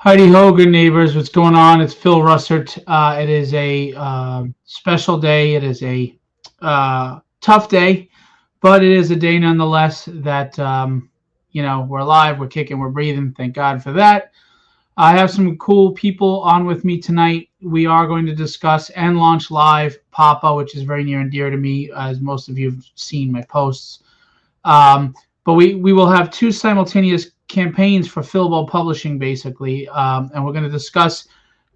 Heidi ho, good neighbors. What's going on? It's Phil Russert. It is a special day. It is a tough day, but it is a day nonetheless that we're alive, we're kicking, we're breathing. Thank God for that. I have some cool people on with me tonight. We are going to discuss and launch live Poppa, which is very near and dear to me, as most of you have seen my posts. But we will have two simultaneous campaigns for Philbo Publishing, basically, and we're going to discuss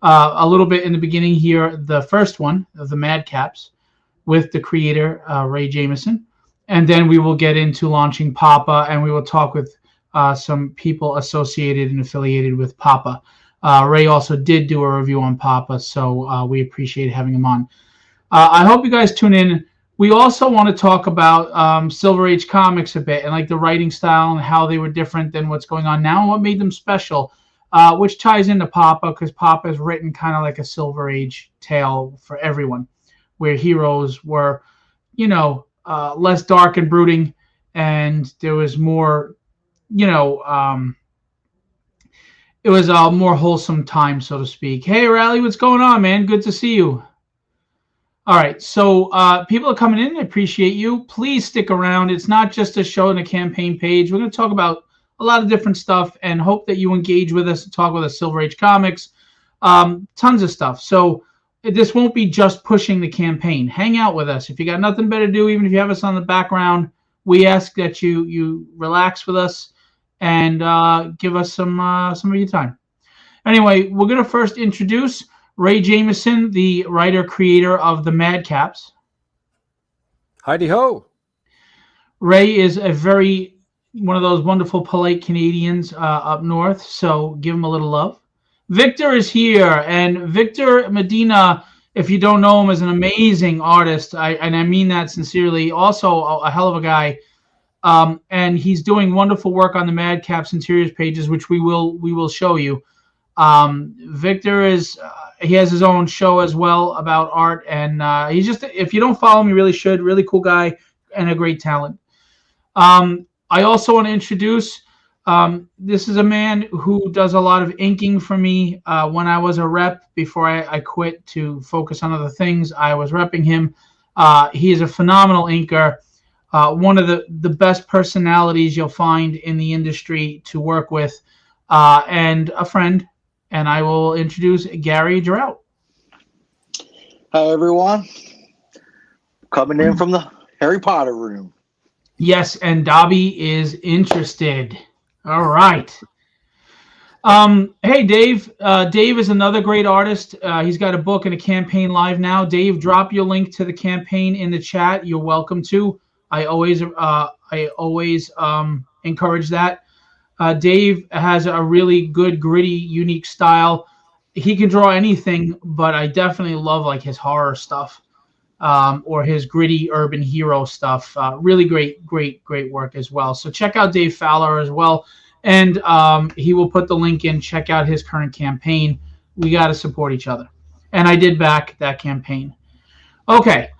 a little bit in the beginning here the first one of the Madcaps with the creator Ray Jameson, and then we will get into launching Poppa, and we will talk with some people associated and affiliated with Poppa. Ray also did do a review on Poppa, so we appreciate having him on. I hope you guys tune in. We also want to talk about Silver Age comics a bit and like the writing style and how they were different than what's going on now and what made them special, which ties into Poppa because Poppa is written kind of like a Silver Age tale for everyone, where heroes were, less dark and brooding, and there was more, it was a more wholesome time, so to speak. Hey, Rally, what's going on, man? Good to see you. All right, so people are coming in. I appreciate you. Please stick around. It's not just a show and a campaign page. We're going to talk about a lot of different stuff and hope that you engage with us and talk with us, Silver Age Comics, tons of stuff. So this won't be just pushing the campaign. Hang out with us. If you got nothing better to do, even if you have us on the background, we ask that you relax with us and give us some of your time. Anyway, we're going to first introduce Ray Jameson, the writer-creator of the Madcaps. Heidi ho! Ray is one of those wonderful, polite Canadians up north, so give him a little love. Victor is here, and Jorge Medina, if you don't know him, is an amazing artist, and I mean that sincerely. Also, a hell of a guy, and he's doing wonderful work on the Madcaps interiors pages, which we will show you. Victor he has his own show as well about art, and he's just, if you don't follow him, you really should. Really cool guy and a great talent. I also want to introduce, this is a man who does a lot of inking for me. When I was a rep, before I quit to focus on other things, I was repping him. He is a phenomenal inker, one of the best personalities you'll find in the industry to work with, and a friend. And I will introduce Gary Jirout. Hi, everyone. Coming in from the Harry Potter room. Yes, and Dobby is interested. All right. Hey, Dave. Dave is another great artist. He's got a book and a campaign live now. Dave, drop your link to the campaign in the chat. You're welcome to. I always encourage that. Dave has a really good, gritty, unique style. He can draw anything, but I definitely love like his horror stuff or his gritty urban hero stuff. Really great work as well. So check out Dave Fowler as well. And he will put the link in. Check out his current campaign. We got to support each other. And I did back that campaign. Okay.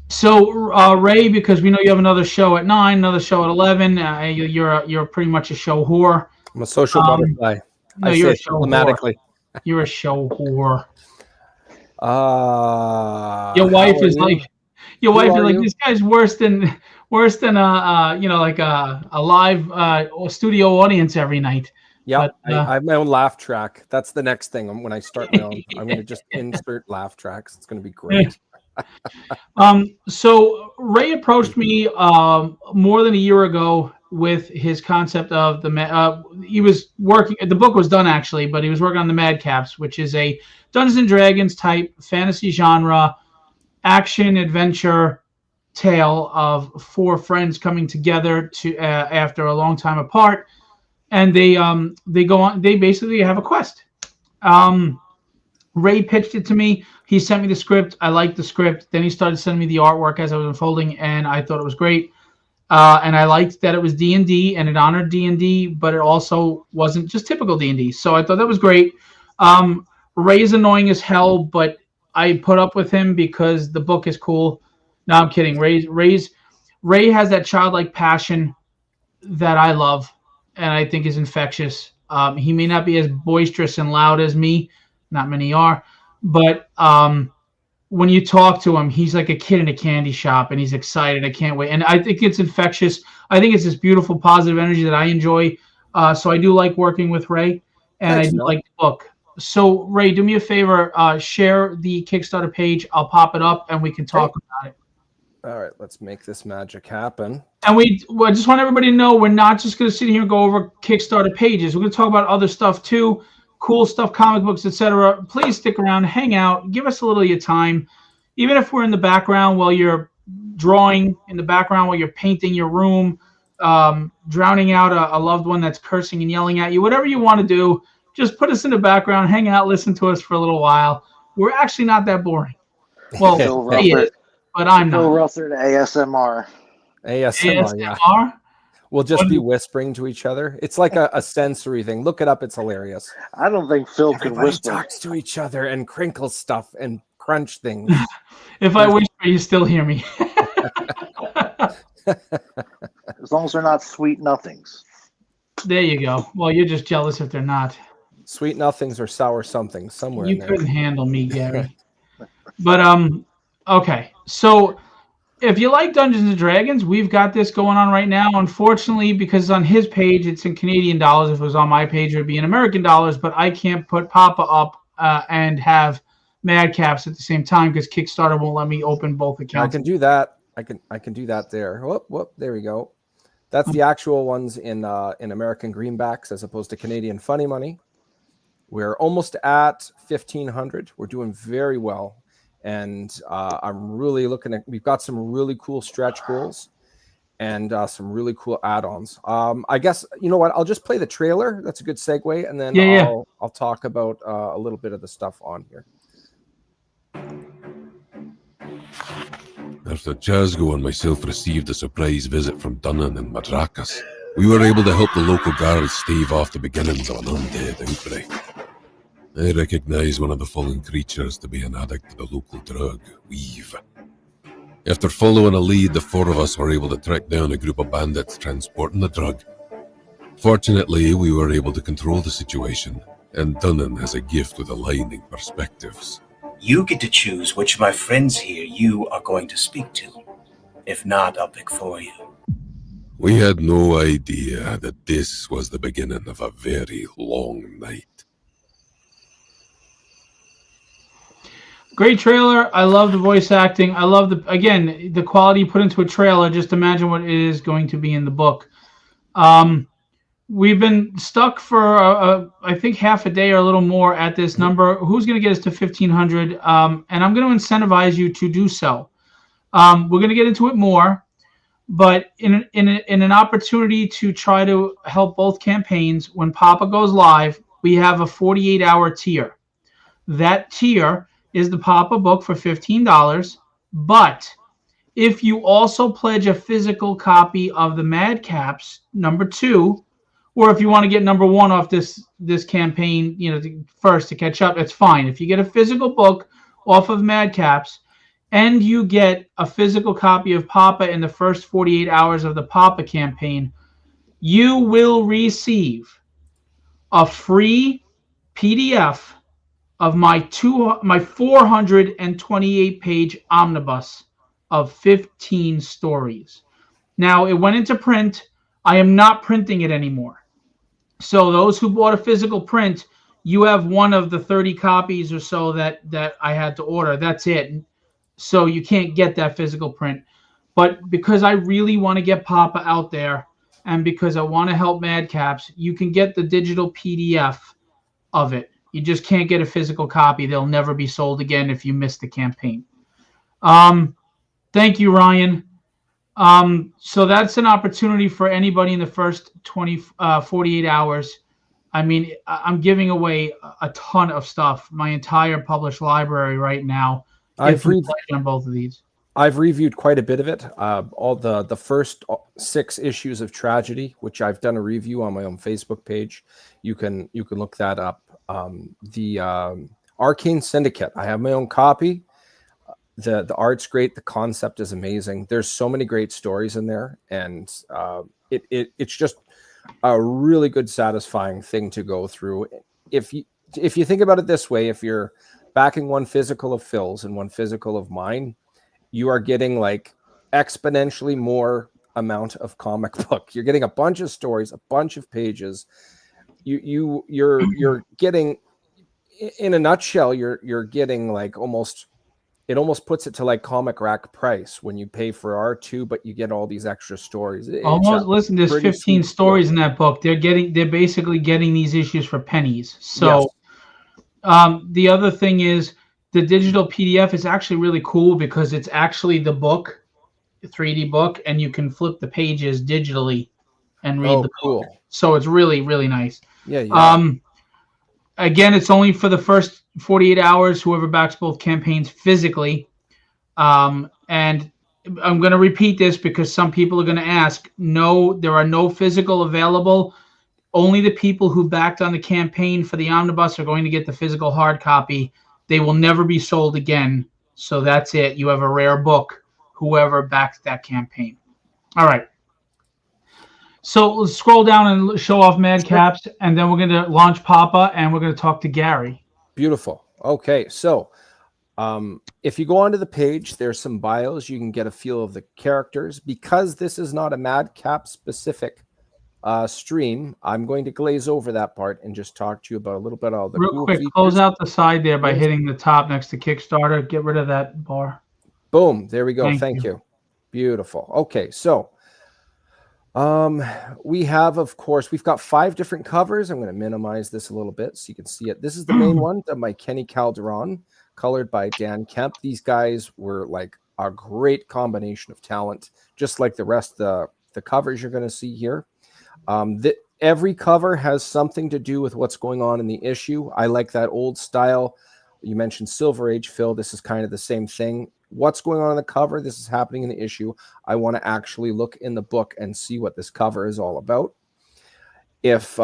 So Ray, because we know you have another show at 9, another show at 11. You're pretty much a show whore. I'm a social butterfly. No, you're a show whore. You're a show whore. Your wife is like this guy's worse than like a live studio audience every night. Yeah, I have my own laugh track. That's the next thing. When I start my own, I'm going to just insert laugh tracks. It's going to be great. So Ray approached me more than a year ago with his concept of he was working, the book was done actually, but he was working on the Madcaps, which is a Dungeons and Dragons type fantasy genre action adventure tale of 4 friends coming together to after a long time apart, and they go on, they basically have a quest. Ray pitched it to me. He sent me the script. I liked the script. Then he started sending me the artwork as I was unfolding, and I thought it was great. And I liked that it was D&D, and it honored D&D, but it also wasn't just typical D&D. So I thought that was great. Ray is annoying as hell, but I put up with him because the book is cool. No, I'm kidding. Ray has that childlike passion that I love and I think is infectious. He may not be as boisterous and loud as me, not many are, but when you talk to him, he's like a kid in a candy shop, and he's excited. I can't wait, and I think it's infectious. I think it's this beautiful, positive energy that I enjoy. So I do like working with Ray, and Thanks, I do Phil. like the book. So Ray, do me a favor, share the Kickstarter page. I'll pop it up, and we can talk about it. All right, let's make this magic happen. And I just want everybody to know we're not just going to sit here and go over Kickstarter pages. We're going to talk about other stuff too, cool stuff, comic books, etc. Please stick around, hang out, give us a little of your time. Even if we're in the background while you're drawing, in the background while you're painting your room, drowning out a loved one that's cursing and yelling at you, whatever you want to do, just put us in the background, hang out, listen to us for a little while. We're actually not that boring. Well, Phil he Russert, is, but I'm Phil not. Russert ASMR. ASMR, yeah. ASMR? We'll just be whispering to each other. It's like a sensory thing. Look it up. It's hilarious. I don't think Phil could Everybody whisper. talks to each other and crinkles stuff and crunch things. If I whisper, you still hear me. As long as they're not sweet nothings. There you go. Well, you're just jealous if they're not. Sweet nothings or sour something somewhere You in there. couldn't handle me, Gary. But okay. So if you like Dungeons and Dragons, we've got this going on right now. Unfortunately, because on his page it's in Canadian dollars. If it was on my page, it would be in American dollars. But I can't put Poppa up and have Madcaps at the same time because Kickstarter won't let me open both I accounts. can do that. I can do that there. Whoop, there we go. That's the actual ones in American greenbacks as opposed to Canadian funny money. We're almost at 1,500. We're doing very well. And I'm really looking at, we've got some really cool stretch goals and some really cool add-ons. I guess, you know what, I'll just play the trailer. That's a good segue. And then I'll talk about a little bit of the stuff on here. After Chasgo and myself received a surprise visit from Dunnan and Madrakas, we were able to help the local guards stave off the beginnings of an undead outbreak. I recognize one of the fallen creatures to be an addict to the local drug, Weave. After following a lead, the four of us were able to track down a group of bandits transporting the drug. Fortunately, we were able to control the situation, and Dunnan has a gift with aligning perspectives. You get to choose which of my friends here you are going to speak to. If not, I'll pick for you. We had no idea that this was the beginning of a very long night. Great trailer. I love the voice acting. I love the quality put into a trailer. Just imagine what it is going to be in the book. We've been stuck for I think half a day or a little more at this number. Who's going to get us to 1,500? And I'm going to incentivize you to do so. We're going to get into it more, but in an opportunity to try to help both campaigns, when Poppa goes live, we have a 48-hour tier. That tier is the Poppa book for $15, but if you also pledge a physical copy of the Madcaps #2, or if you want to get #1 off this campaign, first to catch up, it's fine. If you get a physical book off of Madcaps and you get a physical copy of Poppa in the first 48 hours of the Poppa campaign, you will receive a free PDF of my 428-page omnibus of 15 stories. Now, it went into print. I am not printing it anymore. So those who bought a physical print, you have one of the 30 copies or so that I had to order. That's it. So you can't get that physical print. But because I really want to get Poppa out there and because I want to help Madcaps, you can get the digital PDF of it. You just can't get a physical copy. They'll never be sold again if you miss the campaign. Thank you, Ryan. So that's an opportunity for anybody in the first 48 hours. I mean, I'm giving away a ton of stuff. My entire published library right now. I've on both of these. I've reviewed quite a bit of it. All the first 6 issues of Tragedy, which I've done a review on my own Facebook page. You can look that up. The Arcane Syndicate. I have my own copy. The art's great. The concept is amazing. There's so many great stories in there, and it's just a really good, satisfying thing to go through. If you think about it this way, if you're backing one physical of Phil's and one physical of mine, you are getting like exponentially more amount of comic book. You're getting a bunch of stories, a bunch of pages. You're getting, in a nutshell, you're getting like almost puts it to like comic rack price when you pay for R2, but you get all these extra stories. Listen, there's 15 stories in that book. They're basically getting these issues for pennies. So the other thing is the digital PDF is actually really cool because it's actually the book, 3D book, and you can flip the pages digitally and read the book. So it's really, really nice. Again, it's only for the first 48 hours, whoever backs both campaigns physically. And I'm going to repeat this because some people are going to ask. No, there are no physical available. Only the people who backed on the campaign for the omnibus are going to get the physical hard copy. They will never be sold again. So that's it. You have a rare book, whoever backed that campaign. All right. So let's scroll down and show off Madcaps, and then we're going to launch Poppa, and we're going to talk to Gary. Beautiful. Okay, so if you go onto the page, there's some bios. You can get a feel of the characters. Because this is not a Madcap specific stream, I'm going to glaze over that part and just talk to you about a little bit of the real quick features. Close out the side there by hitting the top next to Kickstarter. Get rid of that bar. Boom. There we go. Thank you. Beautiful. Okay, so we have, of course, we've got 5 different covers. I'm going to minimize this a little bit so you can see it. This is the main one done by Kenny Calderon, colored by Dan Kemp. These guys were like a great combination of talent, just like the rest of the covers you're going to see here. Every cover has something to do with what's going on in the issue. I like that old style. You mentioned Silver Age, Phil. This is kind of the same thing. What's going on in the cover? This is happening in the issue. I want to actually look in the book and see what this cover is all about. If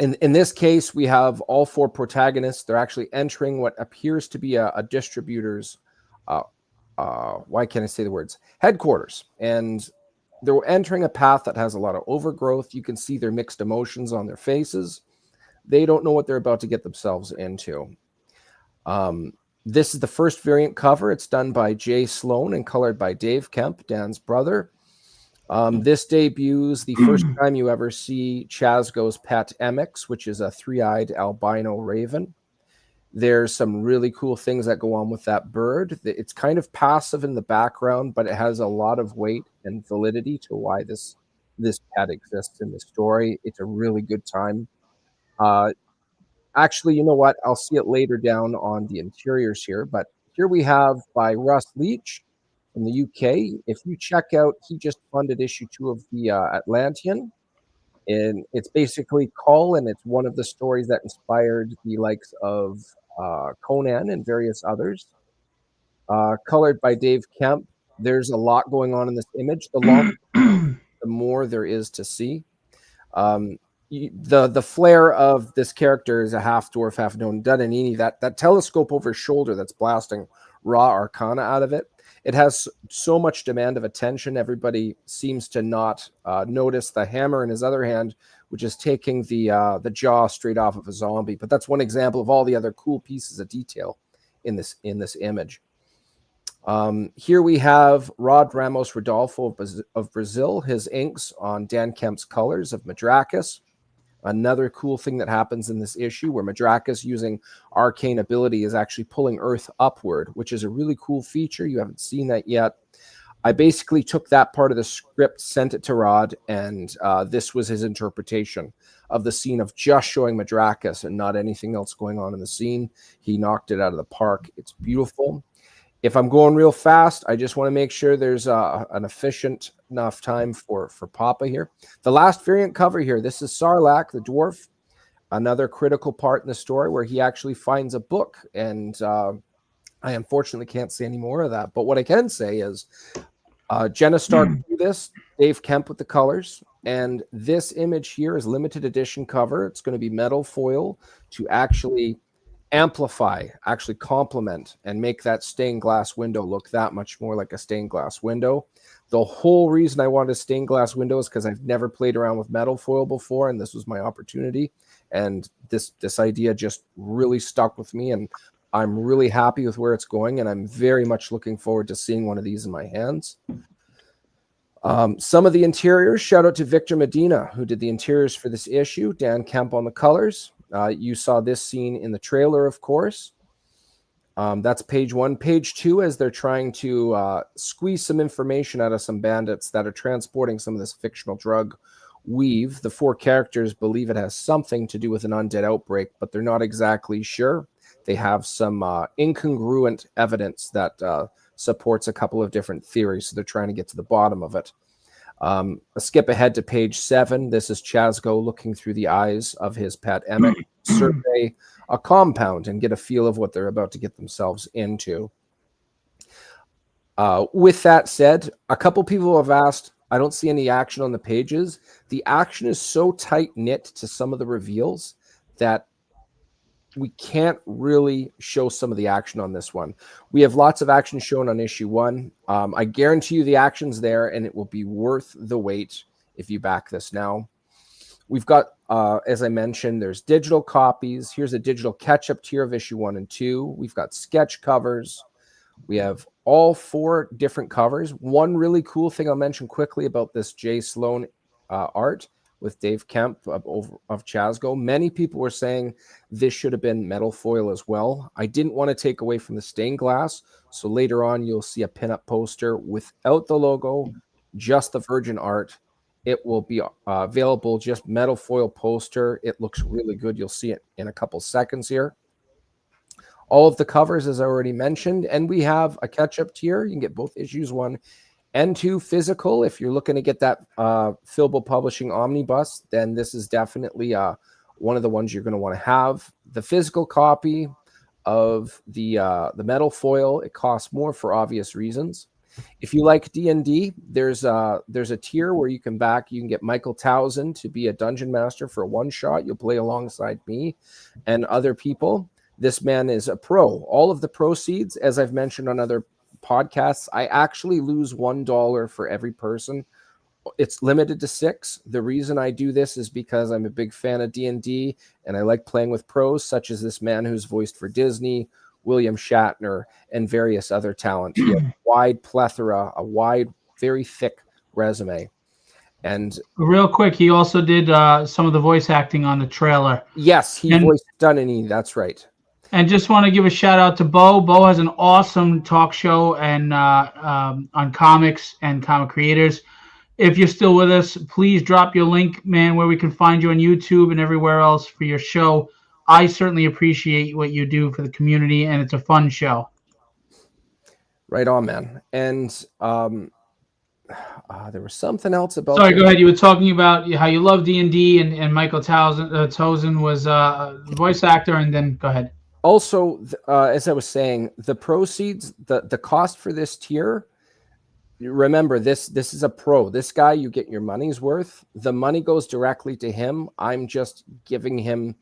in this case, we have all 4 protagonists. They're actually entering what appears to be a distributor's, why can't I say the words? Headquarters. And they're entering a path that has a lot of overgrowth. You can see their mixed emotions on their faces. They don't know what they're about to get themselves into. This is the first variant cover. It's done by Jay Sloan and colored by Dave Kemp, Dan's brother. This debuts the first time you ever see Chazgo's pet Emix, which is a 3-eyed albino raven. There's some really cool things that go on with that bird. It's kind of passive in the background, but it has a lot of weight and validity to why this pet exists in the story. It's a really good time. Actually, you know what? I'll see it later down on the interiors here. But here we have by Russ Leach from the UK. If you check out, he just funded issue 2 of the Atlantean. And it's basically Cull, and it's one of the stories that inspired the likes of Conan and various others. Colored by Dave Kemp. There's a lot going on in this image. The longer, the more there is to see. The flair of this character is a half dwarf, half gnome Dunanini. That telescope over his shoulder that's blasting raw arcana out of it. It has so much demand of attention. Everybody seems to not notice the hammer in his other hand, which is taking the jaw straight off of a zombie. But that's one example of all the other cool pieces of detail in this image. Here we have Rod Ramos Rodolfo of Brazil, his inks on Dan Kemp's colors of Madrakis. Another cool thing that happens in this issue where Madrakis, using arcane ability, is actually pulling Earth upward, which is a really cool feature. You haven't seen that yet. I basically took that part of the script, sent it to Rod, and this was his interpretation of the scene of just showing Madrakis and not anything else going on in the scene. He knocked it out of the park. It's beautiful. If I'm going real fast, I just want to make sure there's an efficient enough time for Poppa here. The last variant cover here, this is Sarlacc, the dwarf, another critical part in the story where he actually finds a book. And I unfortunately can't say any more of that. But what I can say is Jenna started this, Dave Kemp with the colors. And this image here is limited edition cover. It's going to be metal foil to actually amplify, actually complement, and make that stained glass window look that much more like a stained glass window. The whole reason I wanted a stained glass window is because I've never played around with metal foil before, and this was my opportunity. And this idea just really stuck with me, and I'm really happy with where it's going, and I'm very much looking forward to seeing one of these in my hands. Some of the interiors, shout out to Victor Medina, who did the interiors for this issue. Dan Kemp on the colors. You saw this scene in the trailer, of course. That's page 1. Page 2, as they're trying to squeeze some information out of some bandits that are transporting some of this fictional drug weave. The 4 characters believe it has something to do with an undead outbreak, but they're not exactly sure. They have some incongruent evidence that supports a couple of different theories, so they're trying to get to the bottom of it. A skip ahead to page 7. This is Chazgo looking through the eyes of his pet Emmett, survey a compound and get a feel of what they're about to get themselves into. With that said, a couple people have asked, I don't see any action on the pages. The action is so tight-knit to some of the reveals that we can't really show some of the action on this one. We have lots of action shown on issue 1. I guarantee you the action's there, and it will be worth the wait if you back this now. We've got, as I mentioned, there's digital copies. Here's a digital catch-up tier of issue 1 and 2. We've got sketch covers. We have all 4 different covers. One really cool thing I'll mention quickly about this Jay Sloan art with Dave Kemp of Chazgo. Many people were saying this should have been metal foil as well. I didn't want to take away from the stained glass, so later on you'll see a pinup poster without the logo, just the virgin art. It will be available, just metal foil poster. It looks really good. You'll see it in a couple seconds here. All of the covers, as I already mentioned, and we have a catch-up tier. You can get both issues 1 and 2 physical. If you're looking to get that Philbo Publishing Omnibus, then this is definitely one of the ones you're going to want to have. The physical copy of the metal foil, it costs more for obvious reasons. If you like D&D, there's a tier where you can get Michael Towson to be a dungeon master for a one-shot. You'll play alongside me and other people. This man is a pro. All of the proceeds, as I've mentioned on other podcasts, I actually lose $1 for every person. It's limited to 6. The reason I do this is because I'm a big fan of D&D, and I like playing with pros, such as this man who's voiced for Disney, William Shatner, and various other talent. He has a wide plethora, a wide, very thick resume. And real quick, he also did some of the voice acting on the trailer. Yes, he voiced Dunany. That's right. And just want to give a shout out to Bo. Bo has an awesome talk show and on comics and comic creators. If you're still with us, please drop your link, man, where we can find you on YouTube and everywhere else for your show. I certainly appreciate what you do for the community, and it's a fun show. Right on, man. And there was something else about. Sorry, go ahead. You were talking about how you love D&D, and Michael Towson was the voice actor, and then go ahead. Also, as I was saying, the proceeds, the cost for this tier, remember, this is a pro. This guy, you get your money's worth. The money goes directly to him. I'm just giving him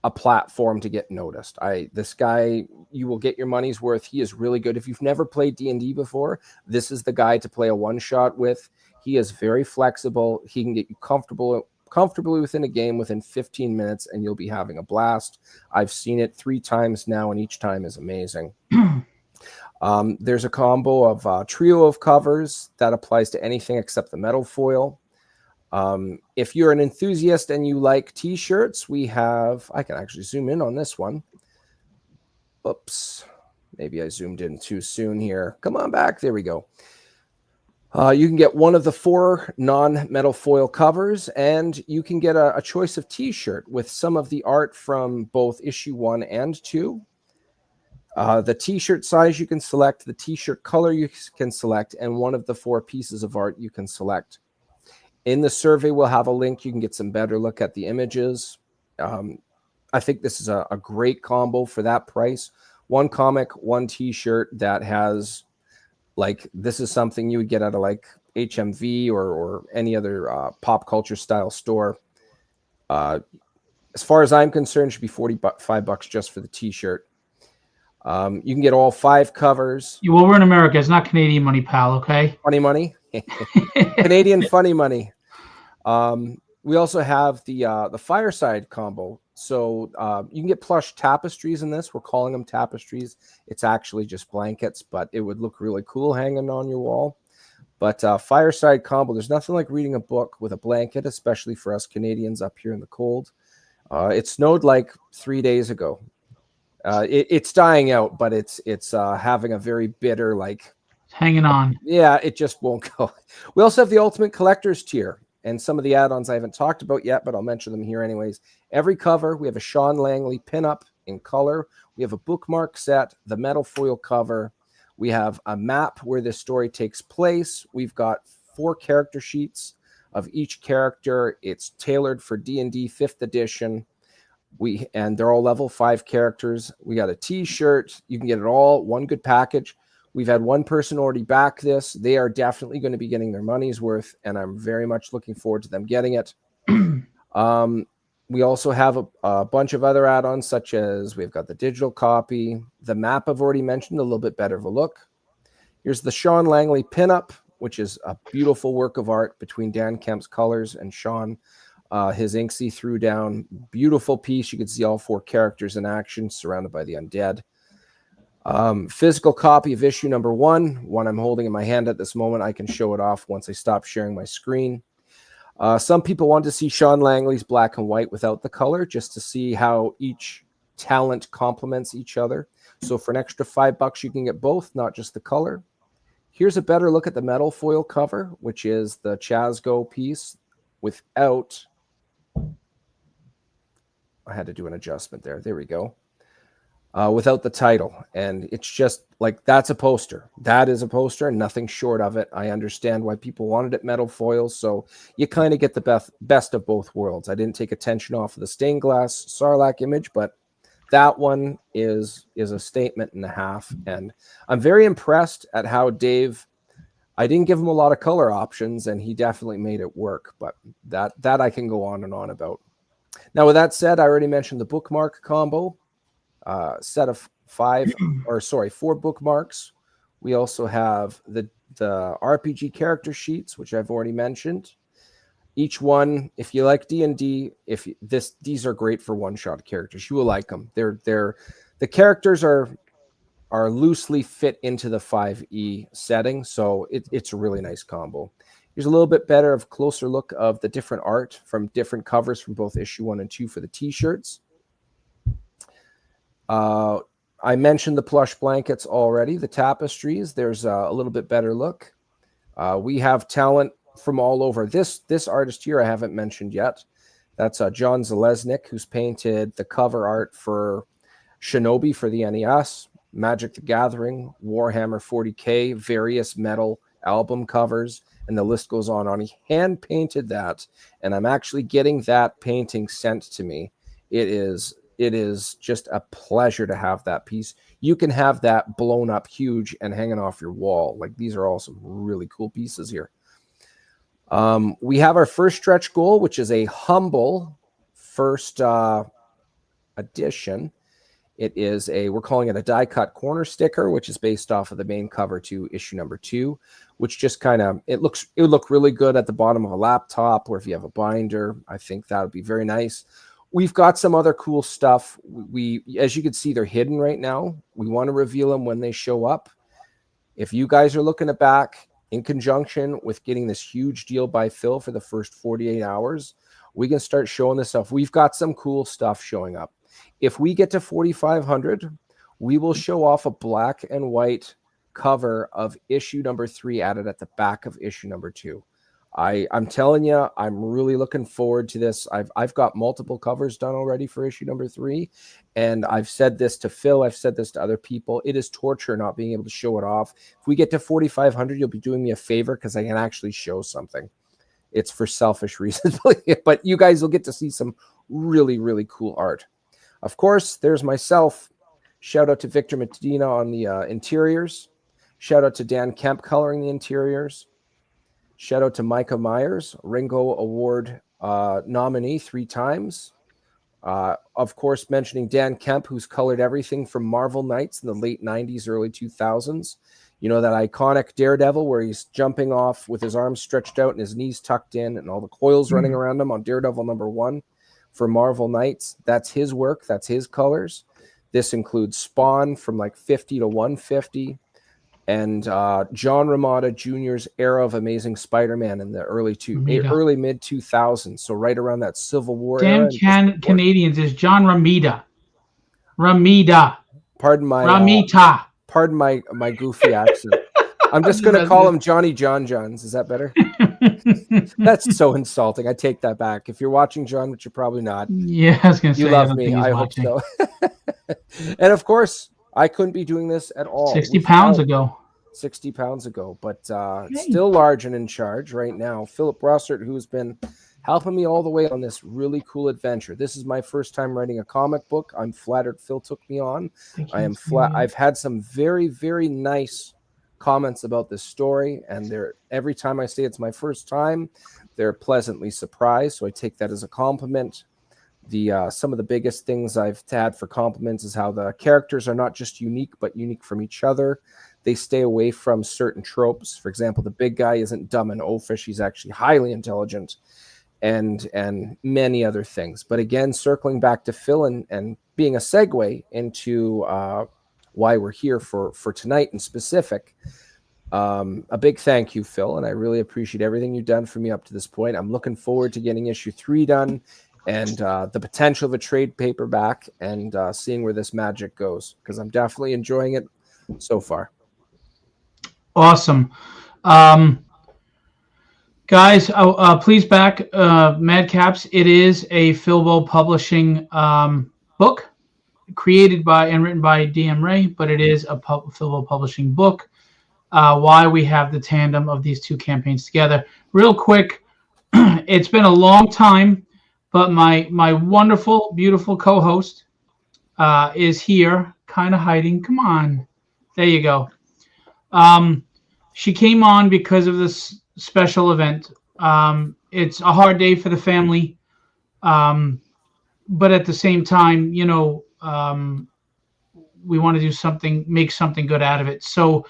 a platform to get noticed. This guy, you will get your money's worth. He is really good. If you've never played D&D before, this is the guy to play a one-shot with. He is very flexible. He can get you comfortably within a game within 15 minutes, and you'll be having a blast. I've seen it 3 times now, and each time is amazing. There's a combo of a trio of covers that applies to anything except the metal foil. If you're an enthusiast and you like t-shirts, we have, I can actually zoom in on this one. Oops, maybe I zoomed in too soon here. Come on back. There we go. You can get one of the 4 non-metal foil covers, and you can get a choice of t-shirt with some of the art from both issue 1 and 2. The t-shirt size you can select, the t-shirt color you can select, and one of the 4 pieces of art you can select. In the survey, we'll have a link. You can get some better look at the images. I think this is a great combo for that price. 1 comic, 1 t-shirt that has, like, this is something you would get out of like HMV or any other pop culture style store. as far as I'm concerned, should be $45 just for the T-shirt. You can get all 5 covers. Well, we're in America. It's not Canadian money, pal. Okay. Funny money, Canadian funny money. We also have the fireside combo. So you can get plush tapestries in this. We're calling them tapestries. It's actually just blankets, but it would look really cool hanging on your wall. But fireside combo, there's nothing like reading a book with a blanket, especially for us Canadians up here in the cold. It snowed like 3 days ago. It's dying out, but it's having a very bitter, like, Hanging on. yeah, it just won't go. We also have the Ultimate Collector's tier and some of the add-ons I haven't talked about yet, but I'll mention them here anyways. Every cover, we have a Sean Langley pinup in color. We have a bookmark set, the metal foil cover. We have a map where this story takes place. We've got 4 character sheets of each character. It's tailored for D&D 5th edition. And they're all level 5 characters. We got a T-shirt. You can get it all, one good package. We've had one person already back this. They are definitely going to be getting their money's worth, and I'm very much looking forward to them getting it. We also have a bunch of other add-ons, such as we've got the digital copy. The map I've already mentioned, a little bit better of a look. Here's the Sean Langley pinup, which is a beautiful work of art between Dan Kemp's colors and Sean. His inks he threw down. Beautiful piece. You can see all 4 characters in action, surrounded by the undead. Physical copy of issue number 1, one I'm holding in my hand at this moment. I can show it off once I stop sharing my screen. Some people want to see Sean Langley's black and white without the color, just to see how each talent complements each other. So for an extra $5, you can get both, not just the color. Here's a better look at the metal foil cover, which is the Chasgo piece without... I had to do an adjustment there. There we go. Without the title. And it's just like, that's a poster. That is a poster and nothing short of it. I understand why people wanted it metal foil. So you kind of get the best of both worlds. I didn't take attention off of the stained glass Sarlacc image, but that one is a statement and a half. And I'm very impressed at how Dave, I didn't give him a lot of color options and he definitely made it work. But that I can go on and on about. Now, with that said, I already mentioned the bookmark combo. Set of 4 bookmarks. We also have the RPG character sheets, which I've already mentioned. Each one, if you like D&D, these are great for one-shot characters. You will like them. The characters are loosely fit into the 5e setting, so it's a really nice combo. Here's a little bit better of closer look of the different art from different covers from both issue 1 and 2 for the T-shirts. I mentioned the plush blankets already, the tapestries. There's a little bit better look. We have talent from all over. This artist here I haven't mentioned yet. That's John Zalesnik, who's painted the cover art for Shinobi for the NES, Magic the Gathering, Warhammer 40K, various metal album covers, and the list goes on. He hand painted that, and I'm actually getting that painting sent to me. It is just a pleasure to have that piece. You can have that blown up huge and hanging off your wall. Like, these are all some really cool pieces here. We have our first stretch goal, which is a humble first edition. We're calling it a die cut corner sticker, which is based off of the main cover to issue number 2, which just kind of, it would look really good at the bottom of a laptop, or if you have a binder, I think that would be very nice. We've got some other cool stuff. As you can see, they're hidden right now. We want to reveal them when they show up. If you guys are looking to back in conjunction with getting this huge deal by Phil for the first 48 hours, we can start showing this stuff. We've got some cool stuff showing up. If we get to 4,500, we will show off a black and white cover of issue number 3 added at the back of issue number 2. I'm telling you, I'm really looking forward to this. I've got multiple covers done already for issue number 3, and I've said this to Phil. I've said this to other people. It is torture not being able to show it off. If we get to 4,500, you'll be doing me a favor because I can actually show something. It's for selfish reasons, but you guys will get to see some really, really cool art. Of course, there's myself. Shout out to Victor Medina on the interiors. Shout out to Dan Kemp coloring the interiors. Shout out to Micah Myers, Ringo Award nominee 3 times. Of course, mentioning Dan Kemp, who's colored everything from Marvel Knights in the late 90s, early 2000s. You know, that iconic Daredevil where he's jumping off with his arms stretched out and his knees tucked in and all the coils running around him on Daredevil #1 for Marvel Knights. That's his work. That's his colors. This includes Spawn from like 50 to 150 and John Romita Jr.'s era of Amazing Spider-Man in the early mid 2000s. So right around that Civil War era. Damn Canadians is John Romita. Ramita. Pardon my Ramita. Pardon my goofy accent. I'm just going to call him Johnny John Johns. Is that better? That's so insulting. I take that back. If you're watching, John, which you're probably not. Yeah, I was going to say. You love me. I hope so. And of course, I couldn't be doing this at all. 60 pounds ago. 60 pounds ago, but still large and in charge right now. Philip Russert, who's been helping me all the way on this really cool adventure. This is my first time writing a comic book. I'm flattered Phil took me on. I am I've had some very, very nice comments about this story, and every time I say it's my first time, they're pleasantly surprised. So I take that as a compliment. Some of the biggest things I've had for compliments is how the characters are not just unique, but unique from each other. They stay away from certain tropes. For example, the big guy isn't dumb and oafish. He's actually highly intelligent and many other things. But again, circling back to Phil and being a segue into why we're here for tonight in specific, a big thank you, Phil. And I really appreciate everything you've done for me up to this point. I'm looking forward to getting issue 3 done and the potential of a trade paperback and seeing where this magic goes, because I'm definitely enjoying it so far. Awesome. Guys, please back Madcaps. It is a Philbo Publishing book created by and written by DM Ray, but it is a Philbo Publishing book. Why we have the tandem of these two campaigns together. Real quick, it's been a long time, but my wonderful, beautiful co-host is here, kind of hiding. Come on. There you go. She came on because of this special event. It's a hard day for the family, but at the same time, you know, we want to do something, make something good out of it. So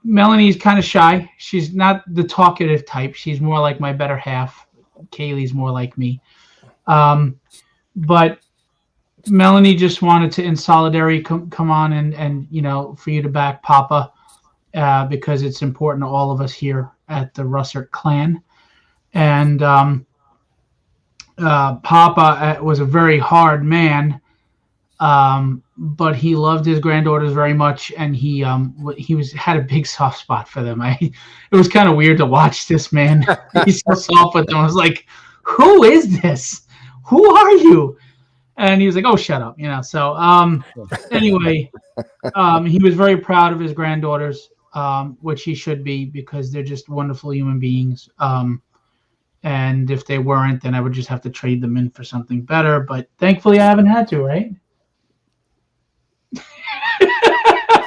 Melanie's kind of shy. She's not the talkative type. She's more like my better half. Kaylee's more like me. But Melanie just wanted to, in solidarity, come on and you know, for you to back Poppa. Because it's important to all of us here at the Russert clan. And Poppa was a very hard man, but he loved his granddaughters very much, and he had a big soft spot for them. It was kind of weird to watch this man. He's so soft with them. I was like, who is this? Who are you? And he was like, oh, shut up. You know, so anyway, he was very proud of his granddaughters. Which he should be, because they're just wonderful human beings. And if they weren't, then I would just have to trade them in for something better. But thankfully, I haven't had to, right?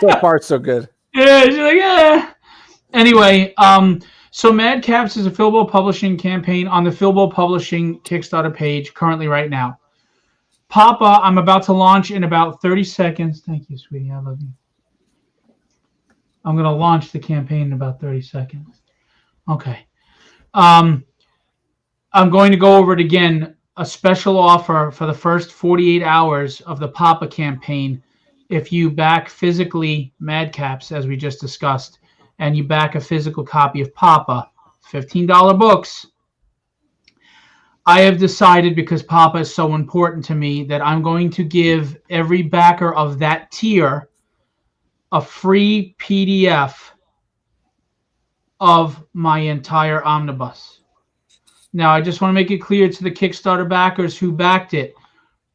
So far, so good. Yeah, she's like, yeah. Anyway, so Madcaps is a Philbo Publishing campaign on the Philbo Publishing Kickstarter page currently right now. Poppa, I'm about to launch in about 30 seconds. Thank you, sweetie. I love you. I'm going to launch the campaign in about 30 seconds. Okay. I'm going to go over it again. A special offer for the first 48 hours of the Poppa campaign. If you back physically Madcaps, as we just discussed, and you back a physical copy of Poppa, $15 books. I have decided, because Poppa is so important to me, that I'm going to give every backer of that tier a free PDF of my entire omnibus. Now, I just want to make it clear to the Kickstarter backers who backed it,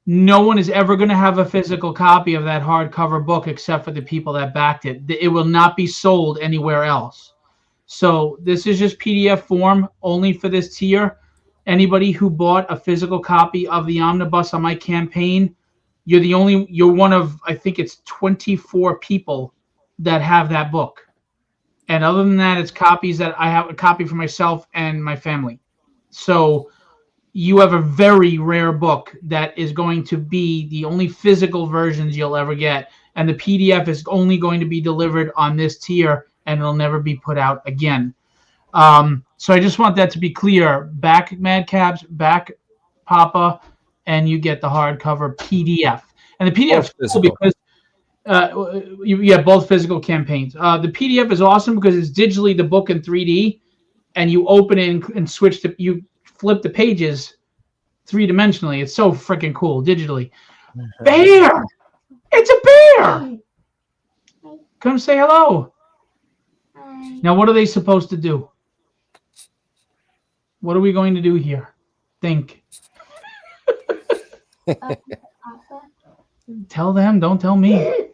no one is ever going to have a physical copy of that hardcover book except for the people that backed it. It will not be sold anywhere else. So this is just PDF form only for this tier. Anybody who bought a physical copy of the omnibus on my campaign, you're one of, I think it's 24 people that have that book. And other than that, it's copies that I have a copy for myself and my family. So you have a very rare book that is going to be the only physical versions you'll ever get. And the PDF is only going to be delivered on this tier, and it'll never be put out again. So I just want that to be clear. Back Madcaps, back Poppa, and you get the hardcover PDF. And the PDF is cool because you have both physical campaigns. The PDF is awesome because it's digitally the book in 3D, and you open it and switch to you flip the pages three-dimensionally. It's so freaking cool digitally. Bear! It's a bear! Come say hello. Hi. Now, what are they supposed to do? What are we going to do here? Think. Papa. Tell them, don't tell me.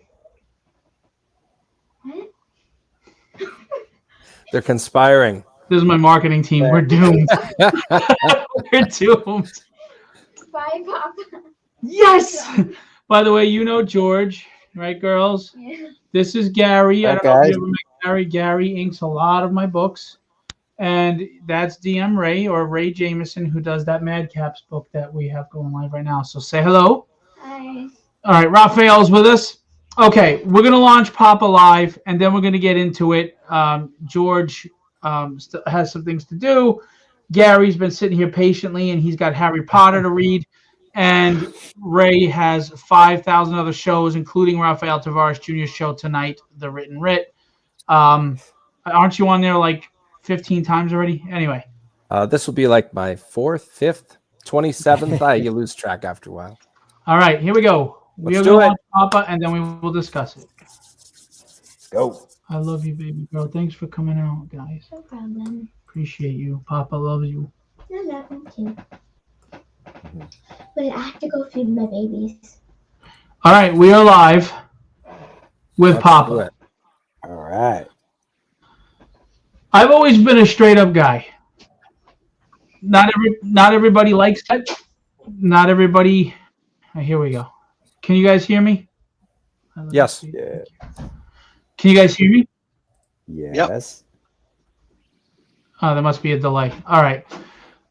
What? They're conspiring. This is my marketing team. We're doomed. We're doomed. Bye, Papa. Yes! By the way, you know George, right, girls? Yeah. This is Gary. I Hi, don't know if guys. you ever met Gary. Gary inks a lot of my books. And that's DM Ray, or Ray Jameson, who does that Madcaps book that we have going live right now. So say hello. Hi. All right, Raphael's with us. Okay, we're going to launch Poppa Live, and then we're going to get into it. George has some things to do. Gary's been sitting here patiently, and he's got Harry Potter to read. And Ray has 5,000 other shows, including Raphael Tavares Jr.'s show tonight, The Written Writ. Aren't you on there like 15 times already? Anyway. This will be like my 4th, 5th, 27th. You lose track after a while. All right, here we go. We Let's are going do to it. launch Poppa, and then we will discuss it. Go. I love you, baby girl. Thanks for coming out, guys. No problem. Appreciate you. Papa loves you. I love them too. But I have to go feed my babies. All right, we are live with Let's do Poppa. it. All right. I've always been a straight up guy. Not everybody likes that. Not everybody. Here we go. Can you guys hear me? Yes. Yeah. Can you guys hear me? Yes. Oh, there must be a delay. All right.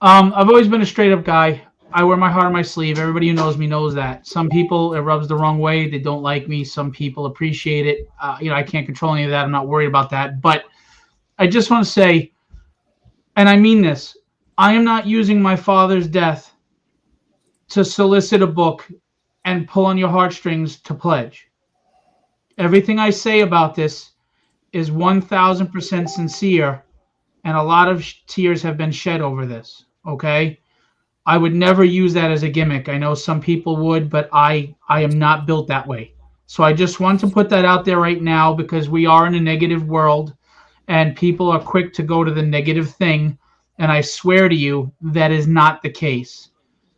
I've always been a straight up guy. I wear my heart on my sleeve. Everybody who knows me knows that. Some people, it rubs the wrong way. They don't like me. Some people appreciate it. I can't control any of that. I'm not worried about that. But I just want to say, and I mean this, I am not using my father's death to solicit a book and pull on your heartstrings to pledge. Everything I say about this is 1,000% sincere, and a lot of tears have been shed over this, okay? I would never use that as a gimmick. I know some people would, but I am not built that way. So I just want to put that out there right now because we are in a negative world, and people are quick to go to the negative thing, and I swear to you, that is not the case.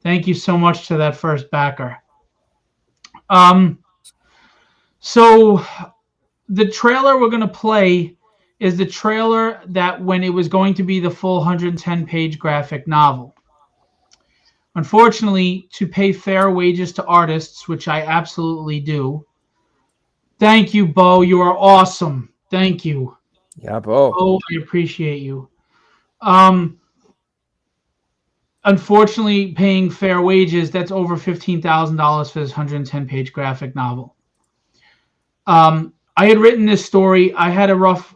Thank you so much to that first backer. So the trailer we're going to play is the trailer that when it was going to be the full 110-page graphic novel. Unfortunately, to pay fair wages to artists, which I absolutely do. Thank you, Bo. You are awesome. Thank you. Yeah, Bo. Oh, I appreciate you. Unfortunately, paying fair wages, that's over $15,000 for this 110-page graphic novel. I had written this story. I had a rough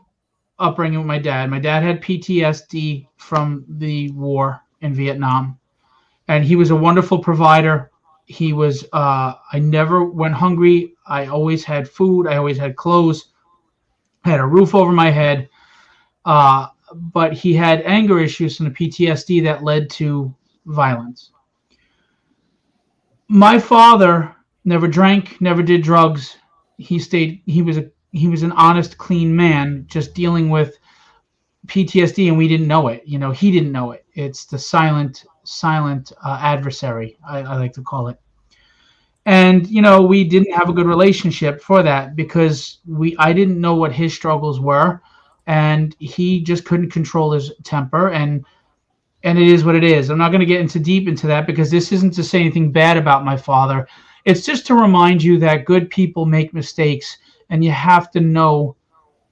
upbringing with my dad. My dad had PTSD from the war in Vietnam, and he was a wonderful provider. He was, I never went hungry. I always had food. I always had clothes. I had a roof over my head. But he had anger issues and a PTSD that led to violence. My father never drank, never did drugs. He was an honest, clean man, just dealing with PTSD, and we didn't know it. He didn't know it. It's the silent adversary, I like to call it. And we didn't have a good relationship for that because I didn't know what his struggles were. And he just couldn't control his temper, and it is what it is. I'm not going to get deep into that because this isn't to say anything bad about my father. It's just to remind you that good people make mistakes, and you have to know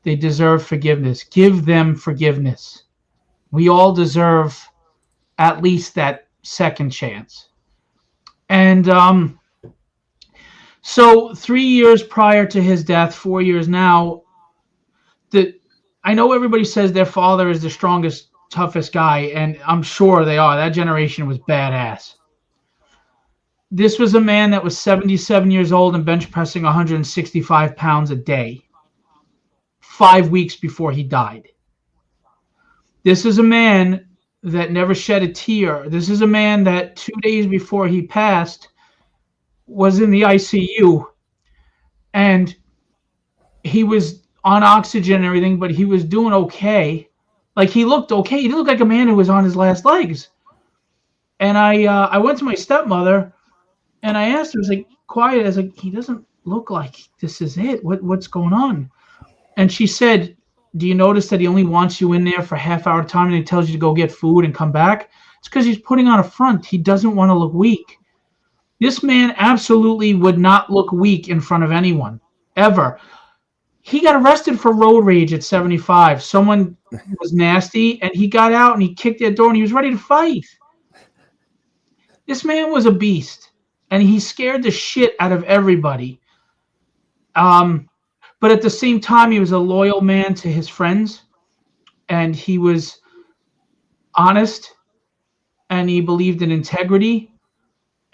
they deserve forgiveness. Give them forgiveness. We all deserve at least that second chance. And so 3 years prior to his death, 4 years now, I know everybody says their father is the strongest, toughest guy, and I'm sure they are. That generation was badass. This was a man that was 77 years old and bench pressing 165 pounds a day, 5 weeks before he died. This is a man that never shed a tear. This is a man that 2 days before he passed was in the ICU, and he was on oxygen and everything, but he was doing okay. Like, he looked okay. He looked like a man who was on his last legs. And I went to my stepmother, and I asked her, I was like, quiet, I was like, he doesn't look like this is it. What's going on? And she said, do you notice that he only wants you in there for a half-hour time, and he tells you to go get food and come back? It's because he's putting on a front. He doesn't want to look weak. This man absolutely would not look weak in front of anyone, ever. He got arrested for road rage at 75. Someone was nasty, and he got out, and he kicked their door, and he was ready to fight. This man was a beast, and he scared the shit out of everybody. But at the same time, he was a loyal man to his friends, and he was honest, and he believed in integrity,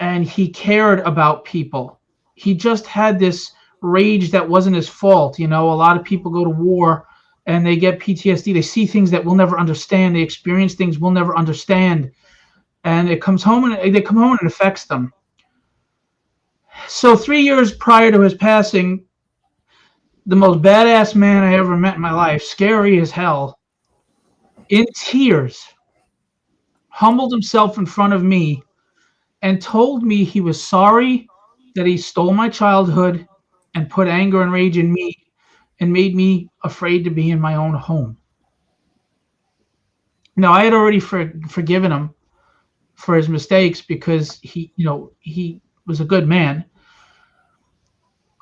and he cared about people. He just had this rage that wasn't his fault. You know, a lot of people go to war and they get PTSD. They see things that we'll never understand. They experience things we'll never understand. And it comes home and they come home and it affects them. So 3 years prior to his passing, the most badass man I ever met in my life, scary as hell, in tears, humbled himself in front of me and told me he was sorry that he stole my childhood and put anger and rage in me and made me afraid to be in my own home. Now, I had already forgiven him for his mistakes because he was a good man.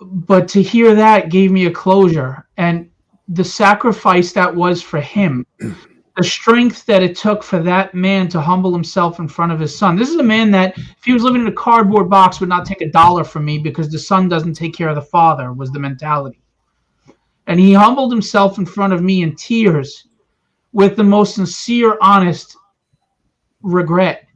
But to hear that gave me a closure, and the sacrifice that was for him, the strength that it took for that man to humble himself in front of his son. This is a man that, if he was living in a cardboard box, would not take $1 from me because the son doesn't take care of the father, was the mentality. And he humbled himself in front of me in tears with the most sincere, honest regret.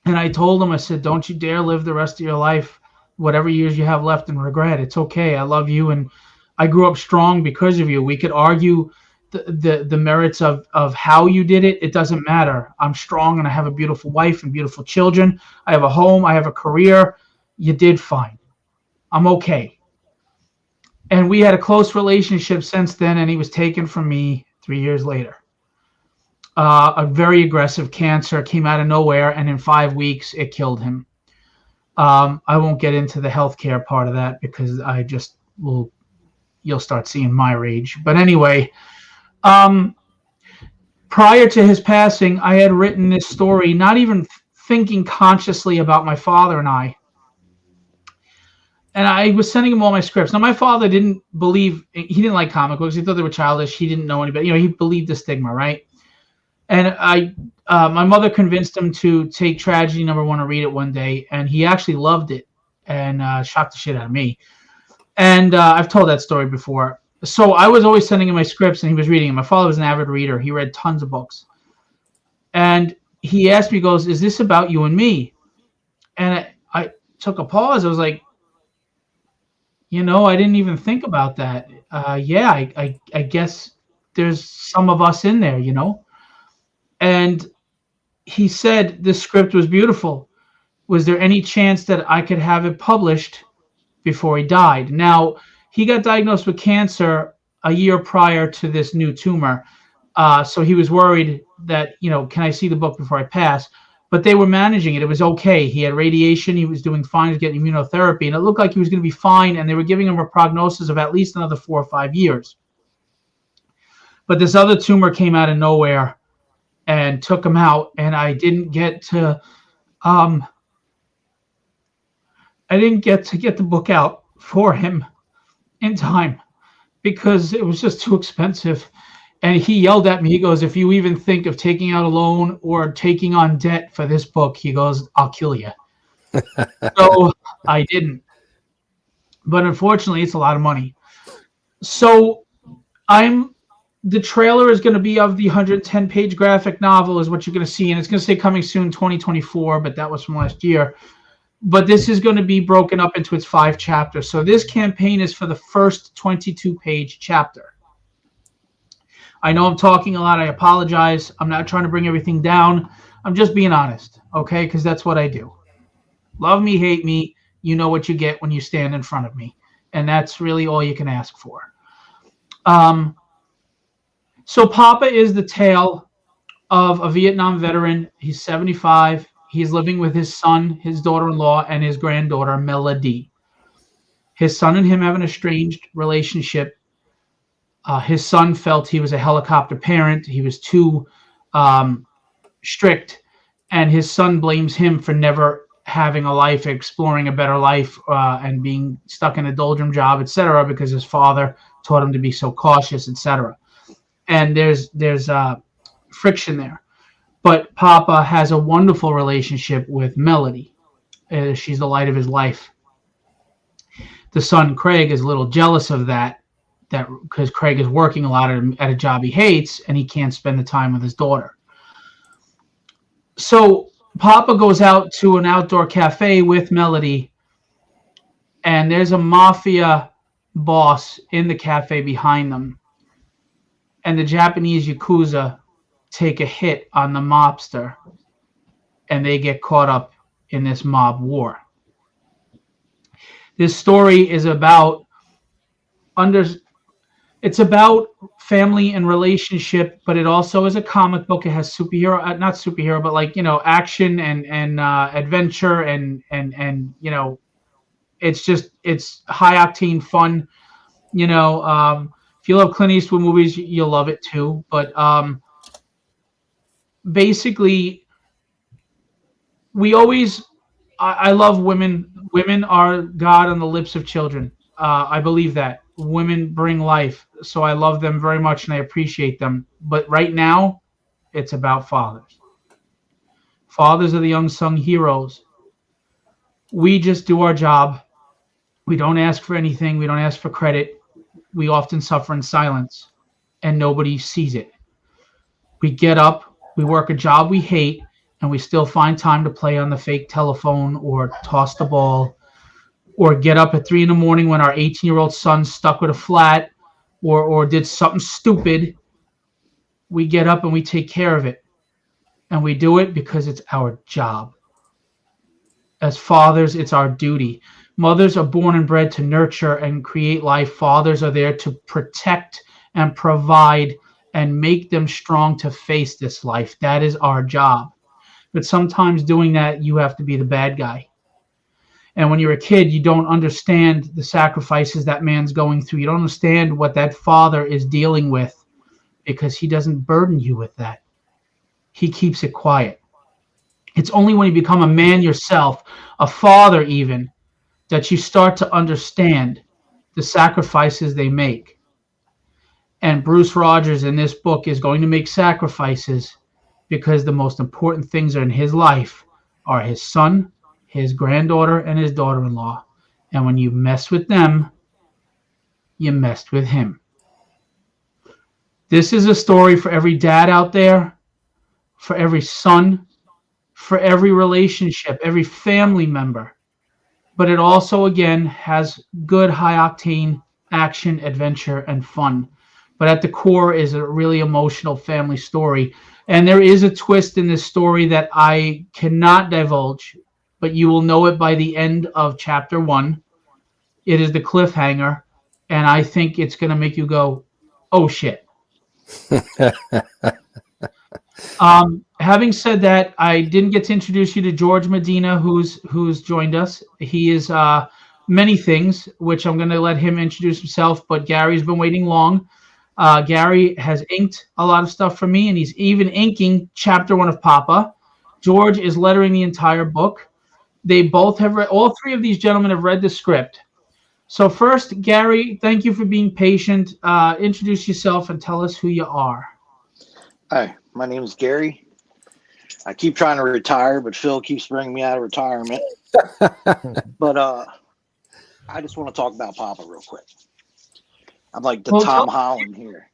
And I told him, I said, don't you dare live the rest of your life, whatever years you have left, in regret. It's okay. I love you, and I grew up strong because of you. We could argue the merits of how you did it. It doesn't matter. I'm strong, and I have a beautiful wife and beautiful children. I have a home. I have a career. You did fine. I'm okay. And we had a close relationship since then, and he was taken from me 3 years later. A very aggressive cancer came out of nowhere, and in 5 weeks, it killed him. I won't get into the healthcare part of that because I just will. You'll start seeing my rage. But anyway, prior to his passing, I had written this story, not even thinking consciously about my father and I. And I was sending him all my scripts. Now, my father didn't believe, he didn't like comic books. He thought they were childish. He didn't know anybody. You know, he believed the stigma, right? And my mother convinced him to take Tragedy #1 and read it one day. And he actually loved it and shocked the shit out of me. And I've told that story before. So I was always sending him my scripts, and he was reading them. My father was an avid reader. He read tons of books. And he asked me, he goes, is this about you and me? And I took a pause. I was like, I didn't even think about that. Yeah, I guess there's some of us in there, And he said the script was beautiful. Was there any chance that I could have it published before he died? Now, he got diagnosed with cancer a year prior to this new tumor. So he was worried that, can I see the book before I pass? But they were managing it. It was okay. He had radiation. He was doing fine. He was getting immunotherapy. And it looked like he was going to be fine. And they were giving him a prognosis of at least another 4 or 5 years. But this other tumor came out of nowhere and took him out. And I didn't get to get the book out for him in time because it was just too expensive. And he yelled at me. He goes, if you even think of taking out a loan or taking on debt for this book, he goes, I'll kill you. So I didn't. But unfortunately, it's a lot of money. So the trailer is going to be of the 110-page graphic novel is what you're going to see. And it's going to say coming soon 2024, but that was from last year. But this is going to be broken up into its 5 chapters. So this campaign is for the first 22-page chapter. I know I'm talking a lot. I apologize. I'm not trying to bring everything down. I'm just being honest, okay? Because that's what I do. Love me, hate me. You know what you get when you stand in front of me. And that's really all you can ask for. So Poppa is the tale of a Vietnam veteran. He's 75. He's living with his son, his daughter-in-law, and his granddaughter, Melody. His son and him have an estranged relationship. His son felt he was a helicopter parent. He was too strict, and his son blames him for never having a life, exploring a better life, and being stuck in a doldrum job, etc., because his father taught him to be so cautious, etc. And there's friction there. But Poppa has a wonderful relationship with Melody. She's the light of his life. The son, Craig, is a little jealous of that because Craig is working a lot at a job he hates, and he can't spend the time with his daughter. So Poppa goes out to an outdoor cafe with Melody, and there's a mafia boss in the cafe behind them. And the Japanese Yakuza take a hit on the mobster, and they get caught up in this mob war. This story is about it's about family and relationship, but it also is a comic book. It has superhero, not superhero, but like, action and adventure and it's high octane fun. If you love Clint Eastwood movies, you'll love it too. But basically, I love women. Women are God on the lips of children. I believe that. Women bring life, so I love them very much and I appreciate them. But right now, it's about fathers. Fathers are the unsung heroes. We just do our job. We don't ask for anything. We don't ask for credit. We often suffer in silence, and nobody sees it. We get up, we work a job we hate, and we still find time to play on the fake telephone or toss the ball, or get up at 3 a.m. when our 18-year-old son's stuck with a flat or did something stupid. We get up and we take care of it. And we do it because it's our job. As fathers, it's our duty. Mothers are born and bred to nurture and create life. Fathers are there to protect and provide and make them strong to face this life. That is our job. But sometimes doing that, you have to be the bad guy. And when you're a kid, you don't understand the sacrifices that man's going through. You don't understand what that father is dealing with because he doesn't burden you with that. He keeps it quiet. It's only when you become a man yourself, a father even, that you start to understand the sacrifices they make. And Bruce Rogers in this book is going to make sacrifices because the most important things in his life are his son, his granddaughter, and his daughter-in-law. And when you mess with them, you messed with him. This is a story for every dad out there, for every son, for every relationship, every family member. But it also, again, has good high-octane action, adventure, and fun. But at the core is a really emotional family story. And there is a twist in this story that I cannot divulge, but you will know it by the end of chapter 1. It is the cliffhanger, and I think it's going to make you go, oh, shit. Having said that, I didn't get to introduce you to Jorge Medina, who's joined us. He is many things, which I'm going to let him introduce himself, but Gary's been waiting long. Gary has inked a lot of stuff for me, and he's even inking chapter 1 of Poppa. George is lettering the entire book. They both have read, all three of these gentlemen have read the script. So first, Gary, thank you for being patient. Introduce yourself and tell us who you are. Hi, my name is Gary. I keep trying to retire, but Phil keeps bringing me out of retirement. But I just want to talk about Poppa real quick. I'm like the Well, Tom Holland here.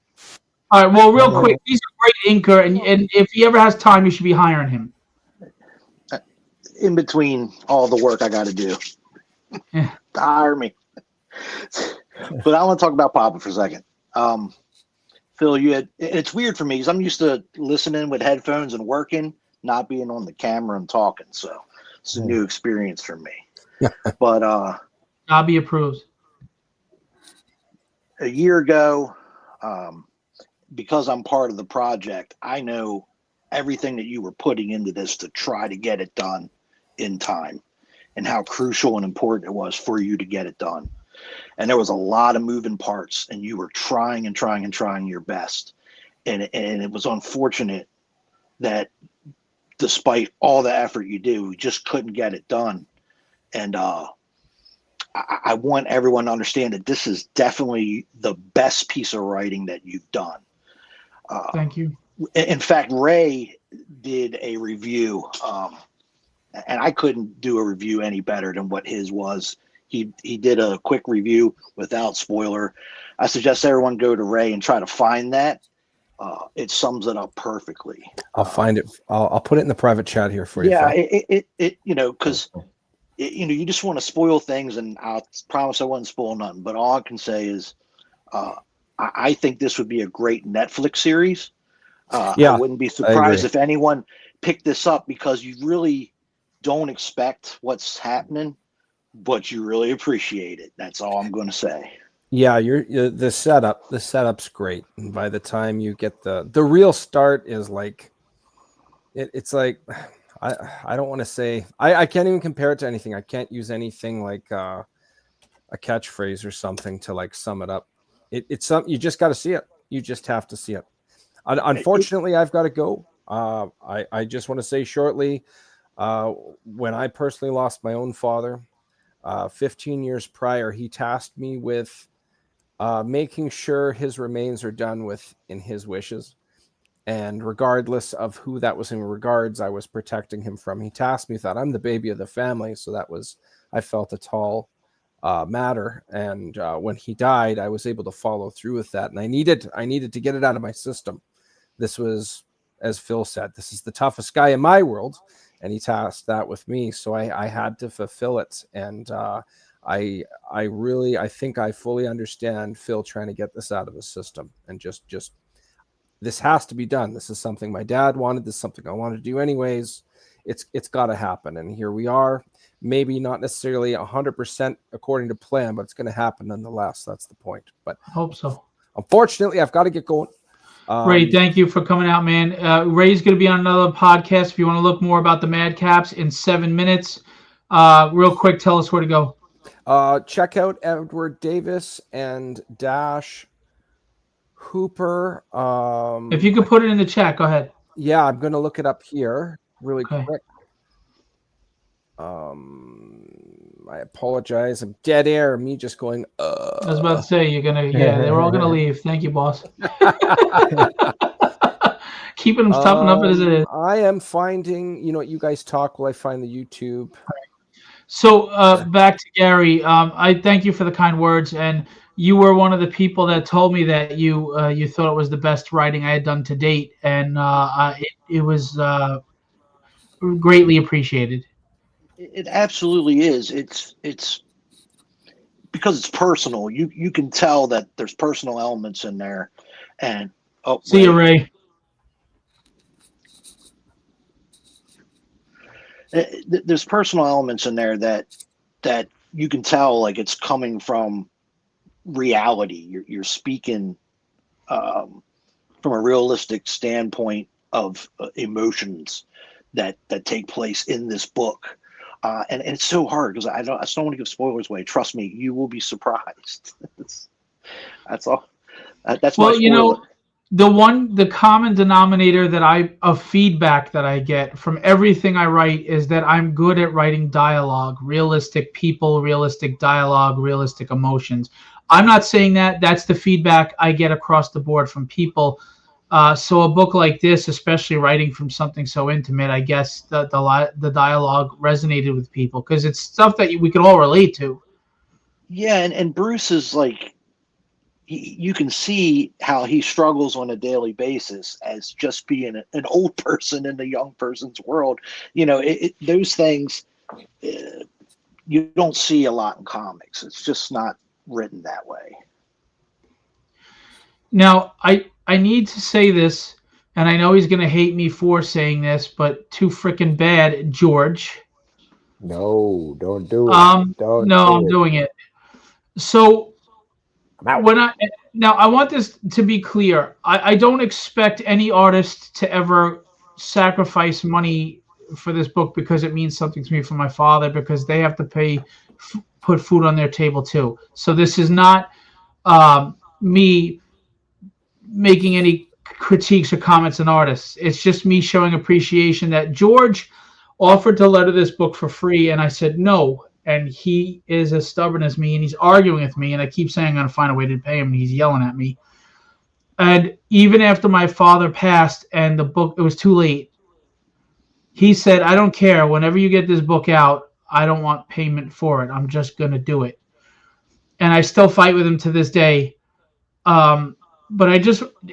All right. Well, real quick, he's a great inker, and if he ever has time, you should be hiring him. In between all the work I got to do, Yeah. hire me. But I want to talk about Poppa for a second. Phil, it's weird for me because I'm used to listening with headphones and working, not being on the camera and talking. So it's a new experience for me. But Dobby approves. a year ago, because I'm part of the project, I know everything that you were putting into this to try to get it done in time and how crucial and important it was for you to get it done. And there was a lot of moving parts, and you were trying and trying and trying your best. And it was unfortunate that despite all the effort you do, we just couldn't get it done. And I want everyone to understand that this is definitely the best piece of writing that you've done. Thank you. In fact, Ray did a review, and I couldn't do a review any better than what his was. He did a quick review without spoiler. I suggest everyone go to Ray and try to find that. It sums it up perfectly. I'll find it. I'll put it in the private chat here for you. Yeah, Phil. it because you just want to spoil things, and I promise I won't spoil nothing. But all I can say is, I think this would be a great Netflix series. Yeah, I wouldn't be surprised if anyone picked this up because you really don't expect what's happening, but you really appreciate it. That's all I'm going to say. Yeah, the setup's great. And by the time you get the real start is like, it's like, I don't want to say, I can't even compare it to anything. I can't use anything like a catchphrase or something to like sum it up. It's something you just got to see it. You just have to see it. Unfortunately, I've got to go. I just want to say shortly, when I personally lost my own father, 15 years prior, he tasked me with making sure his remains are done with in his wishes. And regardless of who that was in regards, I was protecting him from. He tasked me with that. I'm the baby of the family. So that was, I felt a tall matter. And when he died, I was able to follow through with that. And I needed to get it out of my system. This was, as Phil said, this is the toughest guy in my world. And he tasked that with me. So I had to fulfill it. And I think I fully understand Phil trying to get this out of his system and just this has to be done. This is something my dad wanted. This is something I wanted to do anyways. It's got to happen. And here we are, maybe not necessarily 100% according to plan, but it's going to happen nonetheless. That's the point. But I hope so. Unfortunately, I've got to get going. Ray, thank you for coming out, man. Ray's going to be on another podcast. If you want to look more about the Madcaps in 7 minutes, real quick, tell us where to go. Check out Edward Davis and Dash Hooper. If you could put it in the chat, go ahead. Yeah, I'm going to look it up here really quick. I apologize. I'm dead air. Me just going, I was about to say, you're going to, they're all going to leave. Thank you, boss. Keeping them tough enough as it is. I am finding, you guys talk while I find the YouTube. So back to Gary. I thank you for the kind words, and you were one of the people that told me that you thought it was the best writing I had done to date, and it was greatly appreciated. It absolutely is. It's because it's personal. You can tell that there's personal elements in there, and see you, Ray. There's personal elements in there that you can tell like it's coming from reality. You're speaking from a realistic standpoint of emotions that take place in this book. And it's so hard because I just don't want to give spoilers away. Trust me, you will be surprised. That's all. That's well, my spoiler. the common denominator of feedback that I get from everything I write is that I'm good at writing dialogue, realistic people, realistic dialogue, realistic emotions. I'm not saying that. That's the feedback I get across the board from people. So a book like this, especially writing from something so intimate, I guess the dialogue resonated with people because it's stuff that we can all relate to. Yeah, and Bruce is like, you can see how he struggles on a daily basis as just being an old person in the young person's world. Those things you don't see a lot in comics. It's just not written that way. Now, I need to say this, and I know he's going to hate me for saying this, but too freaking bad, George. No, don't do it. Don't No, do I'm it. doing it. So I'm out. when I want this to be clear, I don't expect any artist to ever sacrifice money for this book because it means something to me from my father, because they have to put food on their table too. So this is not me making any critiques or comments on artists. It's just me showing appreciation that George offered to letter this book for free, and I said no. And he is as stubborn as me, and he's arguing with me, and I keep saying I'm going to find a way to pay him, and he's yelling at me. And even after my father passed and the book, it was too late, he said, I don't care. Whenever you get this book out, I don't want payment for it. I'm just going to do it. And I still fight with him to this day. But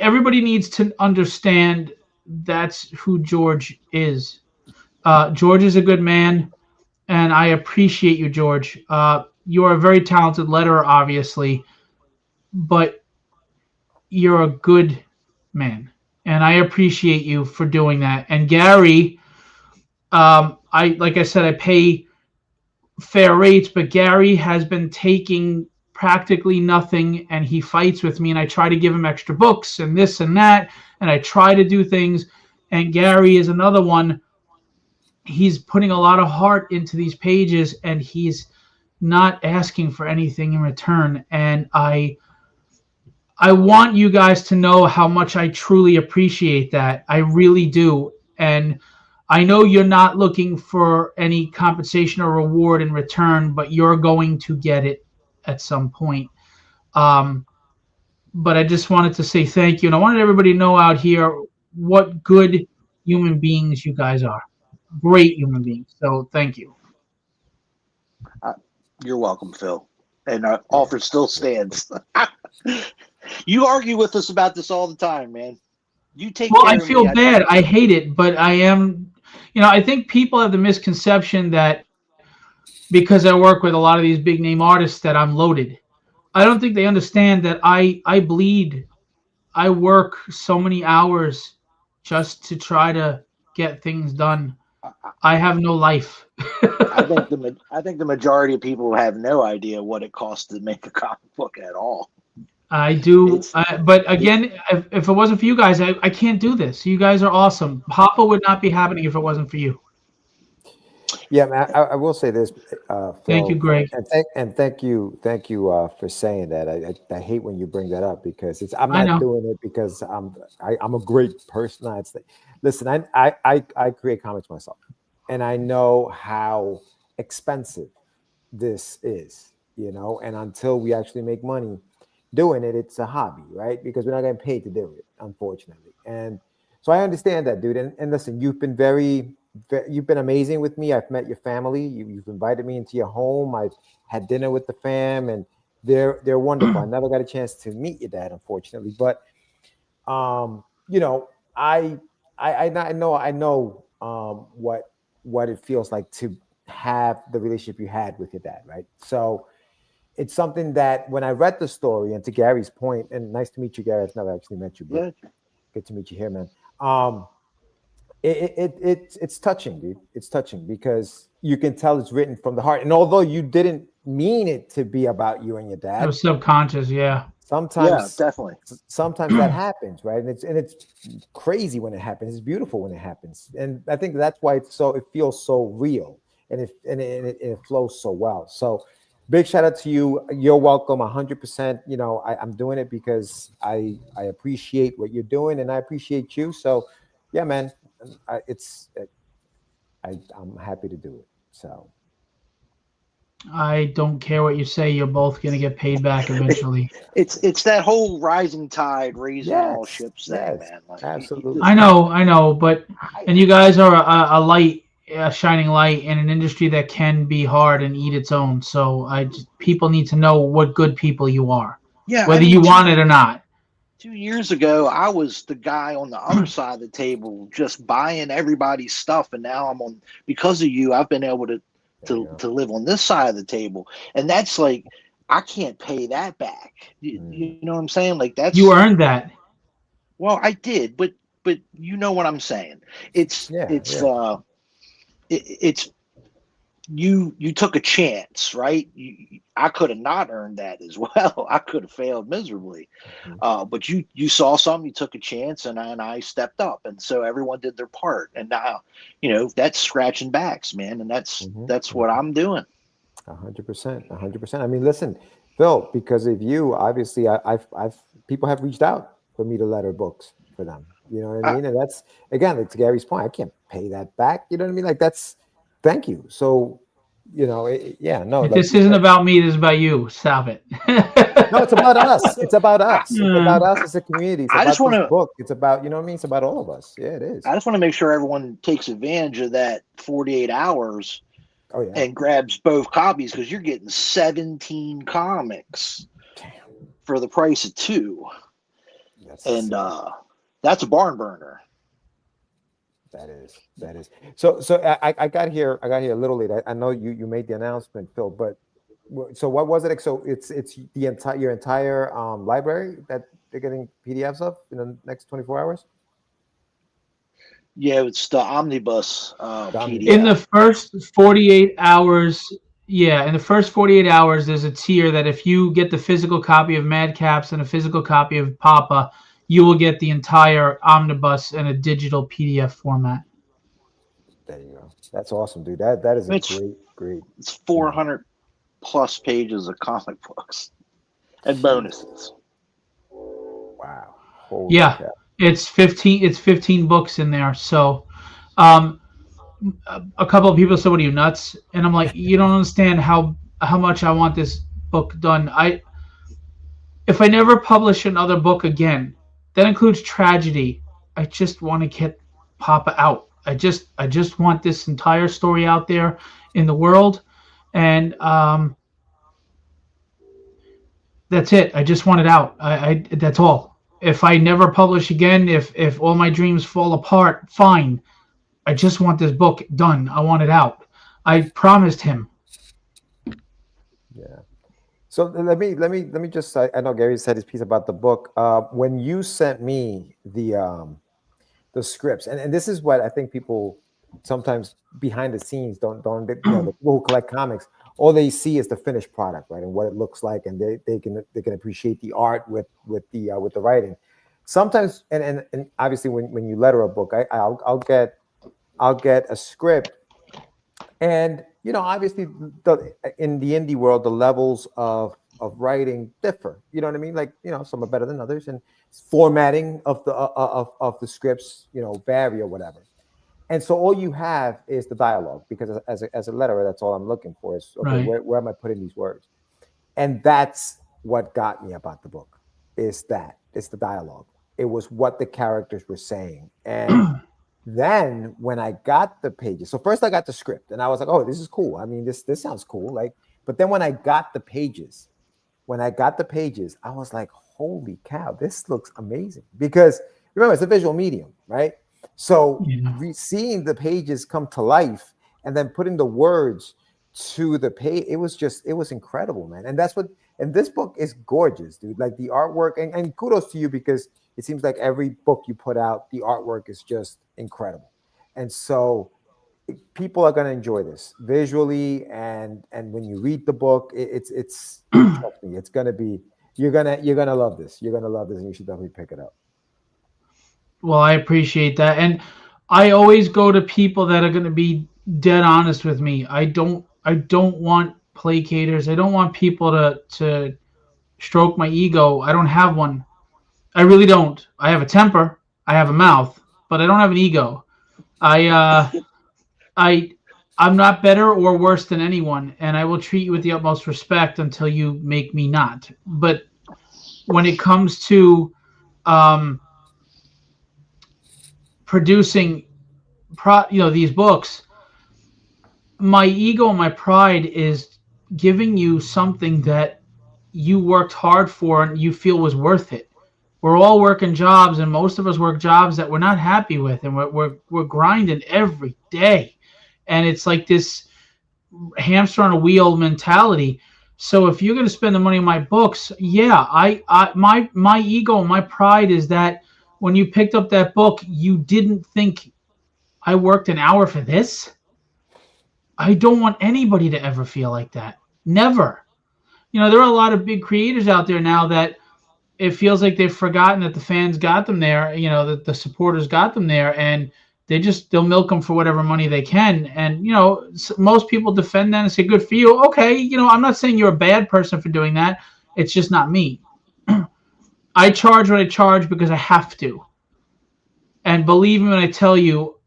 everybody needs to understand that's who George is. George is a good man, and I appreciate you, George. You're a very talented letterer, obviously, but you're a good man, and I appreciate you for doing that. And Gary, like I said, I pay fair rates, but Gary has been taking practically nothing, and he fights with me, and I try to give him extra books and this and that, and I try to do things. And Gary is another one. He's putting a lot of heart into these pages, and he's not asking for anything in return. And I want you guys to know how much I truly appreciate that. I really do. And I know you're not looking for any compensation or reward in return, but you're going to get it at some point. But I just wanted to say thank you. And I wanted everybody to know out here what good human beings you guys are. Great human beings. So thank you. You're welcome, Phil. And our offer still stands. You argue with us about this all the time, man. You take Well, care I of feel me. bad. I hate it, but I am, I think people have the misconception that because I work with a lot of these big name artists that I'm loaded. I don't think they understand that I bleed. I work so many hours just to try to get things done. I have no life. I think the majority of people have no idea what it costs to make a comic book at all. I do, It's- but again, if it wasn't for you guys, I can't do this. You guys are awesome. Poppa would not be happening if it wasn't for you. Yeah, man, I will say this, Phil. Thank you, Greg. And thank you for saying that. I hate when you bring that up because I'm I know. not doing it because I'm a great person. Listen, I create comics myself, and I know how expensive this is, and until we actually make money doing it, it's a hobby, right? Because we're not getting paid to do it, unfortunately. And so I understand that, dude. And listen, you've been amazing with me. I've met your family. You've invited me into your home. I've had dinner with the fam, and they're wonderful. I never got a chance to meet your dad, unfortunately. But I know what it feels like to have the relationship you had with your dad, right? So it's something that when I read the story, and to Gary's point, and nice to meet you, Gary. I've never actually met you, but good to meet you here, man. It's touching, dude. It's touching because you can tell it's written from the heart. And although you didn't mean it to be about you and your dad, It was subconscious, yeah. Sometimes that happens, right? And it's crazy when it happens. It's beautiful when it happens, and I think that's why it feels so real, and it flows so well. So big shout out to you. You're welcome 100%. You know, I'm doing it because I appreciate what you're doing and I appreciate you. So yeah, man, I'm happy to do it. So I don't care what you say. You're both gonna get paid back eventually. It's that whole rising tide raising all yes, ships thing, yes, man. Like absolutely. I know, but and you guys are a light, a shining light in an industry that can be hard and eat its own. So people need to know what good people you are, yeah, I whether mean, you want it or not. 2 years ago, I was the guy on the other side of the table, just buying everybody's stuff, and now I'm on because of you. I've been able to live on this side of the table, and that's like I can't pay that back. You know what I'm saying? Like that's You earned that. well, I did, but you know what I'm saying. It's Yeah, it's yeah. it's you took a chance, right? I could have not earned that as well. I could have failed miserably. But you saw something, you took a chance, and I stepped up, and so everyone did their part. And now, that's scratching backs, man, and that's what I'm doing. 100%, 100%. I mean, listen, Phil, because of you, obviously, I've people have reached out for me to letter books for them. You know what I mean? And that's again, like to Gary's point, I can't pay that back. You know what I mean? Like thank you. So, no. Like This isn't about me. This is about you. Stop it. no, it's about us. It's about us. It's about us as a community. It's I about just want this to. book. It's about, you know what I mean? It's about all of us. Yeah, it is. I just want to make sure everyone takes advantage of that 48 hours Oh yeah. and grabs both copies because you're getting 17 comics for the price of 2. That's a barn burner. That is. So I got here a little late. I know you made the announcement, Phil, but so what was it? So it's your entire library that they're getting PDFs of in the next 24 hours? Yeah, it's the omnibus PDF. In the first 48 hours, in the first 48 hours, there's a tier that if you get the physical copy of Madcaps and a physical copy of Poppa, you will get the entire omnibus in a digital PDF format. There you go. That's awesome, dude. That is great. It's 400 plus pages of comic books and bonuses. Wow. Holy yeah, cow. it's 15 books in there. So, a couple of people said, "What are you, nuts?" And I'm like, "You don't understand how much I want this book done. If I never publish another book again, that includes tragedy. I just want to get Poppa out. I just want this entire story out there in the world, and that's it. I just want it out. That's all. If I never publish again, if all my dreams fall apart, fine. I just want this book done. I want it out. I promised him. Yeah. So let me just. I know Gary said his piece about the book. When you sent me the scripts, and this is what I think people sometimes behind the scenes don't the people who collect comics, all they see is the finished product, right, and what it looks like, and they can appreciate the art with the writing. Sometimes, and obviously when you letter a book, I'll get a script, and obviously in the indie world the levels of writing differ. You know what I mean? Like some are better than others, and formatting of the scripts vary or whatever. And so all you have is the dialogue, because as a letterer, that's all I'm looking for is, okay, Right. where am I putting these words? And that's what got me about the book, is that it's the dialogue. It was what the characters were saying. And then when I got the pages, so first I got the script and I was like, oh, this is cool. I mean, this sounds cool. But then when I got the pages, I was like, holy cow, this looks amazing. Because remember, it's a visual medium, right? So seeing the pages come to life and then putting the words to the page, it was incredible, man. And this book is gorgeous, dude. Like the artwork, and kudos to you, because it seems like every book you put out, the artwork is just incredible. And so people are going to enjoy this visually, and when you read the book, it's trust me, it's going to be, you're going to love this. You're going to love this, and you should definitely pick it up. Well, I appreciate that. And I always go to people that are going to be dead honest with me. I don't want placaters. I don't want people to stroke my ego. I don't have one. I really don't. I have a temper. I have a mouth, but I don't have an ego. I I'm not better or worse than anyone, and I will treat you with the utmost respect until you make me not. But when it comes to producing these books, my ego and my pride is giving you something that you worked hard for and you feel was worth it. We're all working jobs, and most of us work jobs that we're not happy with, and we're grinding every day, and it's like this hamster on a wheel mentality. So if you're going to spend the money on my books, yeah, my ego and my pride is that when you picked up that book, you didn't think I worked an hour for this. I don't want anybody to ever feel like that. Never. There are a lot of big creators out there now that it feels like they've forgotten that the fans got them there, that the supporters got them there, and they'll milk them for whatever money they can. And, most people defend that and say, good for you. Okay. I'm not saying you're a bad person for doing that. It's just not me. I charge what I charge because I have to. And believe me when I tell you,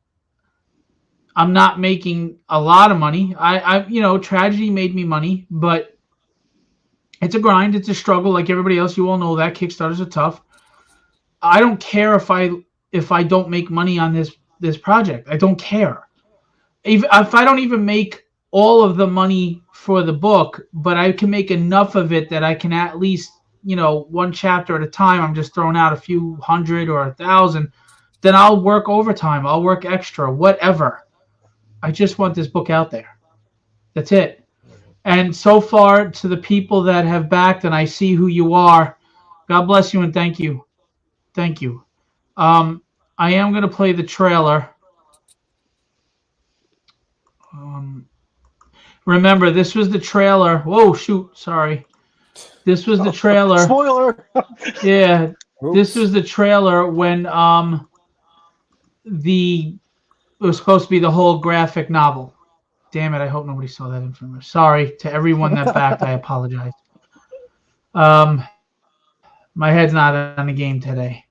I'm not making a lot of money. Tragedy made me money, but it's a grind. It's a struggle. Like everybody else, you all know that Kickstarters are tough. I don't care if I don't make money on this project. I don't care. If I don't even make all of the money for the book, but I can make enough of it that I can at least, one chapter at a time, I'm just throwing out a few hundred or 1,000, then I'll work overtime. I'll work extra, whatever. I just want this book out there. That's it. And so far, to the people that have backed, and I see who you are, God bless you and thank you. Thank you. I am going to play the trailer. Remember, this was the trailer. Whoa, shoot. Sorry. This was the trailer. Spoiler. Yeah. Oops. This was the trailer when it was supposed to be the whole graphic novel. Damn it, I hope nobody saw that infomercial. Sorry to everyone that backed. I apologize. My head's not on the game today.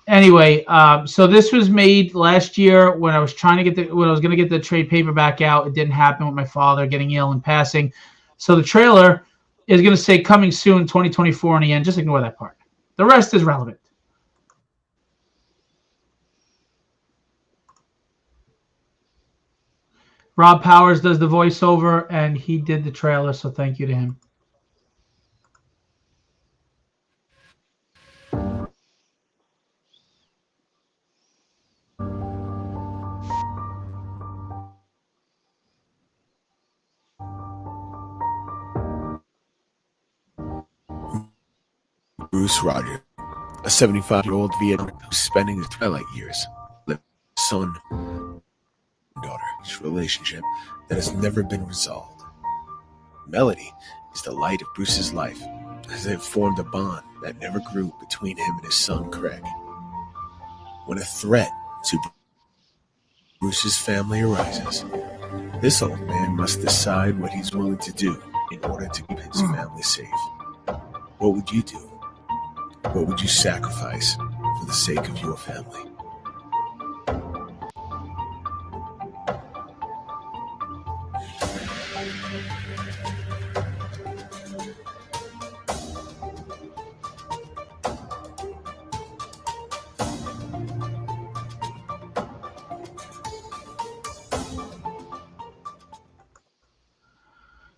Anyway, so this was made last year when I was going to get the trade paperback out. It didn't happen with my father getting ill and passing. So the trailer is going to say coming soon 2024 in the end. Just ignore that part. The rest is relevant. Rob Powers does the voiceover, and he did the trailer, so thank you to him. Bruce Roger, a 75-year-old Vietnamese who's spending his twilight years living with his son and daughter's relationship that has never been resolved. Melody is the light of Bruce's life, as they've formed a bond that never grew between him and his son Craig. When a threat to Bruce's family arises, this old man must decide what he's willing to do in order to keep his family safe. What would you do? What would you sacrifice for the sake of your family?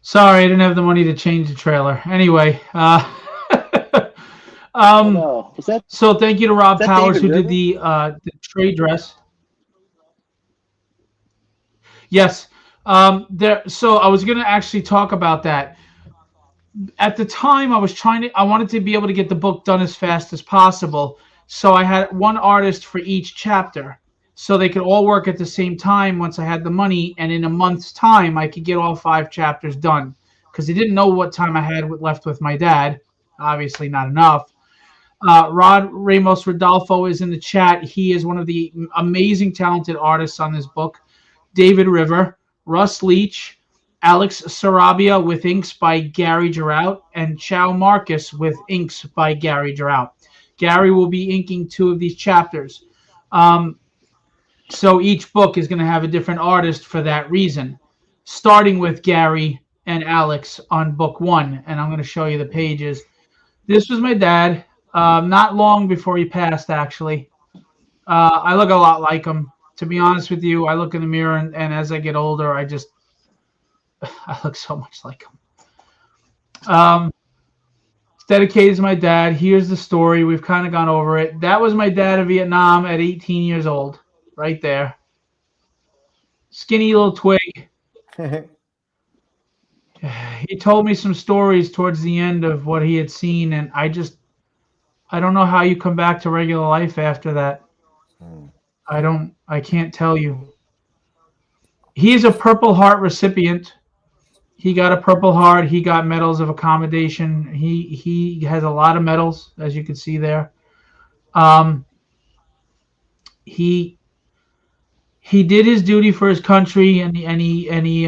Sorry, I didn't have the money to change the trailer. Anyway, No. Was that so thank you to Rob that Powers David who did the trade dress. Yes. So I was going to actually talk about that. At the time, I wanted to be able to get the book done as fast as possible. So I had one artist for each chapter, so they could all work at the same time once I had the money. And in a month's time, I could get all 5 chapters done, because they didn't know what time I had left with my dad. Obviously not enough. Rod Ramos Rodolfo is in the chat. He is one of the amazing, talented artists on this book. David River, Russ Leach, Alex Sarabia with inks by Gary Jirout, and Chow Marcus with inks by Gary Jirout. Gary will be inking 2 of these chapters. So each book is going to have a different artist for that reason, starting with Gary and Alex on book 1. And I'm going to show you the pages. This was my dad, not long before he passed, actually. I look a lot like him. To be honest with you, I look in the mirror, and as I get older, I look so much like him. It's dedicated to my dad. Here's the story. We've kind of gone over it. That was my dad in Vietnam at 18 years old, right there. Skinny little twig. He told me some stories towards the end of what he had seen, and I don't know how you come back to regular life after that. I can't tell you. He is a Purple Heart recipient. He got a Purple Heart. He got medals of accommodation. He has a lot of medals, as you can see there. He did his duty for his country, and he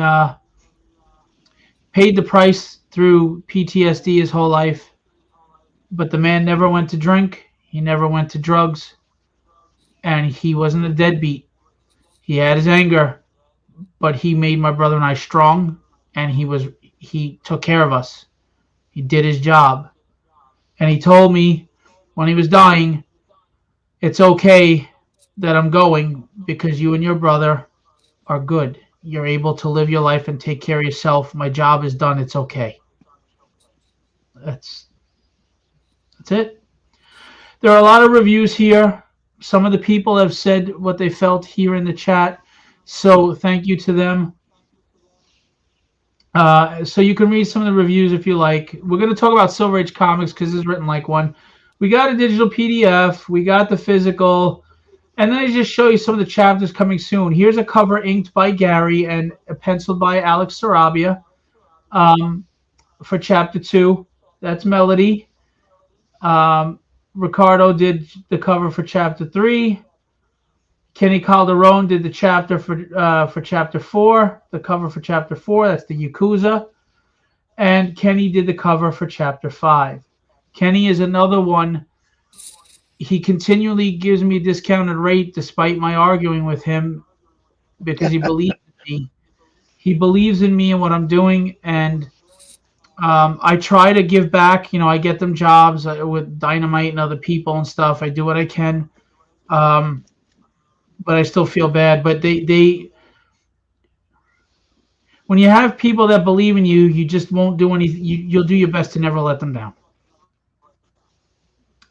paid the price through PTSD his whole life. But the man never went to drink. He never went to drugs. And he wasn't a deadbeat. He had his anger, but he made my brother and I strong, and he took care of us. He did his job. And he told me when he was dying, it's okay that I'm going because you and your brother are good. You're able to live your life and take care of yourself. My job is done. It's okay. That's it. There are a lot of reviews here. Some of the people have said what they felt here in the chat, so thank you to them. So you can read some of the reviews if you like. We're going to talk about Silver Age Comics because it's written like one. We got a digital PDF. We got the physical. And then I just show you some of the chapters coming soon. Here's a cover inked by Gary and penciled by Alex Sarabia for Chapter 2. That's Melody. Ricardo did the cover for Chapter 3. Kenny Calderon did the chapter for Chapter 4, the cover for Chapter 4. That's the Yakuza. And Kenny did the cover for Chapter 5. Kenny is another one. He continually gives me a discounted rate despite my arguing with him because he believes in me. He believes in me and what I'm doing, and I try to give back. You know, I get them jobs with Dynamite and other people and stuff. I do what I can, but I still feel bad. But they when you have people that believe in you, you just won't do anything. You'll do your best to never let them down.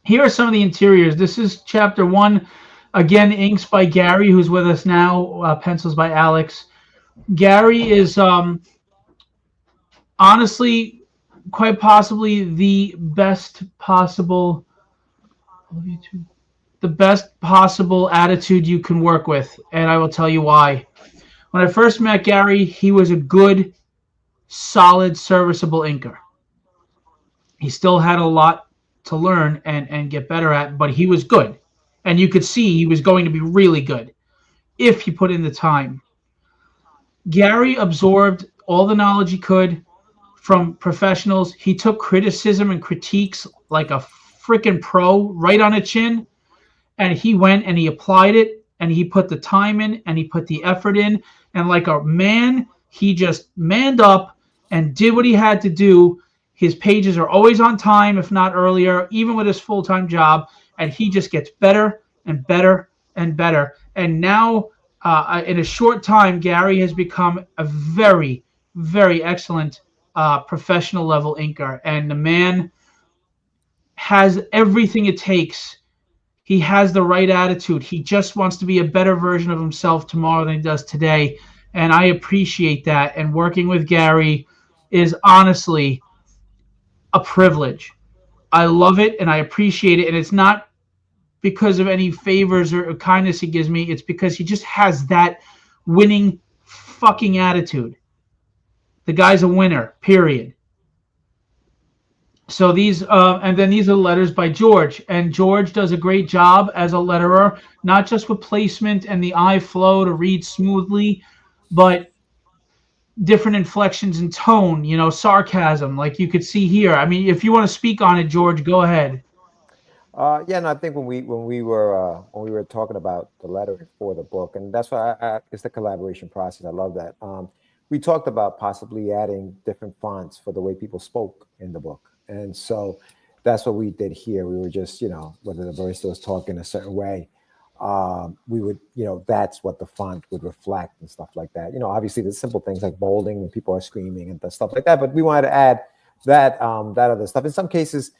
Here are some of the interiors. This is Chapter 1. Again, inks by Gary, who's with us now, pencils by Alex. Gary is honestly, quite possibly the best possible attitude you can work with, and I will tell you why. When I first met Gary, he was a good, solid, serviceable inker. He still had a lot to learn and get better at, but he was good. And you could see he was going to be really good if he put in the time. Gary absorbed all the knowledge he could from professionals. He took criticism and critiques like a freaking pro right on a chin, and he went and he applied it, and he put the time in, and he put the effort in, and like a man, he just manned up and did what he had to do. His pages are always on time, if not earlier, even with his full-time job, and he just gets better and better and better. And now, in a short time, Gary has become a very, very excellent professional level inker, and the man has everything it takes. He has the right attitude. He just wants to be a better version of himself tomorrow than he does today, and I appreciate that. And working with Gary is honestly a privilege. I love it and I appreciate it, and it's not because of any favors or kindness he gives me. It's because he just has that winning fucking attitude. The guy's a winner, period. So these and then these are letters by George, and George does a great job as a letterer, not just with placement and the eye flow to read smoothly, but different inflections in tone, sarcasm, like you could see here. I mean, if you want to speak on it, George, go ahead. Yeah, no, I think when we were talking about the lettering for the book, and that's why it's the collaboration process. I love that. We talked about possibly adding different fonts for the way people spoke in the book, and so that's what we did here. We were just, whether the barista was talking a certain way, we would, that's what the font would reflect and stuff like that. Obviously the simple things like bolding when people are screaming and stuff like that, but we wanted to add that other stuff. In some cases,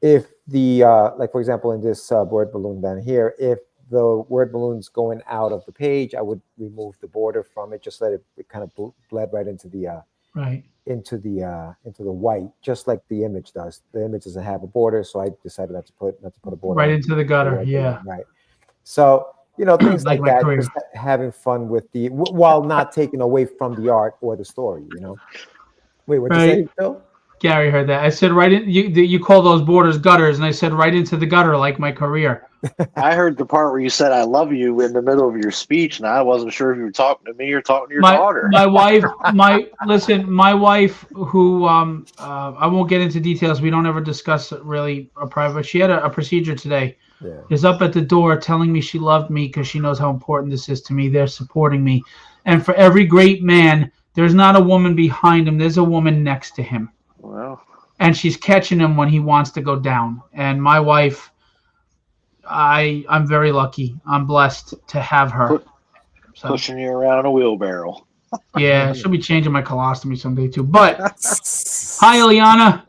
if the like for example in this word balloon down here, if the word balloon's going out of the page, I would remove the border from it, just let it kind of bled right into the into the white, just like the image does. The image doesn't have a border, so I decided not to put a border right into the gutter. Yeah, right. So things like like my that, career. just having fun with while not taking away from the art or the story. Wait, what'd you say, Phil? Gary heard that. I said right in. You call those borders gutters, and I said right into the gutter, like my career. I heard the part where you said "I love you" in the middle of your speech, and I wasn't sure if you were talking to me or talking to your daughter. My wife, my wife, who I won't get into details. We don't ever discuss really a private. She had a procedure today. Yeah. Is up at the door telling me she loved me because she knows how important this is to me. They're supporting me, and for every great man, there's not a woman behind him. There's a woman next to him. Well, and she's catching him when he wants to go down. And my wife, I'm very lucky. I'm blessed to have her. Pushing you around in a wheelbarrow. Yeah, she'll be changing my colostomy someday too. But hi, Eliana.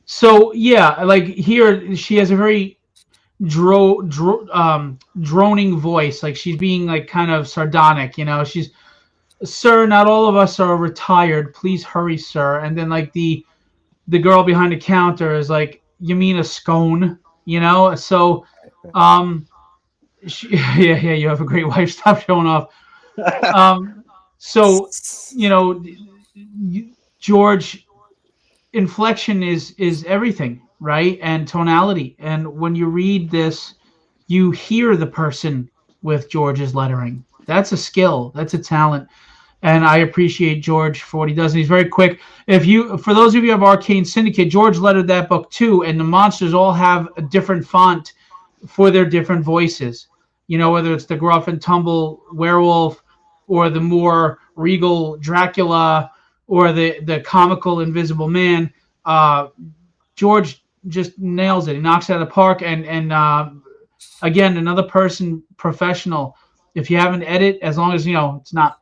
So yeah, like here she has a very droning voice. Like she's being like kind of sardonic. She's, "Sir, not all of us are retired. Please hurry, sir." And then like the girl behind the counter is like, "You mean a scone?" So yeah, you have a great wife. Stop showing off. So George, inflection is everything, right? And tonality. And when you read this, you hear the person with George's lettering. That's a skill. That's a talent. And I appreciate George for what he does. And he's very quick. For those of you who have Arcane Syndicate, George lettered that book too. And the monsters all have a different font for their different voices. Whether it's the gruff and tumble werewolf, or the more regal Dracula, or the comical Invisible Man. George just nails it. He knocks it out of the park. And again, another person, professional. If you have an edit, as long as it's not.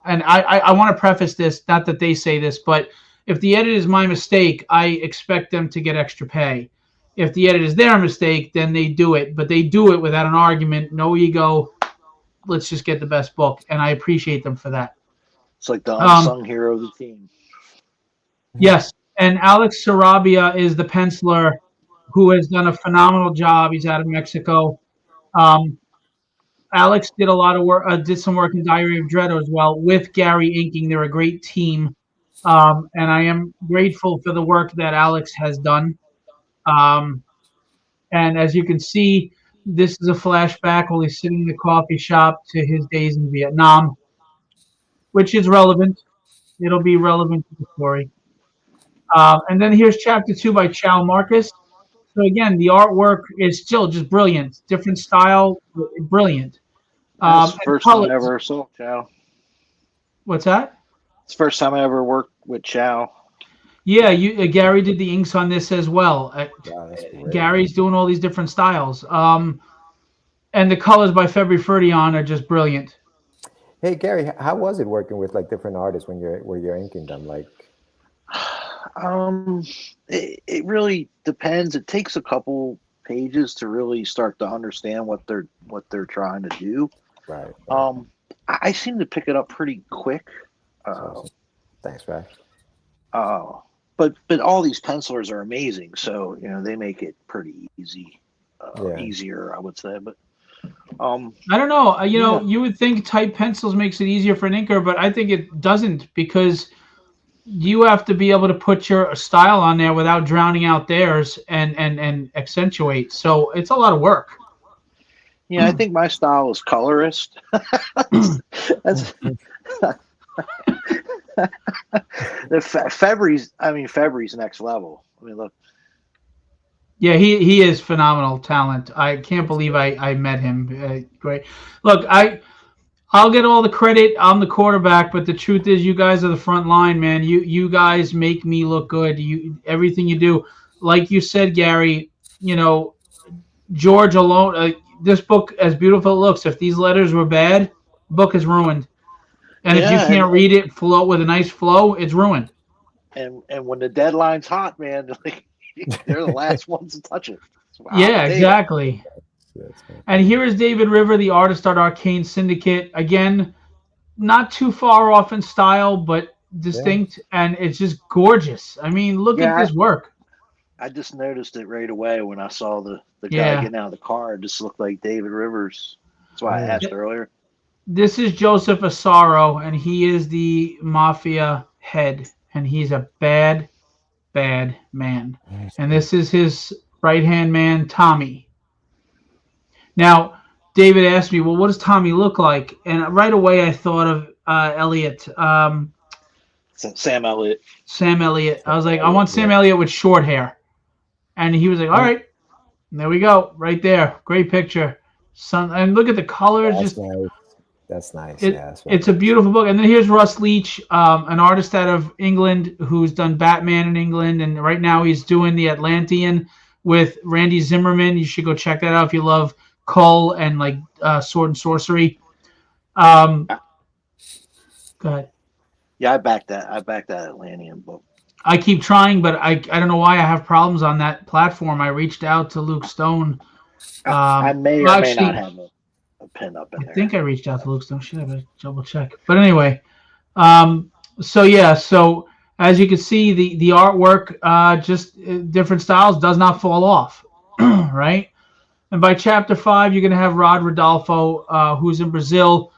And I want to preface this, not that they say this, but if the edit is my mistake, I expect them to get extra pay. If the edit is their mistake, then they do it. But they do it without an argument, no ego. Let's just get the best book. And I appreciate them for that. It's like the unsung hero of the team. Yes. And Alex Sarabia is the penciler who has done a phenomenal job. He's out of Mexico. Alex did a lot of work, did some work in Diary of Dread as well with Gary inking. They're a great team. And I am grateful for the work that Alex has done. And as you can see, this is a flashback while he's sitting in the coffee shop to his days in Vietnam, which is relevant. It'll be relevant to the story. And then here's chapter 2 by Chow Marcus. So again, the artwork is still just brilliant. Different style, brilliant. That's the first time I ever saw Chow. What's that? It's the first time I ever worked with Chow. Yeah, Gary did the inks on this as well. Gary's doing all these different styles. And the colors by February Ferdion are just brilliant. Hey Gary, how was it working with like different artists when you're inking them? Like, it really depends. It takes a couple pages to really start to understand what they're trying to do. Right. I seem to pick it up pretty quick. Awesome. Thanks, Rash. But all these pencilers are amazing, so they make it pretty easy, easier, I would say. But I don't know. You would think type pencils makes it easier for an inker, but I think it doesn't, because you have to be able to put your style on there without drowning out theirs and accentuate. So it's a lot of work. Yeah, I think my style is colorist. That's February's next level. I mean, look. Yeah, he is phenomenal talent. I can't believe I met him. Great. Look, I'll get all the credit. I'm the quarterback, but the truth is, you guys are the front line, man. You guys make me look good. Everything you do, like you said, Gary. You know, George alone. This book, as beautiful as it looks, if these letters were bad, book is ruined. And if you Yeah, can't read it flow with a nice flow, it's ruined. and when the deadline's hot, man, like they're the last ones to touch it. So Yeah, exactly. And here is David River, the artist at Arcane Syndicate. Again, not too far off in style, but distinct, and it's just gorgeous. I mean, look at this work. I just noticed it right away when I saw the guy getting out of the car. It just looked like David Rivers. That's why I asked earlier. This is Joseph Asaro, and he is the mafia head, and he's a bad, bad man. And this is his right-hand man, Tommy. Now, David asked me, well, what does Tommy look like? And right away I thought of Elliot. Sam Elliott. Sam Elliott. I was like, I want Sam Elliott with short hair. And he was like, all right. And there we go. Right there. Great picture. And look at the colors. That's nice. That's nice. It's a beautiful book. And then here's Russ Leach, an artist out of England who's done Batman in England. And right now he's doing the Atlantean with Randy Zimmerman. You should go check that out if you love Cull and like sword and sorcery. Go ahead. Yeah, I backed that Atlantean book. I keep trying, but I don't know why I have problems on that platform. I reached out to Luke Stone. I may or may not have a pin up in there. I think I reached out to Luke Stone. Should have double check. But anyway, so as you can see, the artwork, just different styles, does not fall off, right? And by chapter 5, you're going to have Rod Rodolfo, who's in Brazil.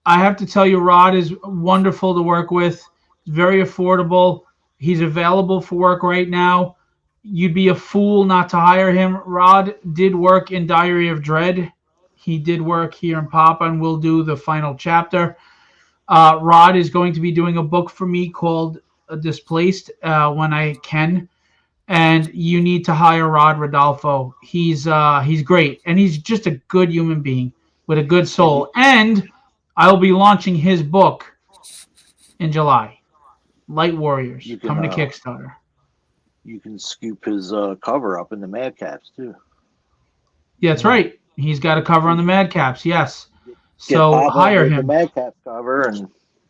I have to tell you, Rod is wonderful to work with. Very affordable. He's available for work right now. You'd be a fool not to hire him. Rod did work in Diary of Dread. He did work here in Poppa, and we'll do the final chapter. Rod is going to be doing a book for me called Displaced when I can. And you need to hire Rod Rodolfo. He's great, and he's just a good human being with a good soul. And I will be launching his book in July. Light Warriors, coming to Kickstarter. You can scoop his cover up in the Madcaps too. Yeah, that's right. He's got a cover on the Madcaps. Yes. So hire him. The Madcaps cover, and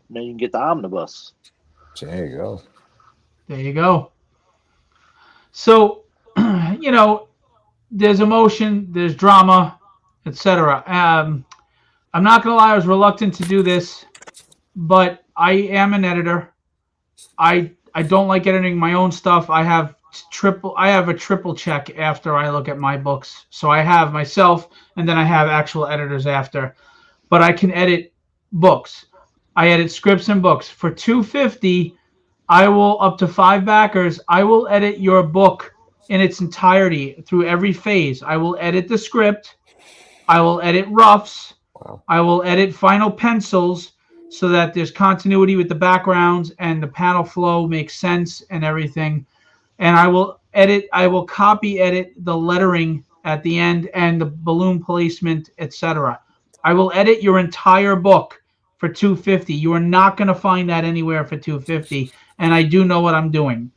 then you can get the omnibus. There you go. There you go. So, there's emotion, there's drama, etc. I'm not gonna lie, I was reluctant to do this, but I am an editor. I don't like editing my own stuff. I have a triple check after I look at my books. So I have myself, and then I have actual editors after. But I can edit books. I edit scripts and books. For $250, I will, up to 5 backers, I will edit your book in its entirety through every phase. I will edit the script. I will edit roughs. Wow. I will edit final pencils so that there's continuity with the backgrounds and the panel flow makes sense and everything. And I will copy edit the lettering at the end and the balloon placement, etc. I will edit your entire book for $250. You are not going to find that anywhere for $250. And I do know what I'm doing.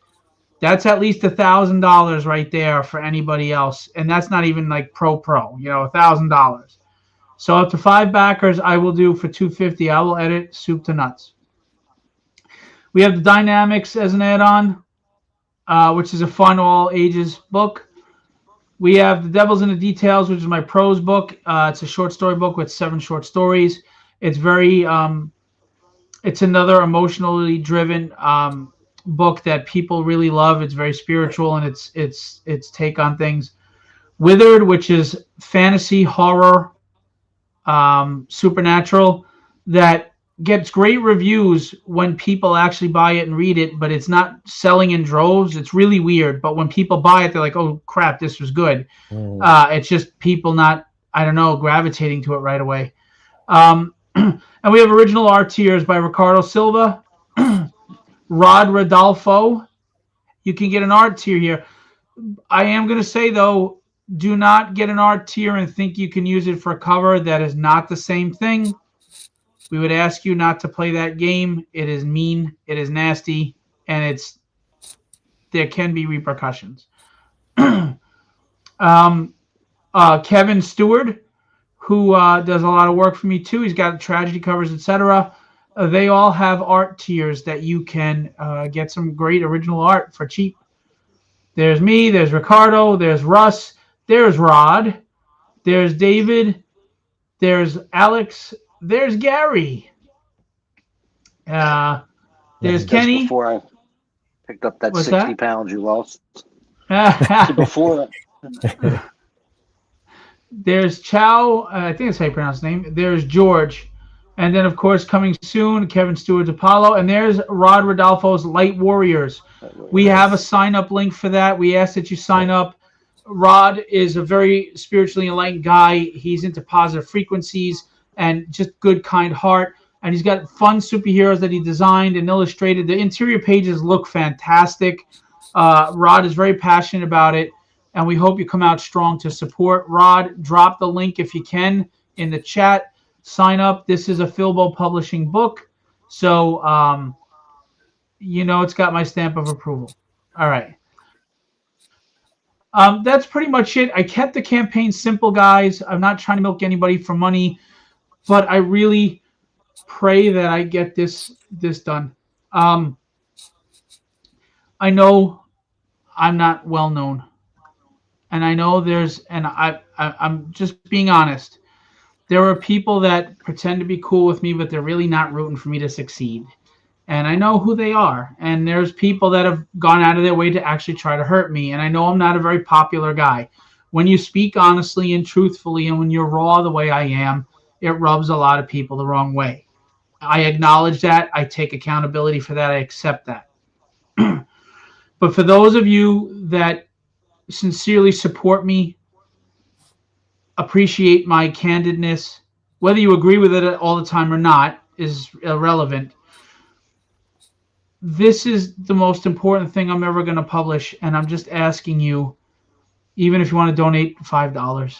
That's at least $1,000 right there for anybody else. And that's not even like pro, $1,000. So up to 5 backers, I will do for $250. I will edit soup to nuts. We have the Dynamics as an add-on, which is a fun all ages book. We have The Devil's in the Details, which is my prose book. It's a short story book with 7 short stories. It's very, it's another emotionally driven book that people really love. It's very spiritual and its take on things. Withered, which is fantasy horror. Supernatural, that gets great reviews when people actually buy it and read it, but it's not selling in droves. It's really weird, but when people buy it, they're like, oh crap, this was good. It's just people not I don't know, gravitating to it right away. And we have original art tiers by Ricardo Silva, Rod Rodolfo. You can get an art tier here. I am going to say, though, do not get an art tier and think you can use it for a cover. That is not the same thing. We would ask you not to play that game. It is mean, it is nasty, and there can be repercussions. Kevin Stewart, who does a lot of work for me too. He's got tragedy covers, etc. They all have art tiers that you can get some great original art for cheap. There's me, there's Ricardo, there's Russ, there's Rod, there's David, there's Alex, there's Gary. There's Kenny. Before I picked up that What's 60 that? pounds you lost. So before There's Chow. I think that's how you pronounce his name. There's George. And then, of course, coming soon, Kevin Stewart's Apollo. And there's Rod Rodolfo's Light Warriors. We have a sign-up link for that. We ask that you sign up. Rod is a very spiritually enlightened guy. He's into positive frequencies and just good, kind heart. And he's got fun superheroes that he designed and illustrated. The interior pages look fantastic. Rod is very passionate about it. And we hope you come out strong to support Rod. Drop the link if you can in the chat. Sign up. This is a Filbo Publishing book. So, it's got my stamp of approval. All right. That's pretty much it. I kept the campaign simple, guys. I'm not trying to milk anybody for money, but I really pray that I get this done. I know I'm not well known. And I know I'm just being honest. There are people that pretend to be cool with me, but they're really not rooting for me to succeed. And I know who they are. And there's people that have gone out of their way to actually try to hurt me. And I know I'm not a very popular guy. When you speak honestly and truthfully, and when you're raw the way I am, it rubs a lot of people the wrong way. I acknowledge that. I take accountability for that. I accept that. But for those of you that sincerely support me, appreciate my candidness, whether you agree with it all the time or not is irrelevant. This is the most important thing I'm ever going to publish, and I'm just asking you, even if you want to donate $5,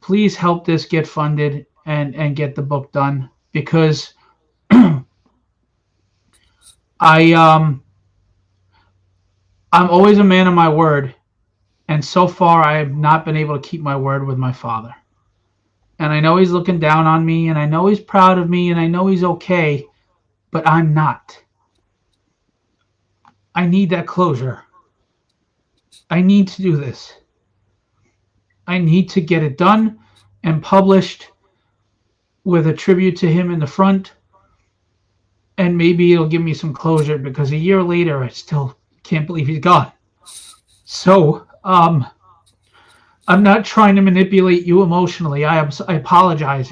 please help this get funded and get the book done, because I'm always a man of my word. And so far, I have not been able to keep my word with my father. And I know he's looking down on me, and I know he's proud of me, and I know he's okay, but I'm not. I need that closure. I need to do this. I need to get it done and published with a tribute to him in the front. And maybe it'll give me some closure, because a year later, I still can't believe he's gone. So, I'm not trying to manipulate you emotionally. I apologize.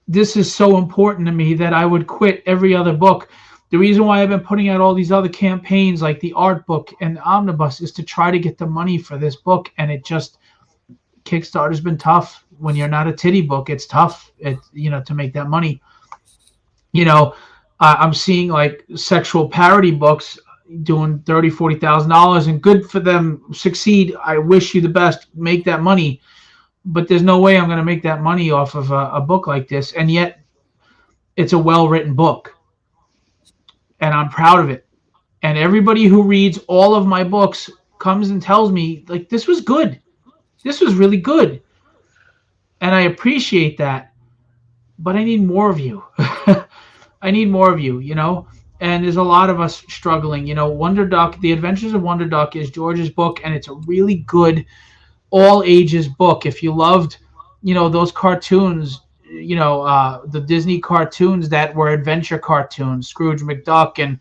This is so important to me that I would quit every other book. The reason why I've been putting out all these other campaigns like the art book and the omnibus is to try to get the money for this book. And Kickstarter's been tough. When you're not a titty book, it's tough, to make that money. I'm seeing like sexual parody books doing $30,000, $40,000, and good for them. Succeed. I wish you the best. Make that money. But there's no way I'm going to make that money off of a book like this. And yet it's a well-written book. And I'm proud of it. And everybody who reads all of my books comes and tells me, like, this was good. This was really good. And I appreciate that. But I need more of you. I need more of you, And there's a lot of us struggling. Wonder Duck, The Adventures of Wonder Duck is George's book, and it's a really good all ages book. If you loved, those cartoons, the Disney cartoons that were adventure cartoons, Scrooge McDuck and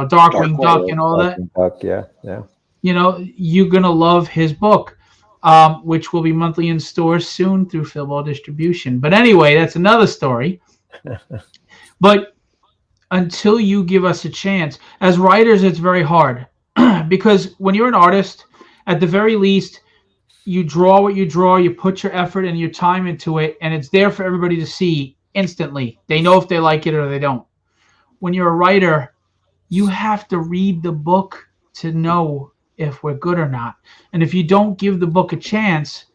Darkwing Duck and all that. Duck, yeah. You're gonna love his book, which will be monthly in stores soon through Filbo Distribution. But anyway, that's another story. But until you give us a chance, as writers, it's very hard because when you're an artist, at the very least, you draw what you draw, you put your effort and your time into it, and it's there for everybody to see instantly. They know if they like it or they don't. When you're a writer, you have to read the book to know if we're good or not. And if you don't give the book a chance,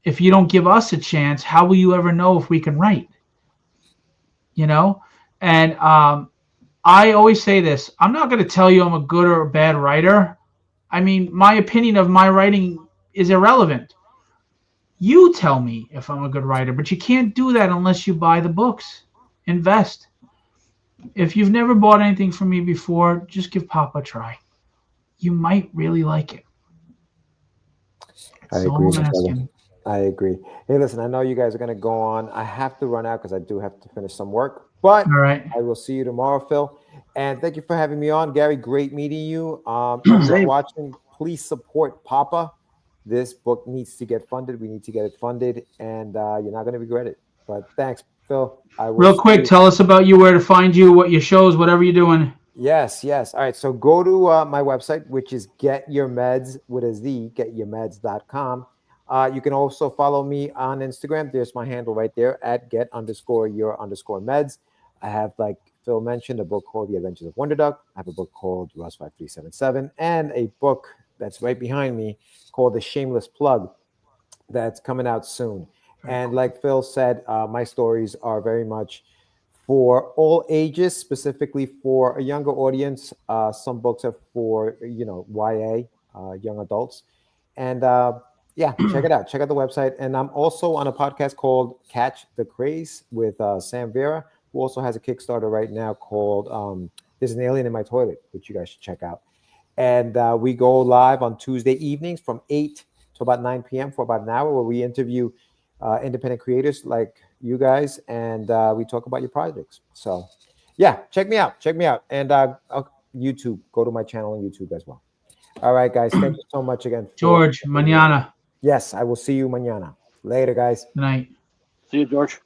if you don't give us a chance, how will you ever know if we can write? You know? And I always say this, I'm not going to tell you I'm a good or a bad writer. I mean, my opinion of my writing is irrelevant. You tell me if I'm a good writer, but you can't do that unless you buy the books. Invest. If you've never bought anything from me before, just give Poppa a try. You might really like it. I That's agree, all I'm my brother. asking. I agree. Hey, listen, I know you guys are going to go on. I have to run out because I do have to finish some work, but All right. I will see you tomorrow, Phil. And thank you for having me on, Gary. Great meeting you. Everyone Same. watching, please support Poppa. This book needs to get funded. We need to get it funded, and you're not going to regret it. But thanks, Phil. I will Real see quick, you. tell us about you, where to find you, what your shows, whatever you're doing. Yes, yes. All right. So go to my website, which is getyourmeds.com. You can also follow me on Instagram. There's my handle right there at get_your_meds. I have, like Phil mentioned, a book called The Adventures of Wonder Duck. I have a book called Rust 5377 and a book that's right behind me called The Shameless Plug that's coming out soon. And like Phil said, my stories are very much for all ages, specifically for a younger audience. Some books are for, YA, young adults. And yeah, check it out. Check out the website. And I'm also on a podcast called Catch the Craze with Sam Vera, who also has a Kickstarter right now called There's an Alien in My Toilet, which you guys should check out. And we go live on Tuesday evenings from 8 to about 9 p.m. for about an hour, where we interview independent creators like you guys, and we talk about your projects. So yeah, check me out. And YouTube, go to my channel on YouTube as well. All right, guys, thank you so much again. George, mañana. Yes, I will see you mañana. Later, guys. Good night. See you, George.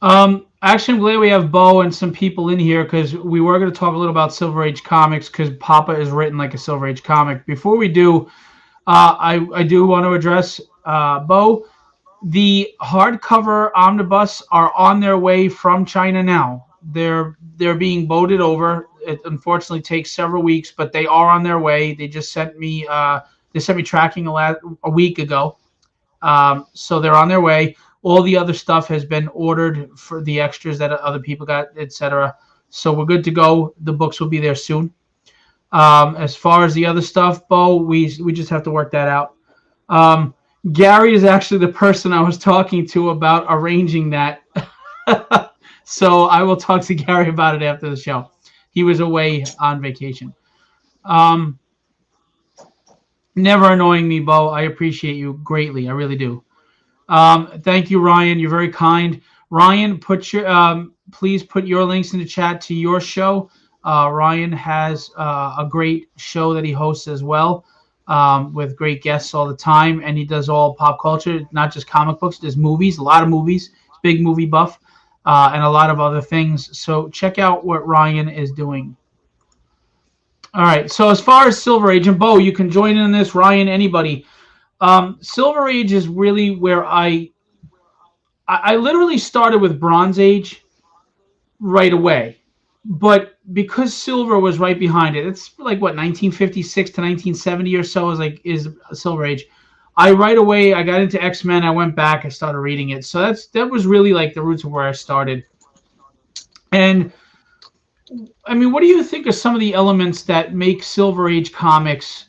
Actually, I'm glad we have Bo and some people in here, because we were going to talk a little about Silver Age comics, because Poppa is written like a Silver Age comic. Before we do, I do want to address Bo. The hardcover omnibus are on their way from China now. They're being boated over. It unfortunately takes several weeks, but they are on their way. They just sent me tracking a week ago. So they're on their way. All the other stuff has been ordered for the extras that other people got, etc. So we're good to go. The books will be there soon. As far as the other stuff, Bo, we just have to work that out. Gary is actually the person I was talking to about arranging that. So I will talk to Gary about it after the show. He was away on vacation. Never annoying me, Bo. I appreciate you greatly. I really do. Thank you, Ryan. You're very kind. Ryan, please put your links in the chat to your show. Ryan has a great show that he hosts as well, with great guests all the time, and he does all pop culture, not just comic books. There's movies, a lot of movies. He's a big movie buff, and a lot of other things. So check out what Ryan is doing. All right. So as far as Silver Age, and Bo, you can join in this. Ryan, anybody. Silver Age is really where I literally started with Bronze Age right away, but because Silver was right behind it, it's like what, 1956 to 1970 or so is Silver Age. I right away I got into X-Men. I went back. I started reading it. So that was really like the roots of where I started. And I mean, what do you think are some of the elements that make Silver Age comics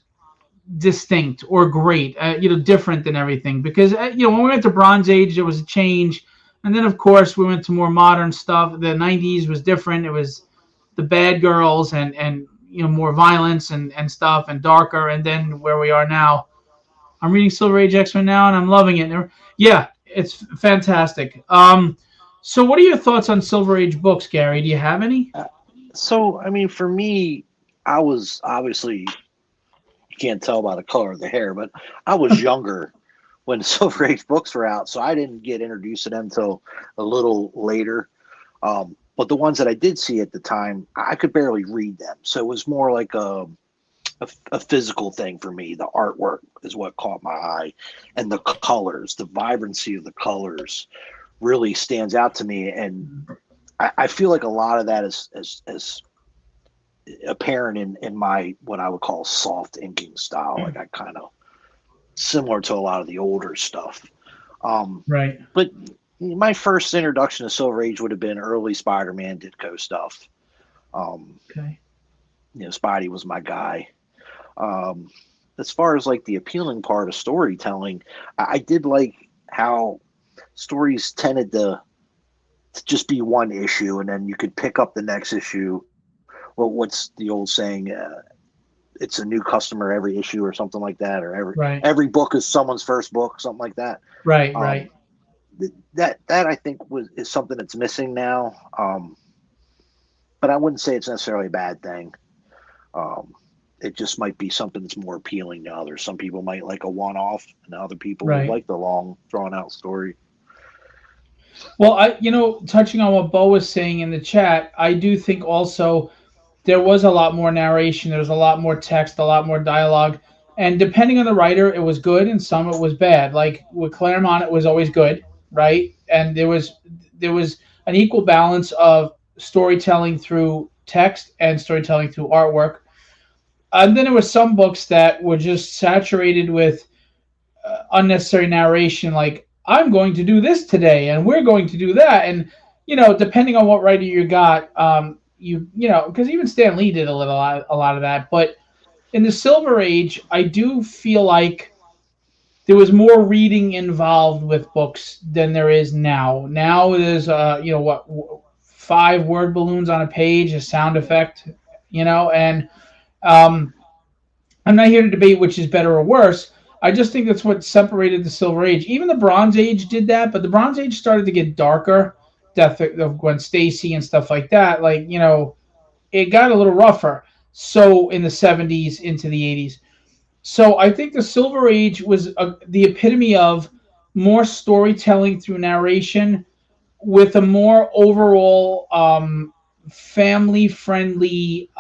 distinct or great, different than everything? Because when we went to Bronze Age, there was a change, and then of course we went to more modern stuff. The 90s was different. It was the bad girls and more violence and stuff and darker. And then where we are now, I'm reading Silver Age X-Men now and I'm loving it. Yeah, it's fantastic. So what are your thoughts on Silver Age books, Gary? Do you have any? So, I mean, for me, I was obviously, you can't tell by the color of the hair, but I was younger when Silver Age books were out, so I didn't get introduced to them until a little later. But the ones that I did see at the time, I could barely read them. So it was more like a physical thing for me. The artwork is what caught my eye, and the colors, the vibrancy of the colors, really stands out to me. And I feel like a lot of that is apparent in my what I would call soft inking style. Like I kind of similar to a lot of the older stuff. Right. But my first introduction to Silver Age would have been early Spider-Man Ditko stuff. Okay. You know, Spidey was my guy. As far as like the appealing part of storytelling, I did like how stories tended to just be one issue, and then you could pick up the next issue. Well, what's the old saying? It's a new customer every issue, or something like that, or Right. every book is someone's first book, something like that. Right. Right. That I think is something that's missing now. But I wouldn't say it's necessarily a bad thing. It just might be something that's more appealing to others. Some people might like a one-off, and other people Right. like the long, drawn-out story. Well, touching on what Bo was saying in the chat, I do think also there was a lot more narration. There was a lot more text, a lot more dialogue. And depending on the writer, it was good, and some it was bad. Like with Claremont, it was always good, right? And there was an equal balance of storytelling through text and storytelling through artwork. And then there were some books that were just saturated with unnecessary narration, like I'm going to do this today, and we're going to do that, and depending on what writer you got, because even Stan Lee did a lot of that. But in the Silver Age, I do feel like there was more reading involved with books than there is now. Now there's 5 word balloons on a page, a sound effect, and I'm not here to debate which is better or worse. I just think that's what separated the Silver Age. Even the Bronze Age did that, but the Bronze Age started to get darker. Death of Gwen Stacy and stuff like that. Like, it got a little rougher. So in the 70s into the 80s. So I think the Silver Age was the epitome of more storytelling through narration with a more overall family-friendly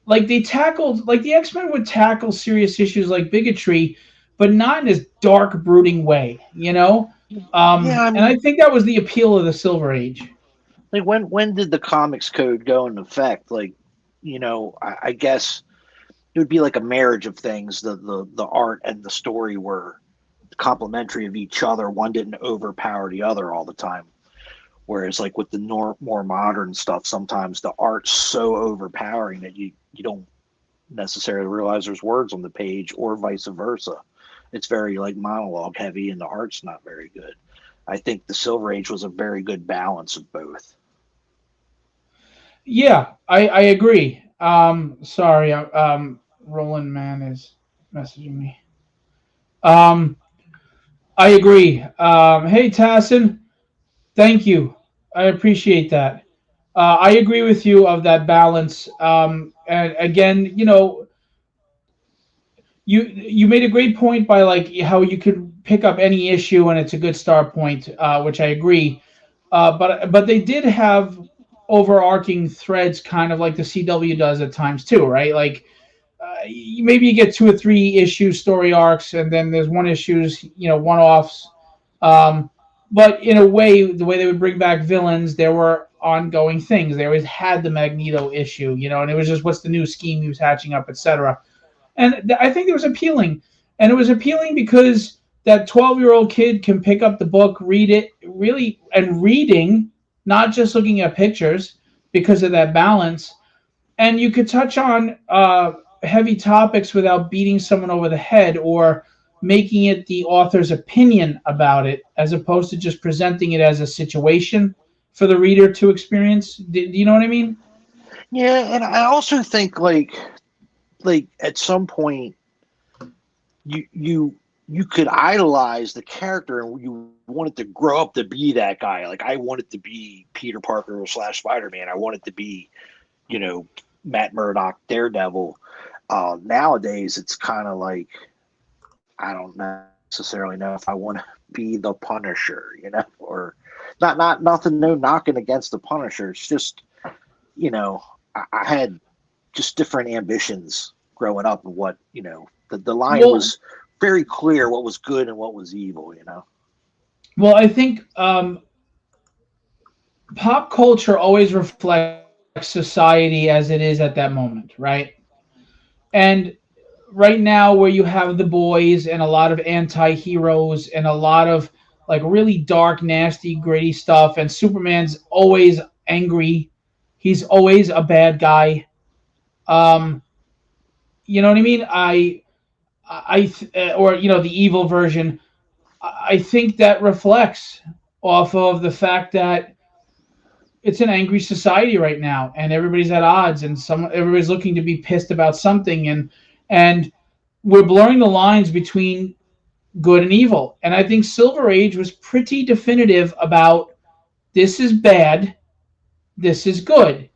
like they tackled, like the X-Men would tackle serious issues like bigotry, but not in this dark, brooding way, Yeah, and I think that was the appeal of the Silver Age. like when did the comics code go into effect? Like, I guess it would be like a marriage of things. The art and the story were complementary of each other. One didn't overpower the other all the time. Whereas like with the more modern stuff, sometimes the art's so overpowering that you don't necessarily realize there's words on the page, or vice versa. It's very like monologue heavy, and the art's not very good. I think the Silver Age was a very good balance of both. Yeah, I agree. Sorry, Roland Man is messaging me. I agree. Hey Tassin, thank you. I appreciate that. I agree with you of that balance. And again, you made a great point by like how you could pick up any issue and it's a good start point, which I agree. But they did have overarching threads, kind of like the CW does at times too, right? Like maybe you get 2 or 3 issue story arcs, and then there's one issues, one-offs. But in a way, the way they would bring back villains, there were ongoing things. They always had the Magneto issue, and it was just what's the new scheme he was hatching up, etc. And I think it was appealing. And it was appealing because that 12-year-old kid can pick up the book, read it, really, and reading, not just looking at pictures, because of that balance. And you could touch on heavy topics without beating someone over the head or making it the author's opinion about it, as opposed to just presenting it as a situation for the reader to experience. Do you know what I mean? Yeah, and I also think like at some point you could idolize the character, and you wanted to grow up to be that guy. Like I wanted to be Peter Parker / Spider-Man. I wanted to be, Matt Murdock, Daredevil. Nowadays, it's kind of like, I don't necessarily know if I want to be the Punisher, or nothing, no knocking against the Punisher. It's just, I had just different ambitions growing up, and what, the line Well, was very clear what was good and what was evil. well, I think pop culture always reflects society as it is at that moment, right? And right now, where you have the boys and a lot of anti-heroes and a lot of like really dark, nasty, gritty stuff, and Superman's always angry. He's always a bad guy. Um, you know what I mean? Or the evil version. I think that reflects off of the fact that it's an angry society right now, and everybody's at odds, and everybody's looking to be pissed about something, and we're blurring the lines between good and evil. And I think Silver Age was pretty definitive about this is bad, this is good.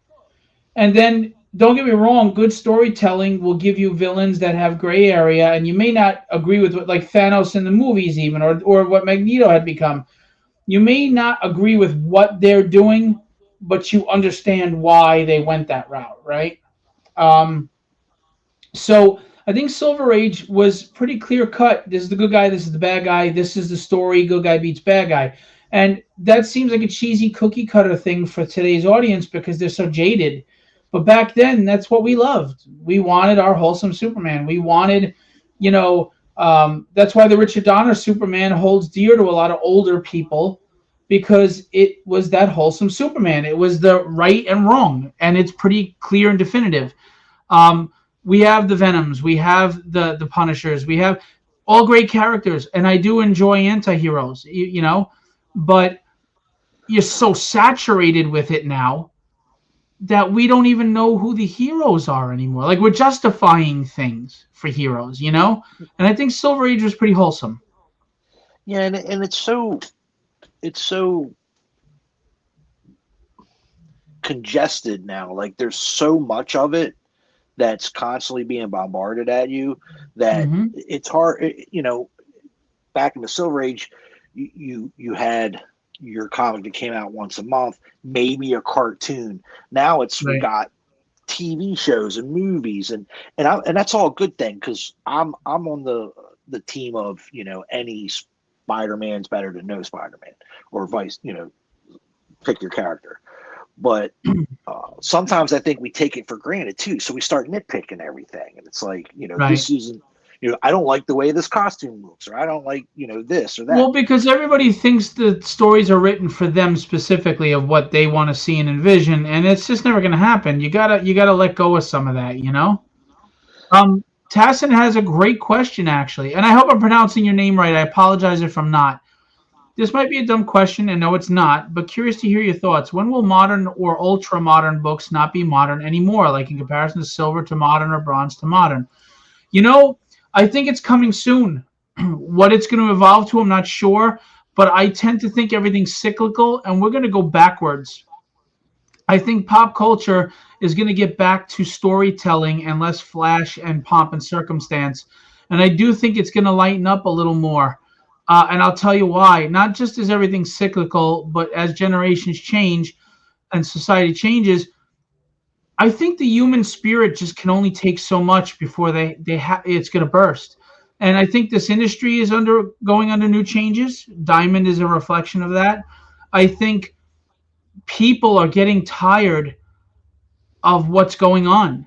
And then don't get me wrong, good storytelling will give you villains that have gray area, and you may not agree with what, like Thanos in the movies, even, or what Magneto had become. You may not agree with what they're doing, but you understand why they went that route, right? Um, so I think Silver Age was pretty clear cut. This is the good guy, this is the bad guy, this is the story, good guy beats bad guy. And that seems like a cheesy cookie cutter thing for today's audience because they're so jaded. But back then, that's what we loved. We wanted our wholesome Superman. We wanted, that's why the Richard Donner Superman holds dear to a lot of older people, because it was that wholesome Superman. It was the right and wrong, and it's pretty clear and definitive. We have the Venoms, we have the Punishers, we have all great characters, and I do enjoy anti-heroes, but you're so saturated with it now that we don't even know who the heroes are anymore. Like, we're justifying things for heroes, And I think Silver Age was pretty wholesome. Yeah, and it's so congested now. Like, there's so much of it that's constantly being bombarded at you that it's hard. Back in the Silver Age, you had your comic that came out once a month, maybe a cartoon. Now we got TV shows and movies, and that's all a good thing, because I'm on the team of any Spider-Man's better than no Spider-Man, or vice, pick your character. But sometimes I think we take it for granted too, so we start nitpicking everything, and it's like, this isn't, I don't like the way this costume looks, or I don't like, this or that. Well, because everybody thinks the stories are written for them specifically, of what they want to see and envision, and it's just never going to happen. You gotta let go of some of that, Tassin has a great question, actually, and I hope I'm pronouncing your name right. I apologize if I'm not. This might be a dumb question, and no, it's not, but curious to hear your thoughts. When will modern or ultra-modern books not be modern anymore, like in comparison to silver to modern or bronze to modern? I think it's coming soon. What it's going to evolve to, I'm not sure, but I tend to think everything's cyclical, and we're going to go backwards. I think pop culture is going to get back to storytelling and less flash and pomp and circumstance, and I do think it's going to lighten up a little more. And I'll tell you why. Not just is everything cyclical, but as generations change and society changes, I think the human spirit just can only take so much before it's going to burst. And I think this industry is going under new changes. Diamond is a reflection of that. I think people are getting tired of what's going on.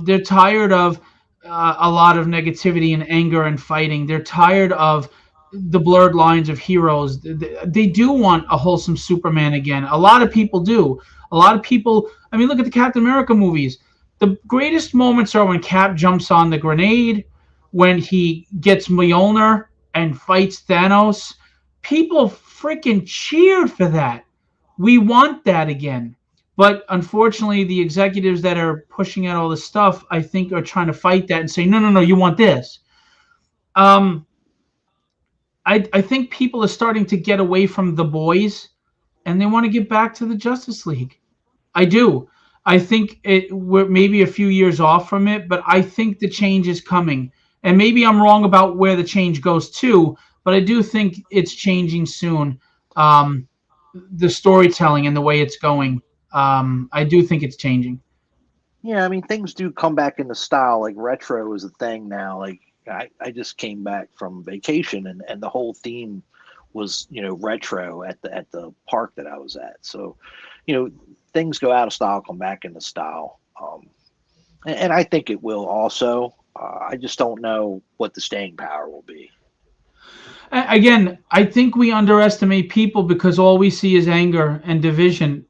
They're tired of a lot of negativity and anger and fighting. They're tired of the blurred lines of heroes. They do want a wholesome Superman again. A lot of people do. A lot of people, look at the Captain America movies. The greatest moments are when Cap jumps on the grenade, when he gets Mjolnir and fights Thanos. People freaking cheered for that. We want that again. But unfortunately, the executives that are pushing out all this stuff, I think, are trying to fight that and say, no, you want this. I think people are starting to get away from the boys, and they want to get back to the Justice League. I do. I think we're maybe a few years off from it, but I think the change is coming. And maybe I'm wrong about where the change goes to, but I do think it's changing soon. The storytelling and the way it's going, I do think it's changing. Yeah, I mean, things do come back into style. Like retro is a thing now. Like I just came back from vacation, and the whole theme was retro at the park that I was at. So, things go out of style, come back into style, and I think it will also. I just don't know what the staying power will be. Again, I think we underestimate people because all we see is anger and division.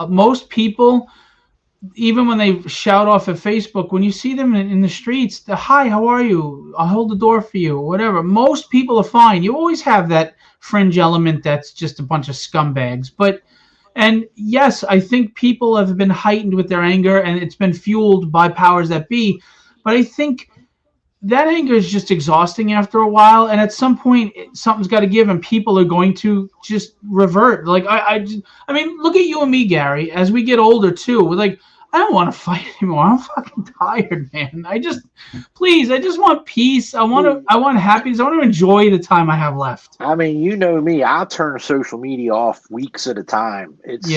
Most people, even when they shout off at Facebook, when you see them in the streets, the hi, how are you? I'll hold the door for you, whatever. Most people are fine. You always have that fringe element that's just a bunch of scumbags. And yes, I think people have been heightened with their anger and it's been fueled by powers that be. But I think that anger is just exhausting after a while, and at some point something's got to give and people are going to just revert. Like I mean, look at you and me, Gary, as we get older too. We're like, I don't want to fight anymore. I'm fucking tired, man. I just want peace. I want happiness. I want to enjoy the time I have left. I mean, you know me, I'll turn social media off weeks at a time. It's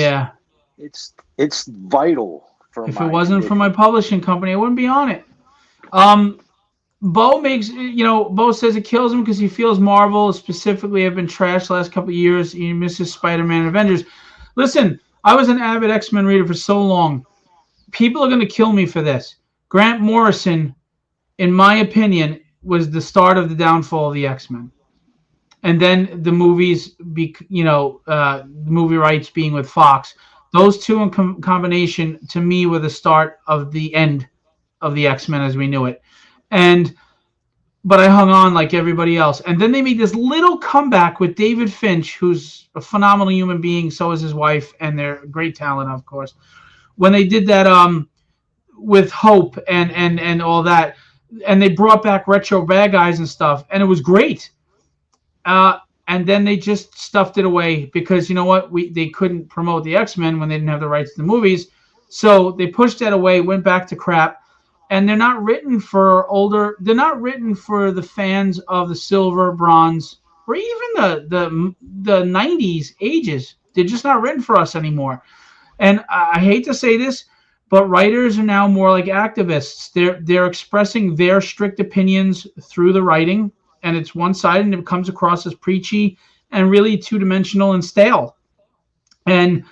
vital for If my it wasn't for condition. my publishing company, I wouldn't be on it. Bo says it kills him because he feels Marvel specifically have been trashed the last couple of years. He misses Spider-Man and Avengers. Listen, I was an avid X-Men reader for so long. People are going to kill me for this. Grant Morrison, in my opinion, was the start of the downfall of the X-Men. And then the movies, the movie rights being with Fox. Those two in combination, to me, were the start of the end of the X-Men as we knew it. But I hung on like everybody else. And then they made this little comeback with David Finch, who's a phenomenal human being. So is his wife, and they're great talent, of course. When they did that with Hope and all that, and they brought back retro bad guys and stuff, and it was great. And then they just stuffed it away because you know what? They couldn't promote the X-Men when they didn't have the rights to the movies. So they pushed that away, went back to crap. And they're not written for they're not written for the fans of the silver, bronze, or even the 90s ages. They're just not written for us anymore. And I hate to say this, but writers are now more like activists. They're expressing their strict opinions through the writing, and it's one-sided, and it comes across as preachy and really two-dimensional and stale. And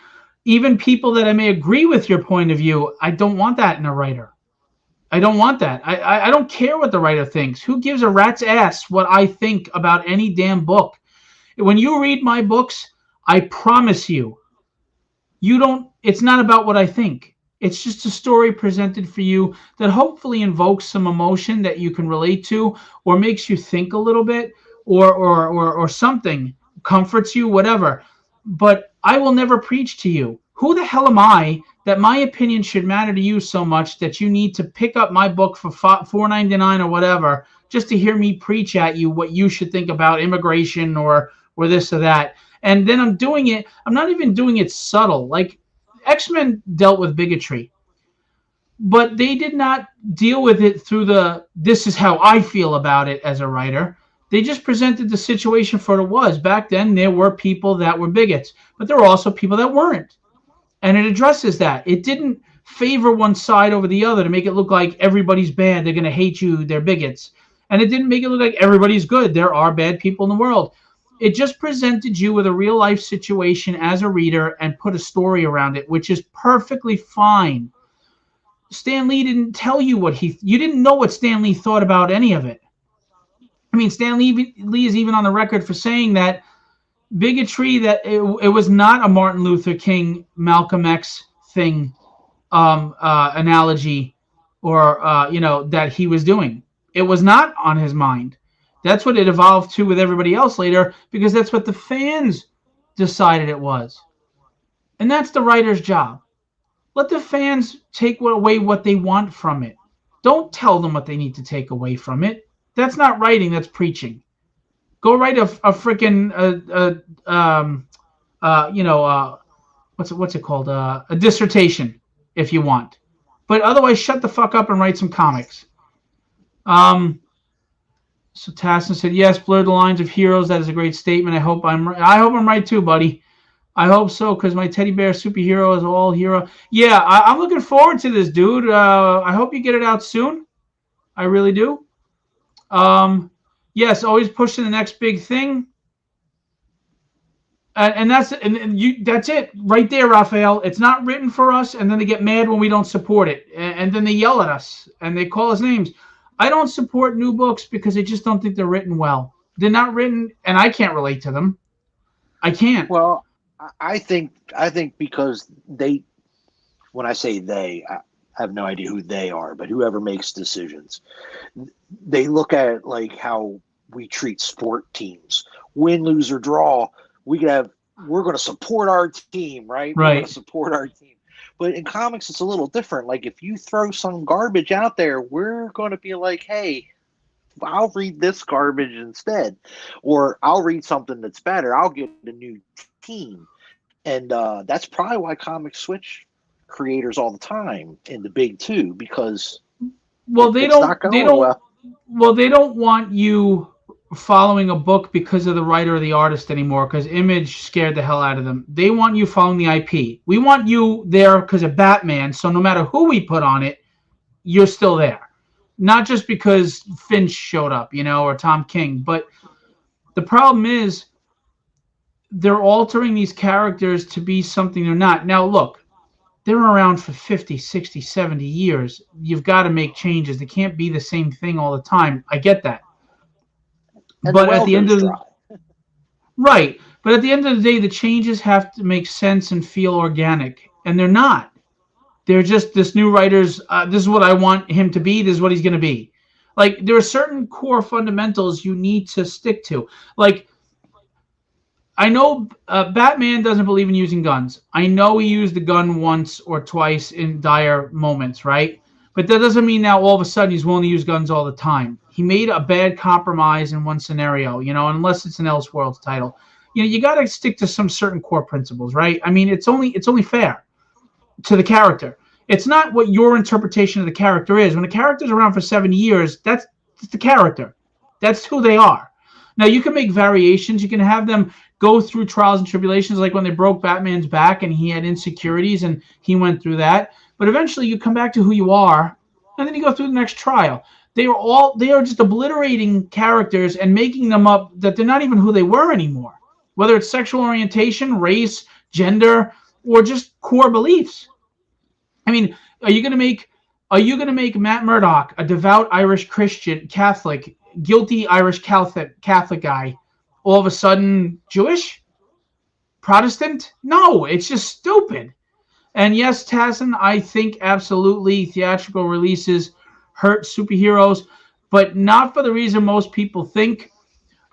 even people that I may agree with your point of view, I don't want that in a writer. I don't want that. I don't care what the writer thinks. Who gives a rat's ass what I think about any damn book? When you read my books, I promise you, it's not about what I think. It's just a story presented for you that hopefully invokes some emotion that you can relate to or makes you think a little bit or something, comforts you, whatever. But I will never preach to you. Who the hell am I that my opinion should matter to you so much that you need to pick up my book for $4.99 or whatever just to hear me preach at you what you should think about immigration or this or that? And then I'm doing it. I'm not even doing it subtle. Like X-Men dealt with bigotry, but they did not deal with it through this is how I feel about it as a writer. They just presented the situation for what it was. Back then, there were people that were bigots, but there were also people that weren't. And it addresses that. It didn't favor one side over the other to make it look like everybody's bad. They're going to hate you. They're bigots. And it didn't make it look like everybody's good. There are bad people in the world. It just presented you with a real life situation as a reader and put a story around it, which is perfectly fine. Stan Lee didn't tell you you didn't know what Stan Lee thought about any of it. I mean, Stan Lee is even on the record for saying that bigotry, that it was not a Martin Luther King, Malcolm X thing, analogy, or that he was doing. It was not on his mind. That's what it evolved to with everybody else later, because that's what the fans decided it was. And that's the writer's job. Let the fans take away what they want from it. Don't tell them what they need to take away from it. That's not writing, that's preaching. Go write a freaking what's it called? A dissertation if you want, but otherwise shut the fuck up and write some comics. So Tassin said yes. Blur the lines of heroes. That is a great statement. I hope I'm right too, buddy. I hope so, because my teddy bear superhero is all hero. Yeah, I'm looking forward to this, dude. I hope you get it out soon. I really do. Um, yes, always pushing the next big thing. And that's it right there, Raphael. It's not written for us, and then they get mad when we don't support it, and then they yell at us and they call us names. I don't support new books because I just don't think they're written well. They're not written, and I can't relate to them. I can't. Well, I think because they, when I say they, I have no idea who they are, but whoever makes decisions, they look at it like how we treat sport teams: win, lose, or draw. We're going to support our team, right? We're going to support our team. But in comics, it's a little different. Like if you throw some garbage out there, we're going to be like, hey, I'll read this garbage instead, or I'll read something that's better. I'll get a new team. And that's probably why comics switch creators all the time in the big two, because they don't want you following a book because of the writer or the artist anymore, because Image scared the hell out of them. They want you following the IP. We want you there because of Batman, so no matter who we put on it, you're still there. Not just because Finch showed up, or Tom King, but the problem is they're altering these characters to be something they're not. Now, look, they're around for 50, 60, 70 years. You've got to make changes. They can't be the same thing all the time. I get that. But at the end of the right, but at the end of the day, the changes have to make sense and feel organic, and they're not. They're just this new writer's. This is what I want him to be. This is what he's going to be. Like there are certain core fundamentals you need to stick to. Like I know Batman doesn't believe in using guns. I know he used the gun once or twice in dire moments, right? But that doesn't mean now all of a sudden he's willing to use guns all the time. He made a bad compromise in one scenario, unless it's an Elseworlds title. You got to stick to some certain core principles, right? I mean, it's only fair to the character. It's not what your interpretation of the character is. When a character's around for 70 years, that's the character. That's who they are. Now, you can make variations. You can have them go through trials and tribulations, like when they broke Batman's back and he had insecurities and he went through that. But eventually you come back to who you are, and then you go through the next trial. They are just obliterating characters and making them up that they're not even who they were anymore. Whether it's sexual orientation, race, gender, or just core beliefs. I mean, are you going to make Matt Murdock a devout Irish Christian Catholic, guilty Irish Catholic guy, all of a sudden Jewish? Protestant? No, it's just stupid. And yes, Tassin, I think absolutely theatrical releases hurt superheroes, but not for the reason most people think.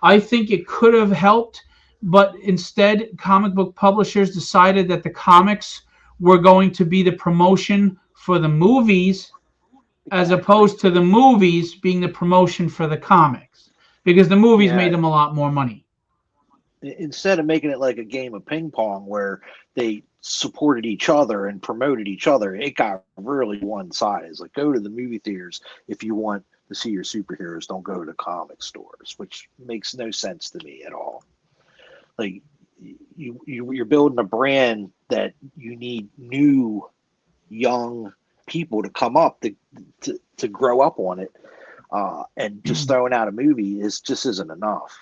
I think it could have helped, but instead comic book publishers decided that the comics were going to be the promotion for the movies as opposed to the movies being the promotion for the comics, because the movies made them a lot more money. Instead of making it like a game of ping pong where they supported each other and promoted each other, it got really one sided. Like, go to the movie theaters if you want to see your superheroes. Don't go to the comic stores, which makes no sense to me at all. Like, you're building a brand that you need new, young people to come up to grow up on it, and just throwing out a movie just isn't enough.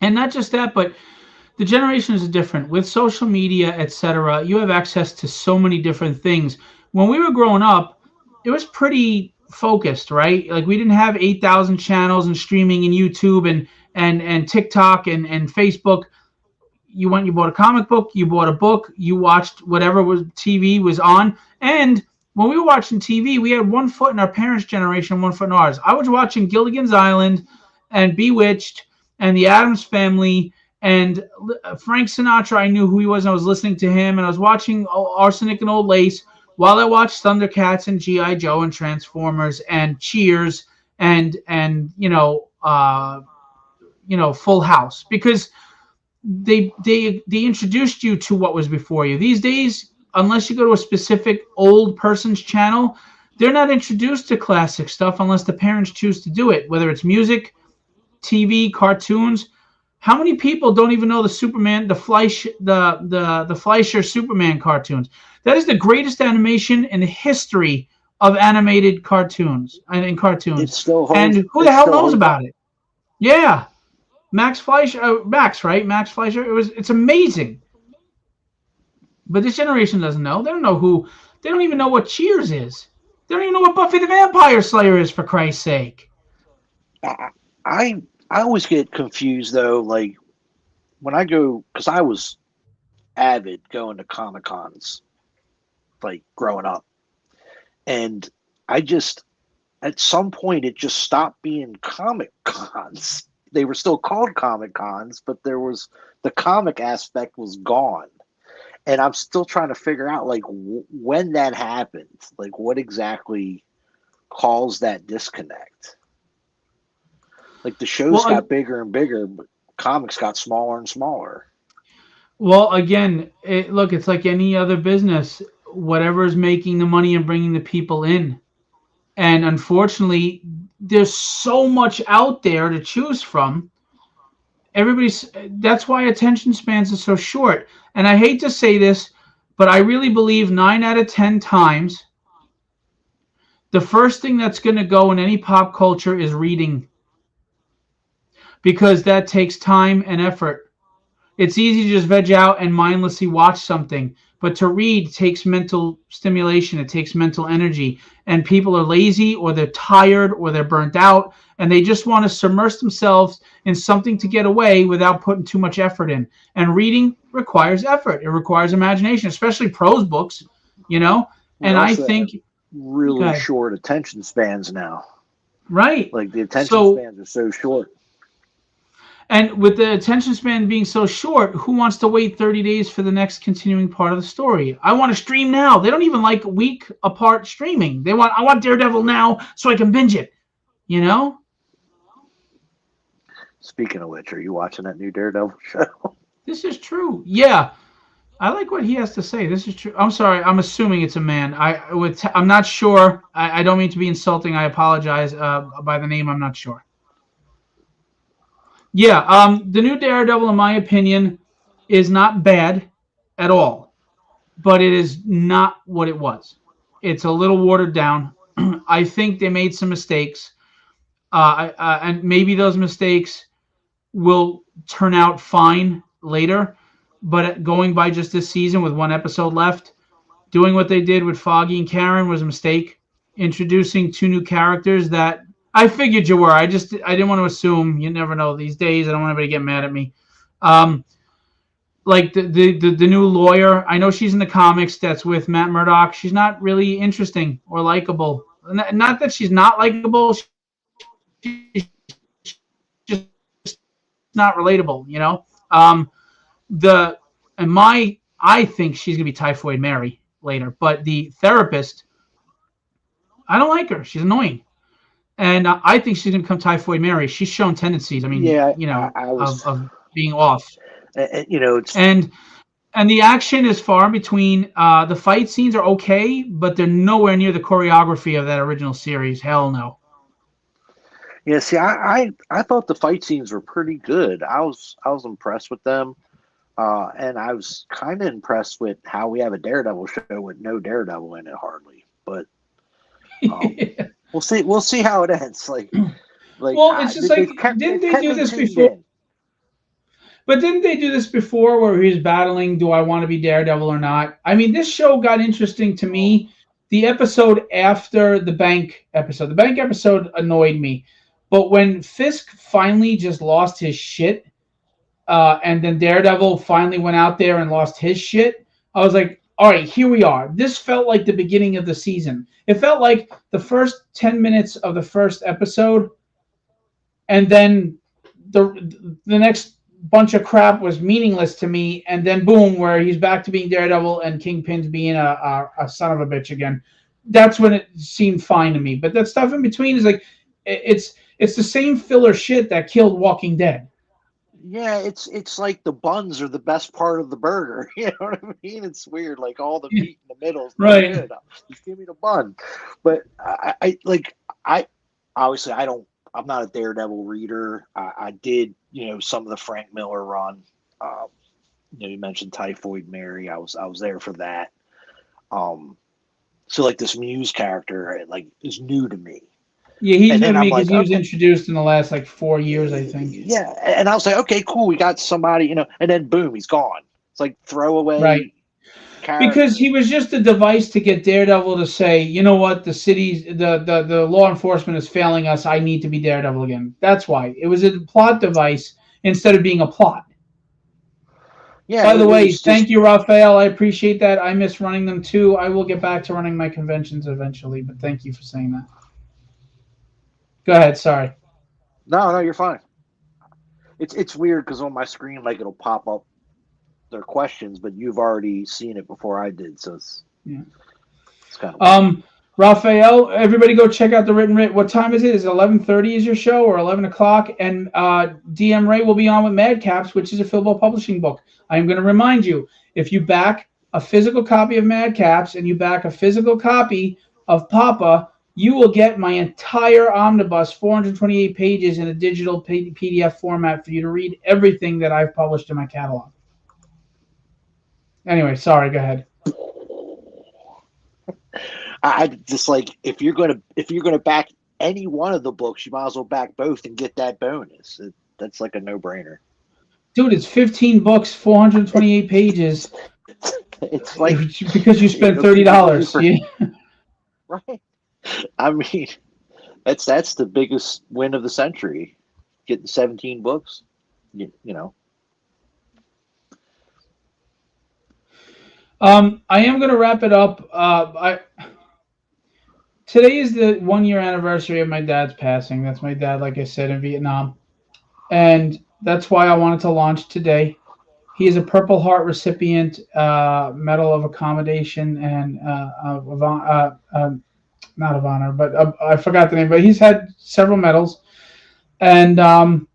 And not just that, but the generations are different. With social media, etc., you have access to so many different things. When we were growing up, it was pretty focused, right? Like, we didn't have 8,000 channels and streaming and YouTube and TikTok and Facebook. You bought a comic book, you bought a book, you watched whatever TV was on. And when we were watching TV, we had one foot in our parents' generation, one foot in ours. I was watching Gilligan's Island and Bewitched and The Addams Family and Frank Sinatra. I knew who he was, and I was listening to him, and I was watching Arsenic and Old Lace while I watched Thundercats and G.I. Joe and Transformers and Cheers and Full House, because they introduced you to what was before you. These days, unless you go to a specific old person's channel, they're not introduced to classic stuff unless the parents choose to do it, whether it's music, TV, cartoons. How many people don't even know the Superman, the Fleischer Superman cartoons? That is the greatest animation in the history of animated cartoons and in cartoons. It still holds. And who the hell knows about it? Yeah, Max Fleischer, Max, right? Max Fleischer. It's amazing. But this generation doesn't know. They don't know who. They don't even know what Cheers is. They don't even know what Buffy the Vampire Slayer is, for Christ's sake. I always get confused though, like when I go, because I was avid going to Comic Cons, like growing up, and I just at some point it just stopped being Comic Cons. They were still called Comic Cons, but there was the comic aspect was gone. And I'm still trying to figure out like when that happened, like what exactly caused that disconnect. Like the shows got bigger and bigger, but comics got smaller and smaller. Well, again, look, it's like any other business. Whatever is making the money and bringing the people in. And unfortunately, there's so much out there to choose from. That's why attention spans are so short. And I hate to say this, but I really believe 9 out of 10 times, the first thing that's going to go in any pop culture is reading. Because that takes time and effort. It's easy to just veg out and mindlessly watch something. But to read takes mental stimulation. It takes mental energy. And people are lazy, or they're tired, or they're burnt out. And they just want to submerge themselves in something to get away without putting too much effort in. And reading requires effort. It requires imagination, especially prose books, you know? And I think really short attention spans now. Right. Like the attention spans are so short. And with the attention span being so short, who wants to wait 30 days for the next continuing part of the story? I want to stream now. They don't even like week apart streaming. I want Daredevil now so I can binge it, you know? Speaking of which, are you watching that new Daredevil show? This is true. Yeah. I like what he has to say. This is true. I'm sorry. I'm assuming it's a man. I'm not sure. I don't mean to be insulting. I apologize. By the name, I'm not sure. Yeah, the new Daredevil, in my opinion, is not bad at all, but it is not what it was. It's a little watered down. I think they made some mistakes, and maybe those mistakes will turn out fine later, but going by just this season with one episode left, doing what they did with Foggy and Karen was a mistake. Introducing 2 new characters that I figured you were. I didn't want to assume. You never know these days. I don't want anybody to get mad at me. Like the new lawyer. I know she's in the comics. That's with Matt Murdock. She's not really interesting or likable. Not that she's not likable. She's just not relatable. You know. I think she's gonna be Typhoid Mary later. But the therapist, I don't like her. She's annoying. And I think she's going to become Typhoid Mary. She's shown tendencies. I mean, of being off. And the action is far in between. The fight scenes are okay, but they're nowhere near the choreography of that original series. Hell no. Yeah, see, I thought the fight scenes were pretty good. I was impressed with them, and I was kind of impressed with how we have a Daredevil show with no Daredevil in it hardly. But We'll see how it ends. It's just didn't they do this before? But didn't they do this before, where he was battling, do I want to be Daredevil or not? I mean, this show got interesting to me. The episode after the bank episode annoyed me, but when Fisk finally just lost his shit, and then Daredevil finally went out there and lost his shit, I was like, all right, here we are. This felt like the beginning of the season. It felt like the first 10 minutes of the first episode, and then the next bunch of crap was meaningless to me, and then boom, where he's back to being Daredevil and Kingpin's being a son of a bitch again. That's when it seemed fine to me. But that stuff in between is like, it's the same filler shit that killed Walking Dead. Yeah, it's like the buns are the best part of the burger. You know what I mean? It's weird. Like all the meat in the middle is right. Good. Just give me the bun. But I obviously I don't I'm not a Daredevil reader. I did, some of the Frank Miller run. You mentioned Typhoid Mary. I was there for that. So like this Muse character, like, is new to me. Yeah, he's And new then to me I'm because like, he was okay. introduced in the last like 4 years, I think. Yeah, and I was like, okay, cool. We got somebody, and then boom, he's gone. It's like throwaway. Right. Character. Because he was just a device to get Daredevil to say, you know what, the law enforcement is failing us. I need to be Daredevil again. That's why. It was a plot device instead of being a plot. Yeah. By the way, thank you, Raphael. I appreciate that. I miss running them too. I will get back to running my conventions eventually, but thank you for saying that. Go ahead. Sorry. No, you're fine. It's weird because on my screen, like, it'll pop up their questions, but you've already seen it before I did, so it's kind of Raphael, everybody go check out the Written Writ. What time is it? Is it 11:30 is your show, or 11 o'clock? And DM Ray will be on with Madcaps, which is a Philbo Publishing book. I am going to remind you, if you back a physical copy of Madcaps and you back a physical copy of Poppa, you will get my entire omnibus, 428 pages in a digital PDF format for you to read everything that I've published in my catalog. Anyway, sorry, go ahead. I just like, if you're gonna back any one of the books, you might as well back both and get that bonus. That's like a no-brainer. Dude, it's 15 books, 428 pages. It's like, because you spent $30. Yeah. Right. I mean, that's the biggest win of the century. Getting 17 books. You know. I am going to wrap it up. Today is the 1 year anniversary of my dad's passing. That's my dad, like I said, in Vietnam. And that's why I wanted to launch today. He is a Purple Heart recipient, Medal of Accommodation, and not of honor, but I forgot the name. But he's had several medals, and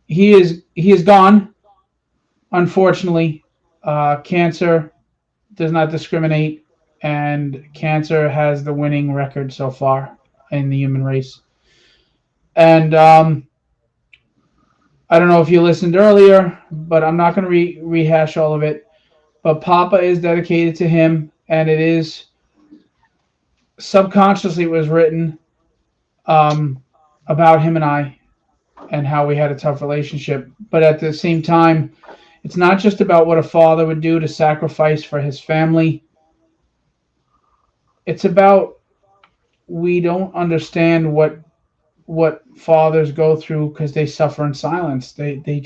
he is gone. Unfortunately, cancer does not discriminate, and cancer has the winning record so far in the human race. And I don't know if you listened earlier, but I'm not going to rehash all of it. But Poppa is dedicated to him, and it is subconsciously, it was written about him and I and how we had a tough relationship. But at the same time, it's not just about what a father would do to sacrifice for his family. It's about, we don't understand what fathers go through because they suffer in silence. They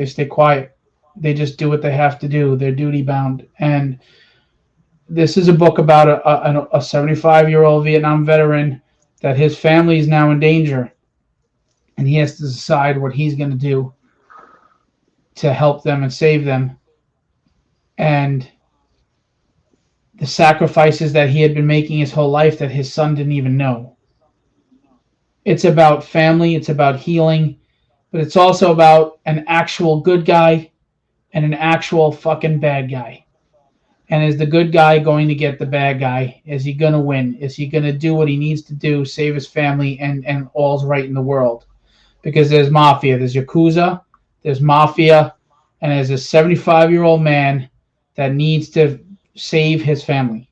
stay quiet. They just do what they have to do. They're duty bound. And this is a book about a 75-year-old Vietnam veteran that his family is now in danger, and he has to decide what he's going to do to help them and save them, and the sacrifices that he had been making his whole life that his son didn't even know. It's about family, it's about healing, but it's also about an actual good guy and an actual fucking bad guy. And is the good guy going to get the bad guy? Is he going to win? Is he going to do what he needs to do, save his family, and all's right in the world? Because there's mafia, there's Yakuza, there's mafia, and there's a 75-year-old man that needs to save his family.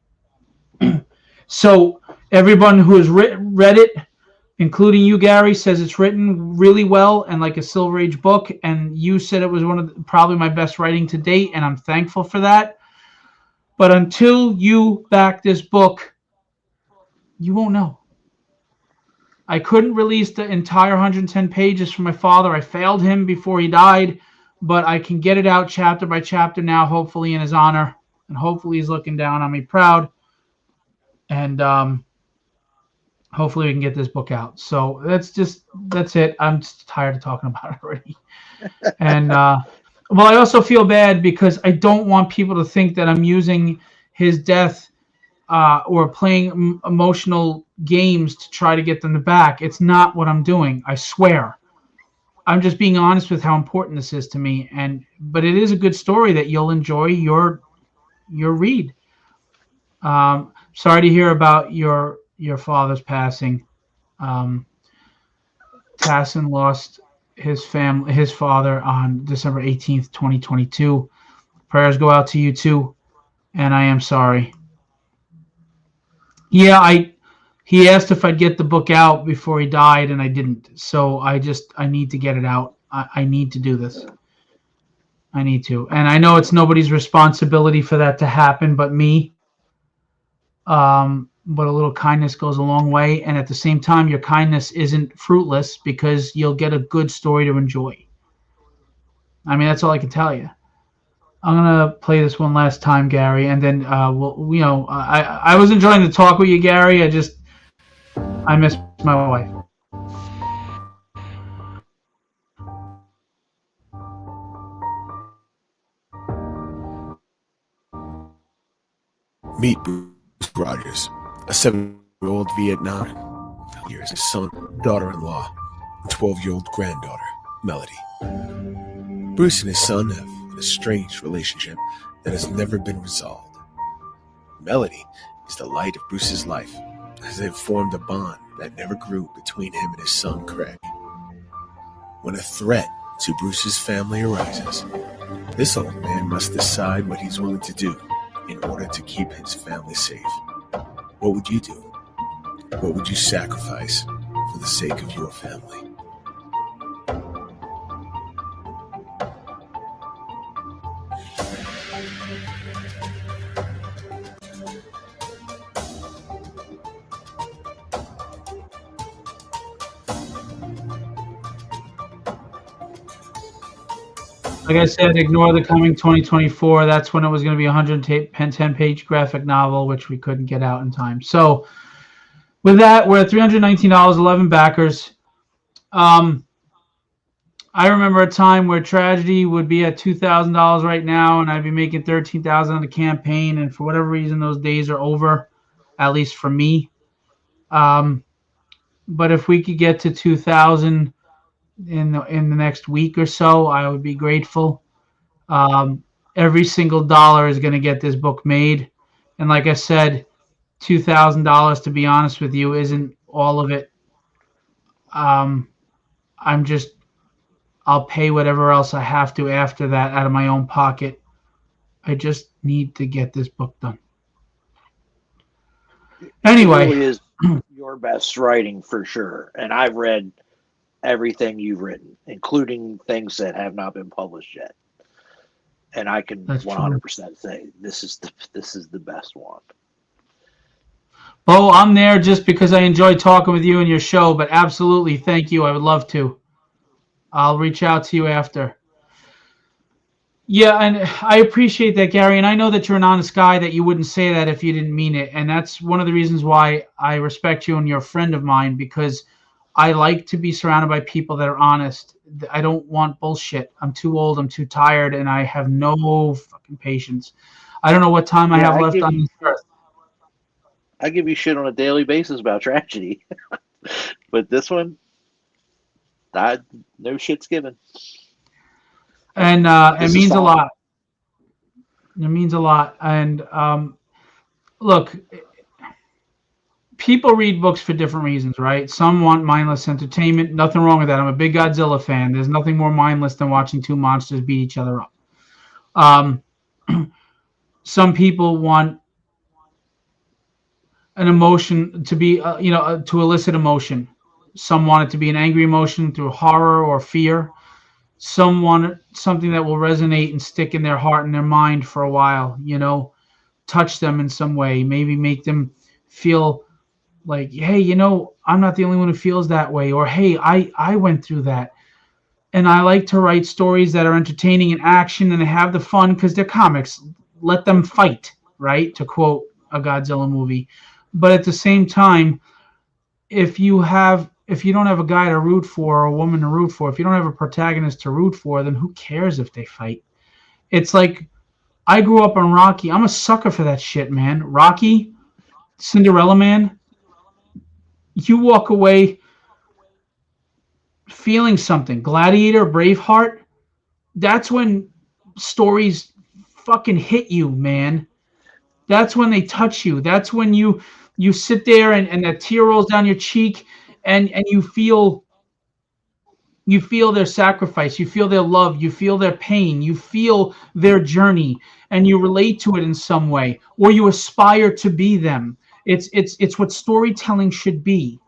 So everyone who has read it, including you, Gary, says it's written really well and like a Silver Age book. And you said it was probably my best writing to date, and I'm thankful for that. But until you back this book, you won't know. I couldn't release the entire 110 pages from my father. I failed him before he died, but I can get it out chapter by chapter now, hopefully in his honor. And hopefully he's looking down on me proud. And hopefully we can get this book out. So that's it. I'm just tired of talking about it already. And well, I also feel bad because I don't want people to think that I'm using his death or playing emotional games to try to get them to back. It's not what I'm doing. I swear. I'm just being honest with how important this is to me. But it is a good story that you'll enjoy your read. Sorry to hear about your father's passing. Tassin lost his father on December 18th, 2022. Prayers go out to you too, and I am sorry. Yeah, he asked if I'd get the book out before he died, and I didn't. So I need to get it out. I need to do this. I need to. And I know it's nobody's responsibility for that to happen but me. But a little kindness goes a long way. And at the same time, your kindness isn't fruitless because you'll get a good story to enjoy. I mean, that's all I can tell you. I'm gonna play this one last time, Gary, and then I was enjoying the talk with you, Gary. I miss my wife. Meet Bruce Rogers, a 7-year-old Vietnam years, his son, daughter-in-law, and 12-year-old granddaughter, Melody. Bruce and his son have a strange relationship that has never been resolved. Melody is the light of Bruce's life, as they've formed a bond that never grew between him and his son, Craig. When a threat to Bruce's family arises, this old man must decide what he's willing to do in order to keep his family safe. What would you do? What would you sacrifice for the sake of your family? Like I said, ignore the coming 2024. That's when it was going to be a 110-page graphic novel, which we couldn't get out in time. So with that, we're at $319, 11 backers. I remember a time where Tragedy would be at $2,000 right now, and I'd be making $13,000 on the campaign. And for whatever reason, those days are over, at least for me. But if we could get to 2,000 in the next week or so, I would be grateful. Every single dollar is going to get this book made, and like I said, $2,000, to be honest with you, isn't all of it. I'll pay whatever else I have to after that out of my own pocket. I just need to get this book done. Anyway, it really is your best writing for sure, and I've read everything you've written, including things that have not been published yet. And I can 100% say this is the best one. Bo, I'm there just because I enjoy talking with you and your show, but absolutely, thank you. I would love to. I'll reach out to you after. Yeah, and I appreciate that, Gary, and I know that you're an honest guy, that you wouldn't say that if you didn't mean it, and that's one of the reasons why I respect you and you're a friend of mine, because I like to be surrounded by people that are honest. I don't want bullshit. I'm too old. I'm too tired, and I have no fucking patience. I don't know what time I have left on this earth. I give you shit on a daily basis about Tragedy, but this one, no shit's given. And it means a lot. It means a lot. And look, people read books for different reasons, right? Some want mindless entertainment. Nothing wrong with that. I'm a big Godzilla fan. There's nothing more mindless than watching two monsters beat each other up. Some people want an emotion to be, to elicit emotion. Some want it to be an angry emotion through horror or fear. Some want something that will resonate and stick in their heart and their mind for a while, touch them in some way, maybe make them feel like, hey, I'm not the only one who feels that way, or hey, I went through that. And I like to write stories that are entertaining and action, and they have the fun because they're comics. Let them fight, right? To quote a Godzilla movie. But at the same time, if you don't have a guy to root for or a woman to root for, if you don't have a protagonist to root for, then who cares if they fight? It's like, I grew up on Rocky. I'm a sucker for that shit, man. Rocky, Cinderella Man. You walk away feeling something. Gladiator, Braveheart. That's when stories fucking hit you, man. That's when they touch you. That's when you sit there and that tear rolls down your cheek and you feel their sacrifice, you feel their love, you feel their pain, you feel their journey, and you relate to it in some way, or you aspire to be them. It's what storytelling should be,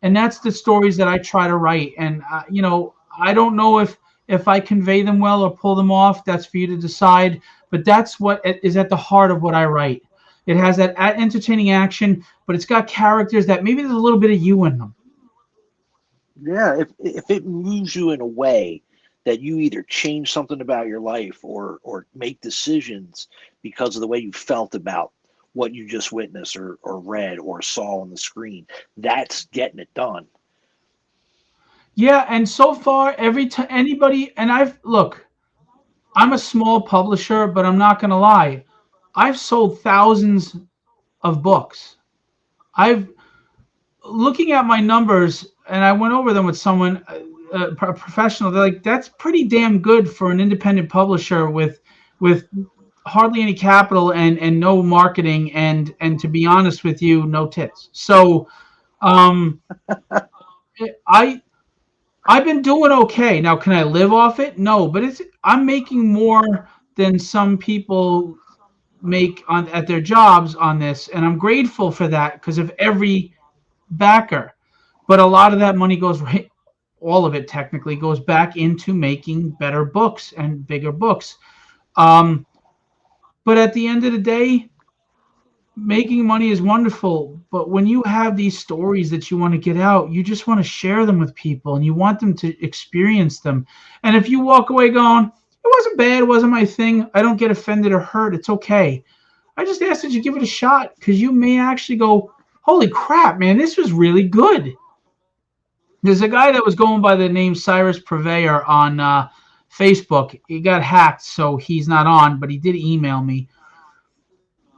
and that's the stories that I try to write. And I don't know if I convey them well or pull them off. That's for you to decide. But that's what is at the heart of what I write. It has that entertaining action, but it's got characters that maybe there's a little bit of you in them. Yeah, if it moves you in a way that you either change something about your life or make decisions because of the way you felt about what you just witnessed or read or saw on the screen, that's getting it done. Yeah, and so far, every time anybody, and I'm a small publisher, but I'm not going to lie. I've sold thousands of books. I've looking at my numbers, and I went over them with someone, a professional. They're like, "That's pretty damn good for an independent publisher with hardly any capital and no marketing and to be honest with you, no tits." So, um, I I've been doing okay. Now, can I live off it? No, but I'm making more than some people make on at their jobs on this, and I'm grateful for that because of every backer. But a lot of that money goes right, all of it technically goes back into making better books and bigger books. Um, but at the end of the day, making money is wonderful, but when you have these stories that you want to get out, you just want to share them with people and you want them to experience them. And if you walk away going, it wasn't bad, it wasn't my thing, I don't get offended or hurt, it's okay. I just ask that you give it a shot because you may actually go, holy crap, man, this was really good. There's a guy that was going by the name Cyrus Purveyor on Facebook. He got hacked, so he's not on, but he did email me.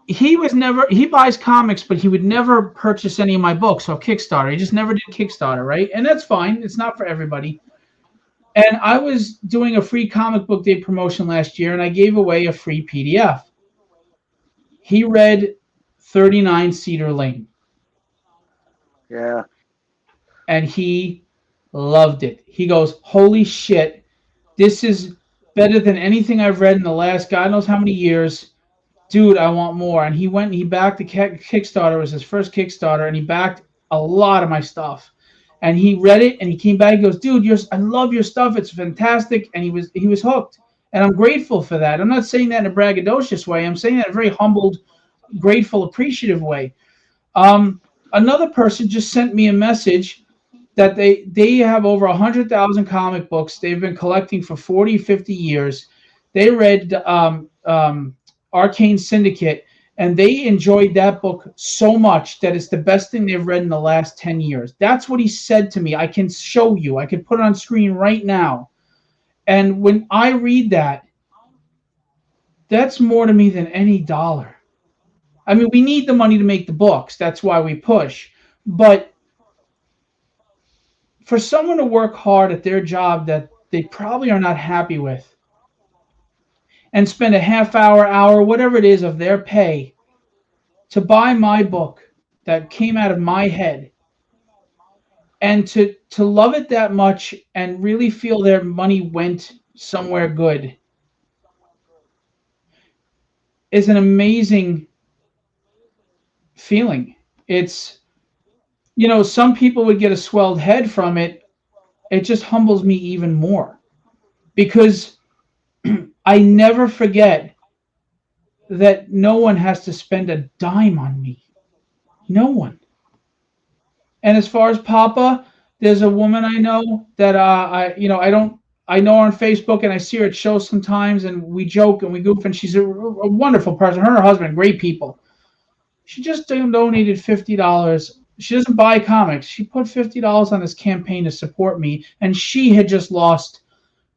He buys comics, but he would never purchase any of my books or Kickstarter. He just never did Kickstarter, right? And that's fine. It's not for everybody. And I was doing a free comic book day promotion last year, and I gave away a free PDF. He read 39 Cedar Lane. Yeah. And he loved it. He goes, holy shit, this is better than anything I've read in the last God knows how many years. Dude, I want more. And he went and he backed the Kickstarter. It was his first Kickstarter, and he backed a lot of my stuff. And he read it, and he came back. He goes, dude, I love your stuff. It's fantastic. And he was hooked. And I'm grateful for that. I'm not saying that in a braggadocious way. I'm saying that in a very humbled, grateful, appreciative way. Another person just sent me a message that they have over 100,000 comic books. They've been collecting for 40, 50 years. They read Arcane Syndicate, and they enjoyed that book so much that it's the best thing they've read in the last 10 years. That's what he said to me. I can show you. I can put it on screen right now. And when I read that, that's more to me than any dollar. I mean, we need the money to make the books. That's why we push. But for someone to work hard at their job that they probably are not happy with and spend a half hour, whatever it is of their pay to buy my book that came out of my head and to love it that much and really feel their money went somewhere good is an amazing feeling. It's, some people would get a swelled head from it. It just humbles me even more because I never forget that no one has to spend a dime on me. No one. And as far as Poppa, there's a woman I know that I know her on Facebook and I see her at shows sometimes and we joke and we goof and she's a wonderful person. Her and her husband, great people. She just donated $50. She doesn't buy comics. She put $50 on this campaign to support me, and she had just lost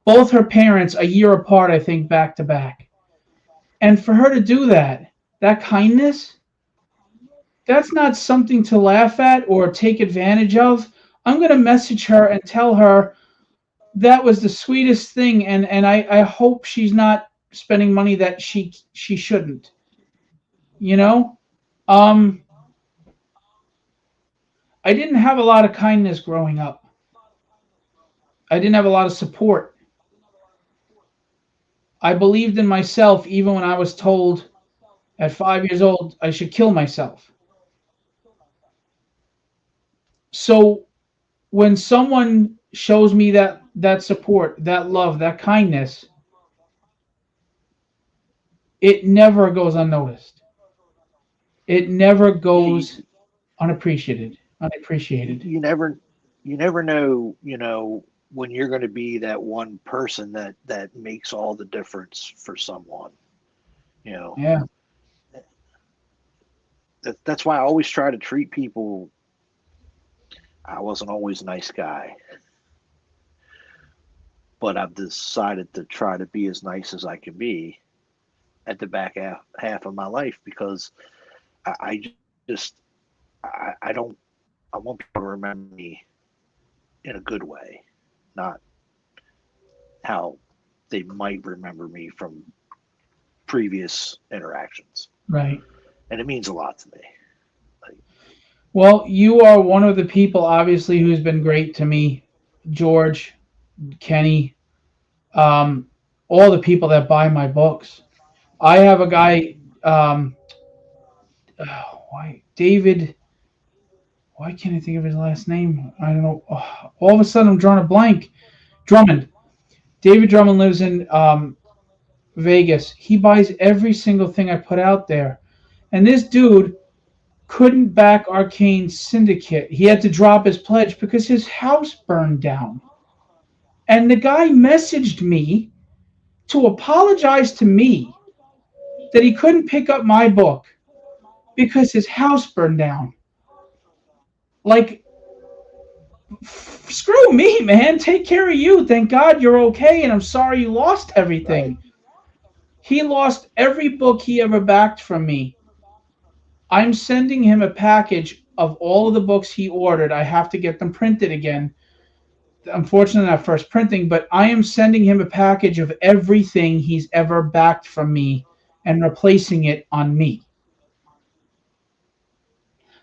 both her parents a year apart, I think, back to back. And for her to do that kindness, that's not something to laugh at or take advantage of. I'm going to message her and tell her that was the sweetest thing, and I hope she's not spending money that she shouldn't. I didn't have a lot of kindness growing up. I didn't have a lot of support. I believed in myself even when I was told at 5 years old I should kill myself. So when someone shows me that support, that love, that kindness, it never goes unnoticed. It never Yeah, goes unappreciated. Unappreciated. you never know, when you're going to be that one person that makes all the difference for someone. You know, Yeah. that's why I always try to treat people. I wasn't always a nice guy, but I've decided to try to be as nice as I can be at the back half of my life because I just I don't I want people to remember me in a good way, not how they might remember me from previous interactions. Right. And it means a lot to me. Like, Well, you are one of the people, obviously, who's been great to me, George, Kenny, um, all the people that buy my books. I have a guy, why David? Why can't I think of his last name? I don't know. Oh, all of a sudden, I'm drawing a blank. Drummond. David Drummond lives in Vegas. He buys every single thing I put out there, and this dude couldn't back Arcane Syndicate. He had to drop his pledge because his house burned down. And the guy messaged me to apologize to me that he couldn't pick up my book because his house burned down. Like, screw me, man. Take care of you. Thank God you're okay, and I'm sorry you lost everything. right. He lost every book he ever backed from me. I'm sending him a package of all of the books he ordered. I have to get them printed again. Unfortunately, not first printing, but I am sending him a package of everything he's ever backed from me and replacing it on me.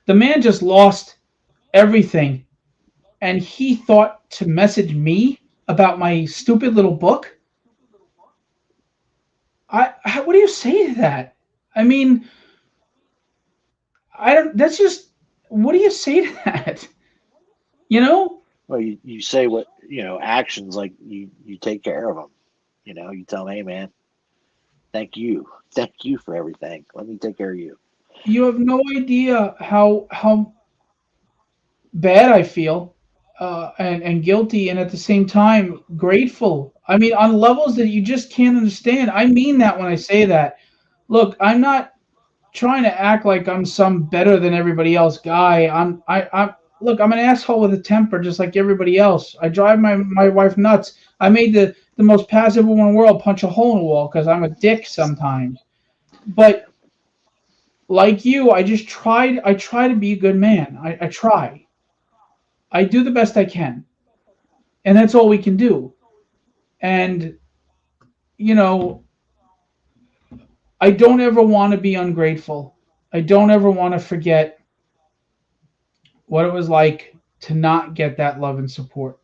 The man just lost everything, and he thought to message me about my stupid little book. What do you say to that? I mean, I don't. That's just. What do you say to that? You know? Well, you say what, actions like you take care of them. You tell them, hey, man, thank you. Thank you for everything. Let me take care of you. You have no idea how bad I feel, and guilty, and at the same time grateful. I mean, on levels that you just can't understand. I mean that when I say that. Look, I'm not trying to act like I'm some better than everybody else guy. I'm look, I'm an asshole with a temper just like everybody else. I drive my wife nuts. I made the most passive woman in the world punch a hole in the wall because I'm a dick sometimes. But like you, I try to be a good man. I try. I do the best I can. And that's all we can do. And you know, I don't ever want to be ungrateful. I don't ever want to forget what it was like to not get that love and support.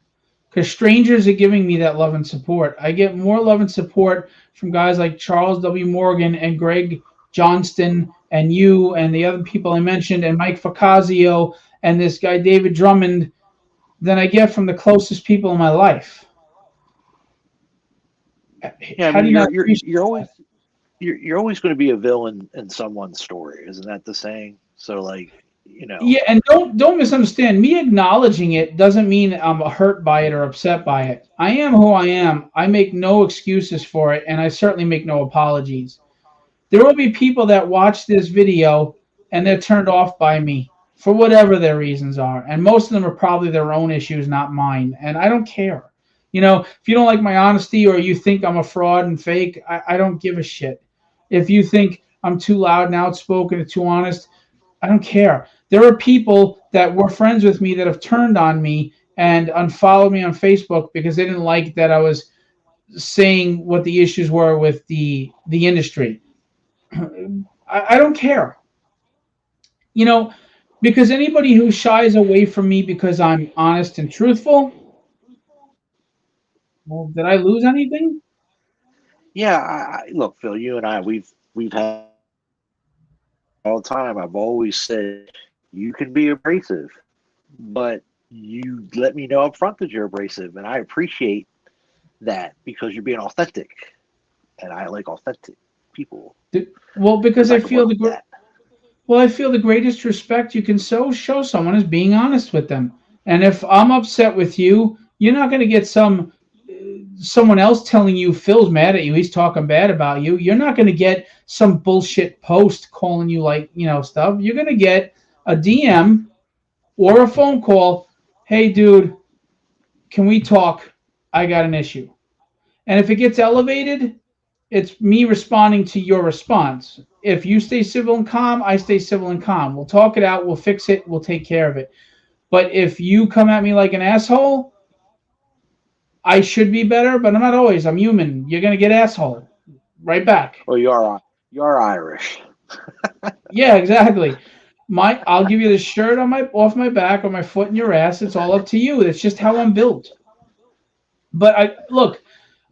Because strangers are giving me that love and support. I get more love and support from guys like Charles W. Morgan and Greg Johnston and you and the other people I mentioned and Mike Facazio and this guy David Drummond than I get from the closest people in my life. Yeah, I How mean, do you not appreciate that? you're always going to be a villain in someone's story, isn't that the saying? So, like, Yeah, and don't misunderstand. Me acknowledging it doesn't mean I'm hurt by it or upset by it. I am who I am. I make no excuses for it, and I certainly make no apologies. There will be people that watch this video and they're turned off by me for whatever their reasons are, and most of them are probably their own issues, not mine. And I don't care. If you don't like my honesty or you think I'm a fraud and fake, I don't give a shit. If you think I'm too loud and outspoken or too honest, I don't care. There are people that were friends with me that have turned on me and unfollowed me on Facebook because they didn't like that I was saying what the issues were with the industry. I don't care. You know, Because anybody who shies away from me because I'm honest and truthful, well, did I lose anything? Yeah, look, Phil. You and I, we've had all the time. I've always said you can be abrasive, but you let me know up front that you're abrasive, and I appreciate that because you're being authentic, and I like authentic people Well, because because I I can feel work with that. well, I feel the greatest respect you can show someone is being honest with them. And if I'm upset with you, you're not going to get someone else telling you Phil's mad at you, he's talking bad about you. You're not going to get some bullshit post calling you like, stuff. You're going to get a DM or a phone call. Hey, dude, can we talk? I got an issue. And if it gets elevated, it's me responding to your response. If you stay civil and calm, I stay civil and calm. We'll talk it out. We'll fix it. We'll take care of it. But if you come at me like an asshole, I should be better, but I'm not always. I'm human. You're gonna get asshole right back. Well, you're Irish. Yeah, exactly. I'll give you the shirt on my off my back or my foot in your ass. It's all up to you. It's just how I'm built. But I look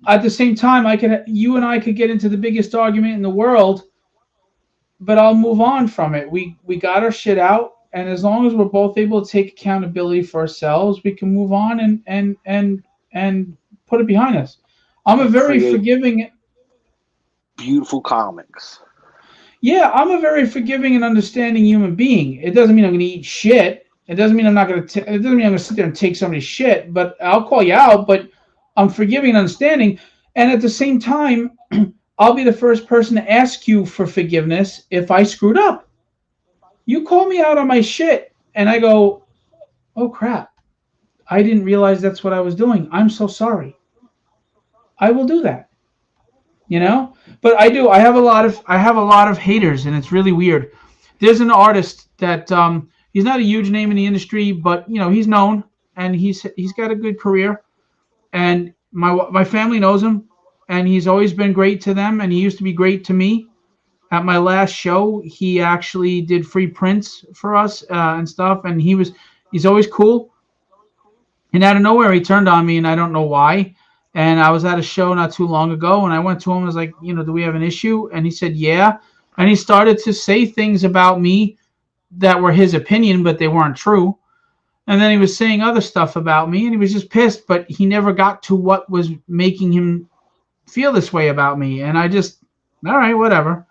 at the same time. You and I could get into the biggest argument in the world, but I'll move on from it. We got our shit out, and as long as we're both able to take accountability for ourselves, we can move on and put it behind us. I'm a And very create forgiving. beautiful comics. Yeah, I'm a very forgiving and understanding human being. It doesn't mean I'm going to eat shit. It doesn't mean I'm not going to. It doesn't mean I'm going to sit there and take somebody's shit. But I'll call you out. But I'm forgiving and understanding. And at the same time, I'll be the first person to ask you for forgiveness if I screwed up. You call me out on my shit, and I go, "Oh crap! I didn't realize that's what I was doing. I'm so sorry." I will do that. But I do. I have a lot of haters, and it's really weird. There's an artist that he's not a huge name in the industry, but he's known and he's got a good career. And my family knows him, and he's always been great to them, and he used to be great to me. At my last show, he actually did free prints for us and stuff, and he's always cool. And out of nowhere, he turned on me, and I don't know why. And I was at a show not too long ago, and I went to him. I was like, do we have an issue? And he said, yeah. And he started to say things about me that were his opinion, but they weren't true. And then he was saying other stuff about me, and he was just pissed, but he never got to what was making him feel this way about me. And I just, all right, whatever.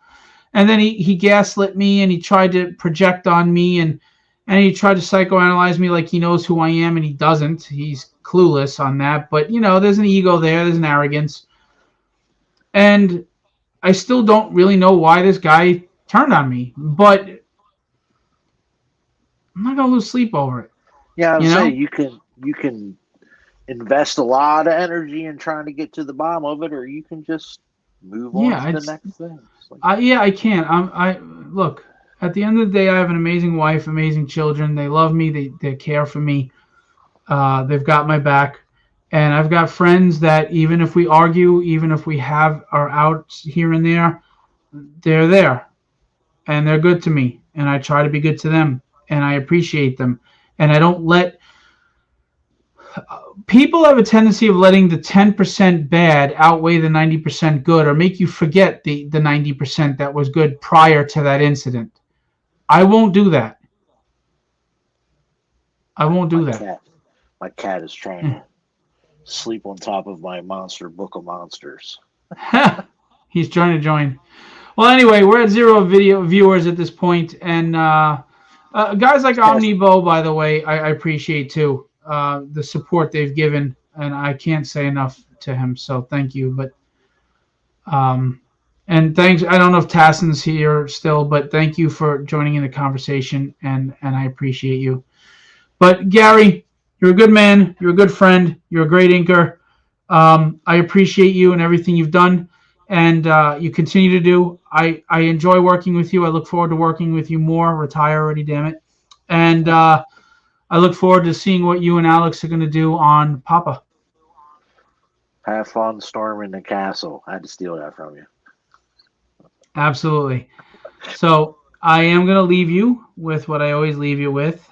And then he gaslit me, and he tried to project on me, and he tried to psychoanalyze me like he knows who I am, and he doesn't. He's clueless on that. But, there's an ego there. There's an arrogance. And I still don't really know why this guy turned on me. But I'm not going to lose sleep over it. Yeah, I would say you can invest a lot of energy in trying to get to the bottom of it, or you can just move on to the next thing. I can't. I look. At the end of the day, I have an amazing wife, amazing children. They love me. They care for me. They've got my back. And I've got friends that even if we argue, even if we have our outs here and there, they're there. And they're good to me. And I try to be good to them. And I appreciate them. And I don't let... People have a tendency of letting the 10% bad outweigh the 90% good, or make you forget the 90% that was good prior to that incident. I won't do that. I won't do that. My cat is trying to sleep on top of my monster book of monsters. He's trying to join. Well, anyway, we're at 0 video viewers at this point, and guys like Omnibo, by the way, I appreciate too the support they've given, and I can't say enough to him. So thank you. But and thanks. I don't know if Tassin's here still, but thank you for joining in the conversation, and I appreciate you. But Gary, you're a good man. You're a good friend. You're a great inker. I appreciate you and everything you've done, and you continue to do. I enjoy working with you. I look forward to working with you more. Retire already, damn it. And I look forward to seeing what you and Alex are going to do on Poppa. Have fun storming the castle. I had to steal that from you. Absolutely. So I am going to leave you with what I always leave you with.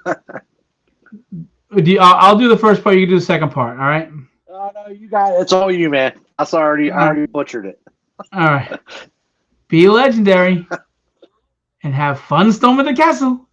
I'll do the first part. You do the second part. All right. Oh no, you got it. It's all you, man. I already butchered it. All right. Be legendary and have fun storming the castle.